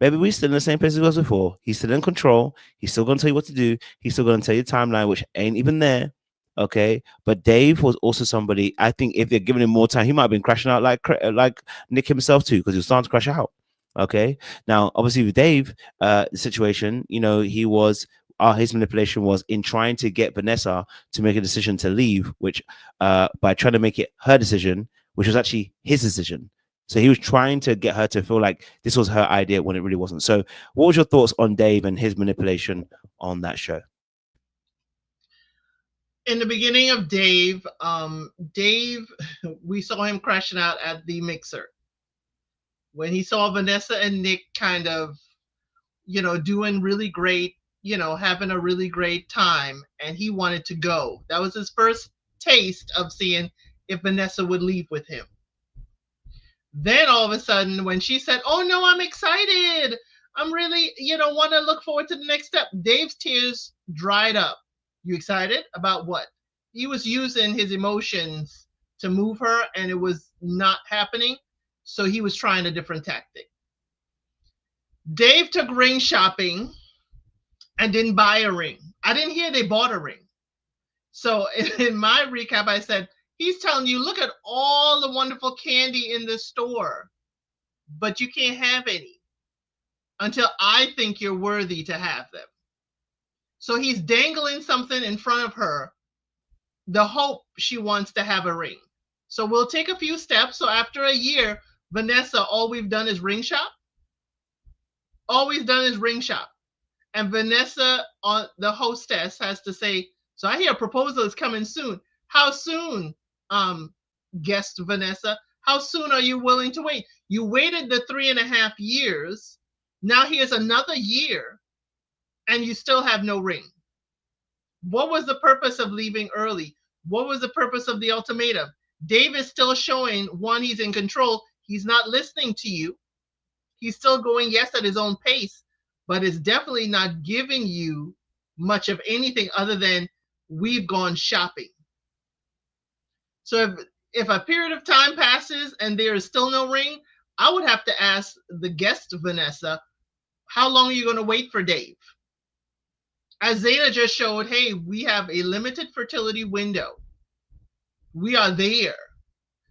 Maybe we're still in the same place as was before. He's still in control. He's still going to tell you what to do. He's still going to tell you the timeline, which ain't even there. Okay. But Dave was also somebody, I think if they're giving him more time, he might have been crashing out like Nick himself too, because he was starting to crash out. Okay. Now, obviously with Dave, the situation, you know, he was, his manipulation was in trying to get Vanessa to make a decision to leave, which by trying to make it her decision, which was actually his decision. So he was trying to get her to feel like this was her idea when it really wasn't. So what was your thoughts on Dave and his manipulation on that show? In the beginning of Dave, we saw him crashing out at the mixer. When he saw Vanessa and Nick kind of, you know, doing really great, you know, having a really great time, and he wanted to go. That was his first taste of seeing if Vanessa would leave with him. Then all of a sudden, when she said, oh no, I'm excited, I'm really, you know, want to look forward to the next step, Dave's tears dried up. You excited about what? He was using his emotions to move her, and it was not happening. So he was trying a different tactic. Dave took ring shopping and didn't buy a ring. I didn't hear they bought a ring. So in my recap, I said, he's telling you, look at all the wonderful candy in the store, but you can't have any until I think you're worthy to have them. So he's dangling something in front of her, the hope she wants to have a ring. So we'll take a few steps. So after a year, Vanessa, all we've done is ring shop. All we've done is ring shop. And Vanessa, the hostess, has to say, so I hear a proposal is coming soon. How soon? Guest Vanessa, how soon are you willing to wait? You waited the 3.5 years. Now here's another year and you still have no ring. What was the purpose of leaving early? What was the purpose of the ultimatum? Dave is still showing, one, he's in control. He's not listening to you. He's still going, yes, at his own pace, but it's definitely not giving you much of anything other than we've gone shopping. So if a period of time passes and there is still no ring, I would have to ask the guest, Vanessa, how long are you going to wait for Dave? As Zena just showed, hey, we have a limited fertility window. We are there.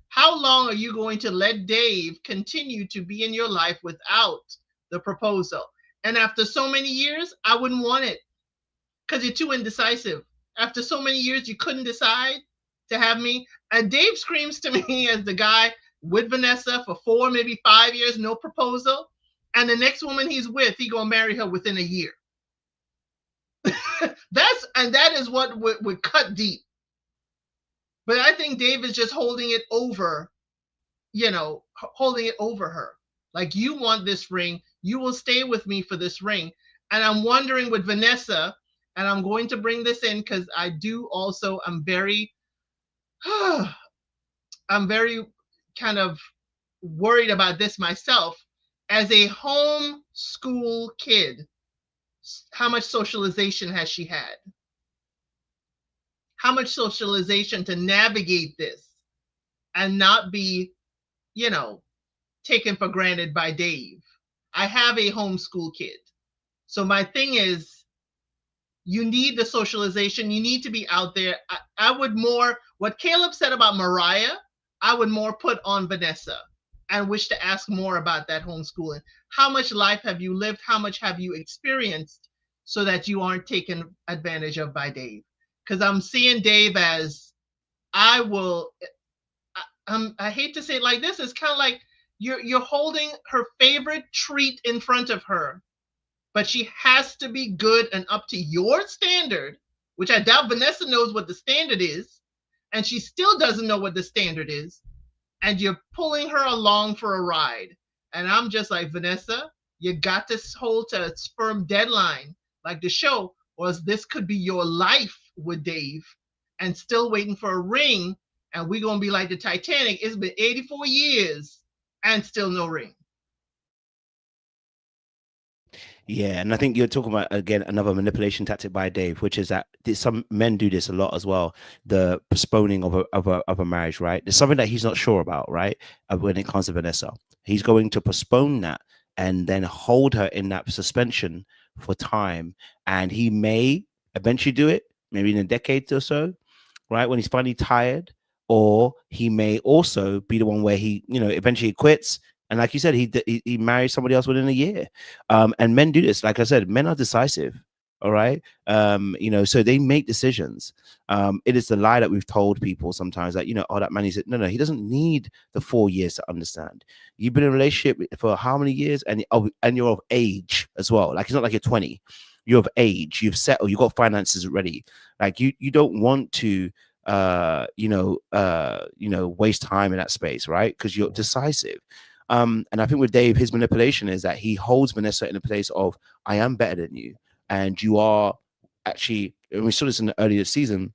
How long are you going to let Dave continue to be in your life without the proposal? And after so many years, I wouldn't want it because you're too indecisive. After so many years, you couldn't decide to have me. And Dave screams to me as the guy with Vanessa for 4, maybe 5 years, no proposal. And the next woman he's with, he gonna marry her within a year. That is what would cut deep. But I think Dave is just holding it over, holding it over her. Like, you want this ring, you will stay with me for this ring. And I'm wondering with Vanessa, and I'm going to bring this in because I do also, I'm very kind of worried about this myself. As a homeschool kid, how much socialization has she had? How much socialization to navigate this and not be, taken for granted by Dave? I have a homeschool kid. So my thing is, you need the socialization. You need to be out there. I would more, what Caleb said about Mariah, I would more put on Vanessa and wish to ask more about that homeschooling. How much life have you lived? How much have you experienced so that you aren't taken advantage of by Dave? Because I'm seeing Dave as, I hate to say it like this, it's kind of like you're holding her favorite treat in front of her, but she has to be good and up to your standard, which I doubt Vanessa knows what the standard is, and she still doesn't know what the standard is, and you're pulling her along for a ride. And I'm just like, Vanessa, you got to hold to a firm deadline, like the show, or this could be your life with Dave, and still waiting for a ring, and we're going to be like the Titanic. It's been 84 years and still no ring. Yeah, and I think you're talking about, again, another manipulation tactic by Dave, which is that some men do this a lot as well, the postponing of a marriage, right? There's something that he's not sure about, right? When it comes to Vanessa, he's going to postpone that and then hold her in that suspension for time, and he may eventually do it, maybe in a decade or so, right, when he's finally tired, or he may also be the one where he, eventually quits. And like you said, he marries somebody else within a year. And men do this. Like I said, men are decisive. All right. So they make decisions. It is the lie that we've told people sometimes that, that man, no, he doesn't need the 4 years to understand. You've been in a relationship for how many years? And you're of age as well. Like, it's not like you're 20. You're of age. You've settled. You've got finances ready. Like, you don't want to, waste time in that space, right? Because you're decisive. And I think with Dave, his manipulation is that he holds Vanessa in a place of, I am better than you. And you are actually, and we saw this in the earlier season,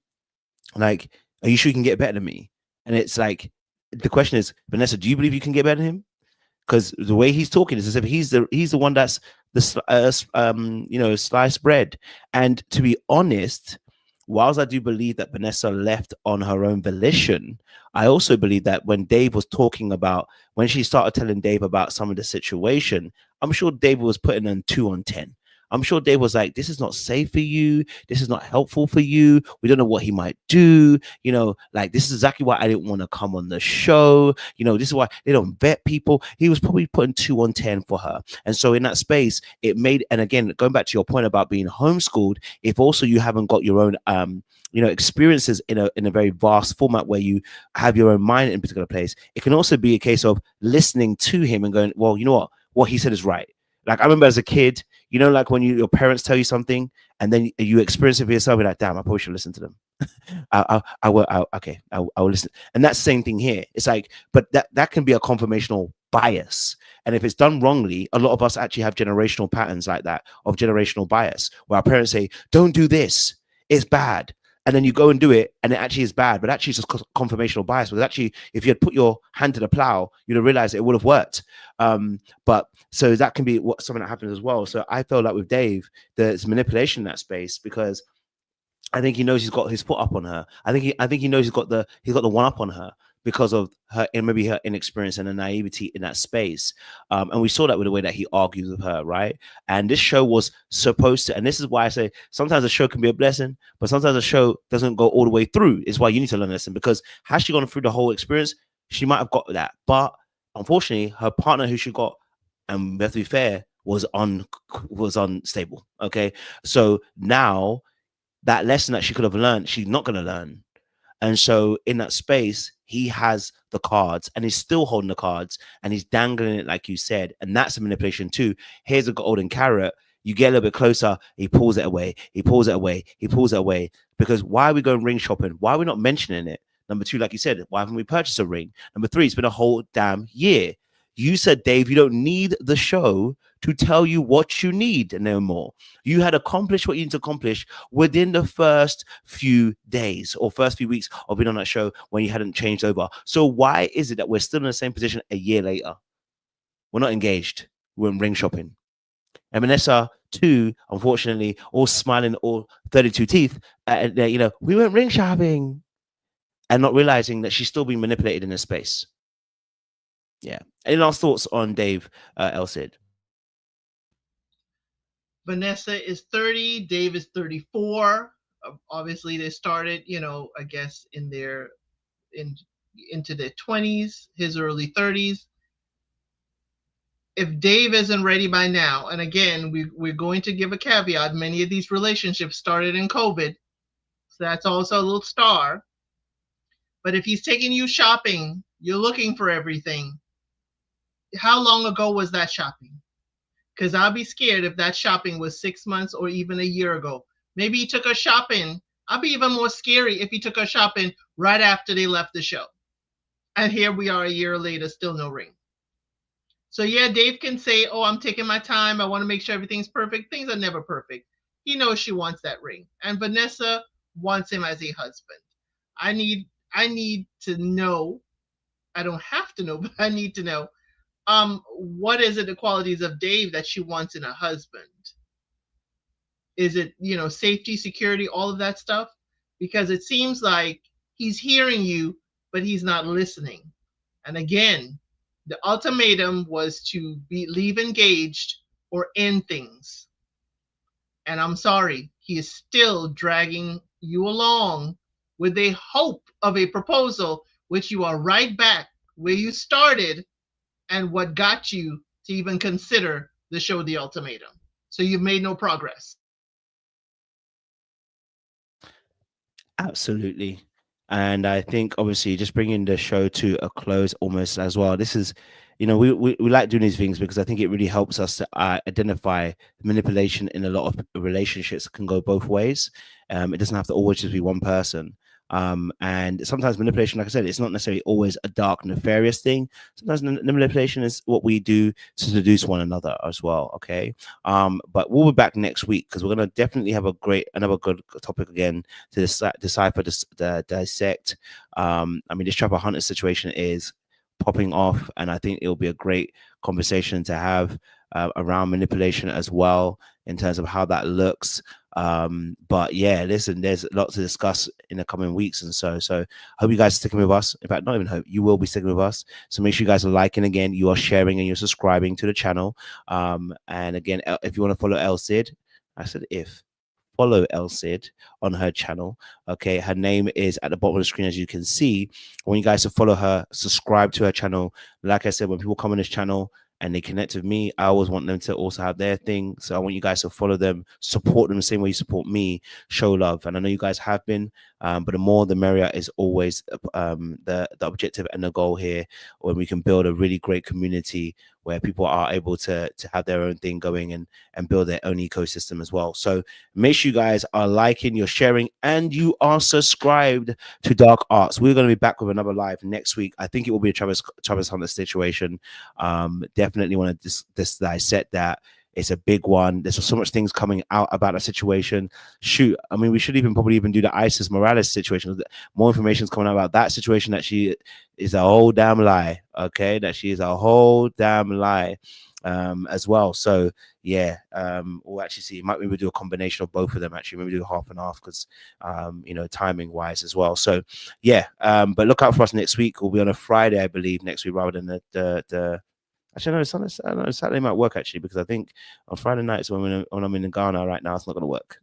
like, are you sure you can get better than me? And it's like, the question is, Vanessa, do you believe you can get better than him? Because the way he's talking is as if he's the one that's the sliced bread. And to be honest, whilst I do believe that Vanessa left on her own volition, I also believe that when Dave was talking about, when she started telling Dave about some of the situation, I'm sure Dave was putting in 2 on 10. I'm sure Dave was like, this is not safe for you. This is not helpful for you. We don't know what he might do. Like, this is exactly why I didn't want to come on the show. This is why they don't vet people. He was probably putting 2 on 10 for her. And so in that space, it made, and again, going back to your point about being homeschooled, if also you haven't got your own, experiences in a very vast format where you have your own mind in a particular place, it can also be a case of listening to him and going, well, you know what he said is right. Like, I remember as a kid, like when your parents tell you something and then you experience it for yourself, you're like, damn, I probably should listen to them. I will listen. And that's the same thing here. It's like, but that can be a confirmational bias. And if it's done wrongly, a lot of us actually have generational patterns like that of generational bias, where our parents say, don't do this, it's bad. And then you go and do it, and it actually is bad, but actually it's just confirmational bias. Because actually, if you had put your hand to the plow, you'd have realized it would have worked. But so that can be something that happens as well. So I feel like with Dave, there's manipulation in that space, because I think he knows he's got his foot up on her. I think he knows he's got the one up on her because of her, and maybe her inexperience and the naivety in that space. And we saw that with the way that he argues with her, right? And this show was supposed to, and this is why I say sometimes a show can be a blessing, but sometimes a show doesn't go all the way through. Is why you need to learn a lesson, because had she gone through the whole experience, she might have got that. But unfortunately, her partner who she got, and we have to be fair, was unstable. Okay. So now that lesson that she could have learned, she's not going to learn. And so in that space, he has the cards and he's still holding the cards and he's dangling it like you said, and that's a manipulation too. Here's a golden carrot. You get a little bit closer, he pulls it away, he pulls it away, he pulls it away. Because why are we going ring shopping? Why are we not mentioning it? Number two, like you said, why haven't we purchased a ring? Number three, it's been a whole damn year. You said, Dave, you don't need the show to tell you what you need no more. You had accomplished what you need to accomplish within the first few days or first few weeks of being on that show when you hadn't changed over. So why is it that we're still in the same position a year later? We're not engaged. We're in ring shopping. And Vanessa, too, unfortunately, all smiling, all 32 teeth, we went ring shopping and not realizing that she's still being manipulated in this space. Yeah. Any last thoughts on Dave Elsid? Vanessa is 30, Dave is 34. Obviously, they started, I guess into their 20s, his early 30s. If Dave isn't ready by now, and again, we're going to give a caveat, many of these relationships started in COVID, so that's also a little star. But if he's taking you shopping, you're looking for everything. How long ago was that shopping? Because I'll be scared if that shopping was 6 months or even a year ago. Maybe he took us shopping. I'll be even more scary if he took us shopping right after they left the show. And here we are a year later, still no ring. So yeah, Dave can say, oh, I'm taking my time. I want to make sure everything's perfect. Things are never perfect. He knows she wants that ring. And Vanessa wants him as a husband. I need to know. I don't have to know, but I need to know. What is it, the qualities of Dave that she wants in a husband? Is it, safety, security, all of that stuff? Because it seems like he's hearing you, but he's not listening. And again, the ultimatum was to leave engaged or end things. And I'm sorry, he is still dragging you along with a hope of a proposal, which you are right back where you started and what got you to even consider the show The Ultimatum. So you've made no progress. Absolutely. And I think obviously just bringing the show to a close almost as well. This is, we like doing these things because I think it really helps us to identify manipulation in a lot of relationships that can go both ways. It doesn't have to always just be one person. And sometimes manipulation, like I said, it's not necessarily always a dark, nefarious thing. Sometimes manipulation is what we do to seduce one another as well. Okay. But we'll be back next week because we're going to definitely have another good topic again to decipher, dissect. This Trevor Hunter situation is popping off, and I think it'll be a great conversation to have around manipulation as well in terms of how that looks. But yeah, listen, there's a lot to discuss in the coming weeks, and so hope you guys are sticking with us. In fact, not even hope, you will be sticking with us. So make sure you guys are liking again, you are sharing, and you're subscribing to the channel. And again, if you want to follow Elsid, I said follow Elsid on her channel. Okay, her name is at the bottom of the screen, as you can see. I want you guys to follow her, subscribe to her channel. Like I said, when people come on this channel and they connect with me, I always want them to also have their thing. So I want you guys to follow them, support them the same way you support me, show love. And I know you guys have been, but the more the merrier is always the objective and the goal here, when we can build a really great community where people are able to have their own thing going and build their own ecosystem as well. So make sure you guys are liking, you're sharing, and you are subscribed to Dark Arts. We're going to be back with another live next week. I think it will be a Travis Hunter situation. Definitely want to dissect that. It's a big one. There's so much things coming out about that situation. Shoot, we should probably do the Isis Morales situation. More information is coming out about that situation, that she is a whole damn lie. Okay, that she is a whole damn lie as well. So yeah, we'll actually see. Might maybe do a combination of both of them. Actually, maybe do half and half because timing wise as well. So yeah, but look out for us next week. We'll be on a Friday, I believe, next week rather than the actually, no, Saturday might work actually, because I think on Friday nights when I'm in Ghana right now, it's not going to work.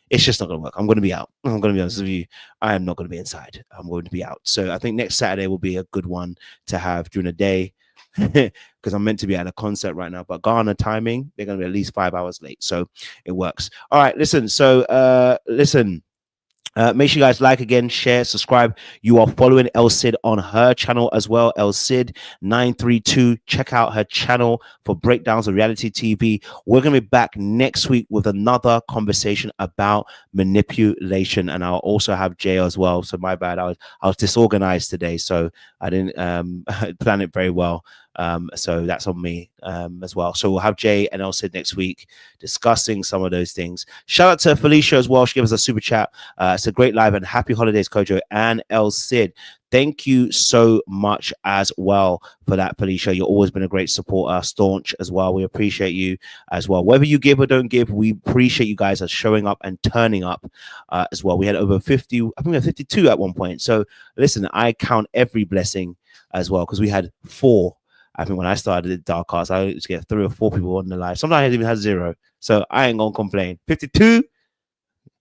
It's just not going to work. I'm going to be out. I'm going to be honest with you. I am not going to be inside. I'm going to be out. So I think next Saturday will be a good one to have during the day because I'm meant to be at a concert right now. But Ghana timing, they're going to be at least 5 hours late. So it works. All right, listen. So listen. Make sure you guys like again, share, subscribe. You are following El Cid on her channel as well, El Cid 932. Check out her channel for breakdowns of reality TV. We're gonna be back next week with another conversation about manipulation, and I'll also have Jay as well. So my bad, I was disorganized today, so I didn't plan it very well. So that's on me as well. So we'll have Jay and El Cid next week discussing some of those things. Shout out to Felicia as well. She gave us a super chat. It's a great live, and happy holidays, Kojo and El Cid. Thank you so much as well for that, Felicia. You've always been a great supporter, staunch as well. We appreciate you as well. Whether you give or don't give, we appreciate you guys as showing up and turning up as well. We had over 50, I think we had 52 at one point. So listen, I count every blessing as well, because we had 4. I think when I started at Dark Arts, I used to get 3 or 4 people on the live. Sometimes I even had 0. So I ain't gonna complain. 52,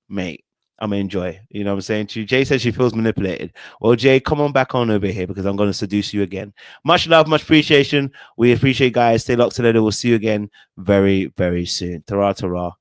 mate, I'm gonna enjoy. You know what I'm saying to you? Jay says she feels manipulated. Well, Jay, come on back on over here, because I'm gonna seduce you again. Much love, much appreciation. We appreciate you guys. Stay locked today. We'll see you again very, very soon. Ta-ra, ta-ra.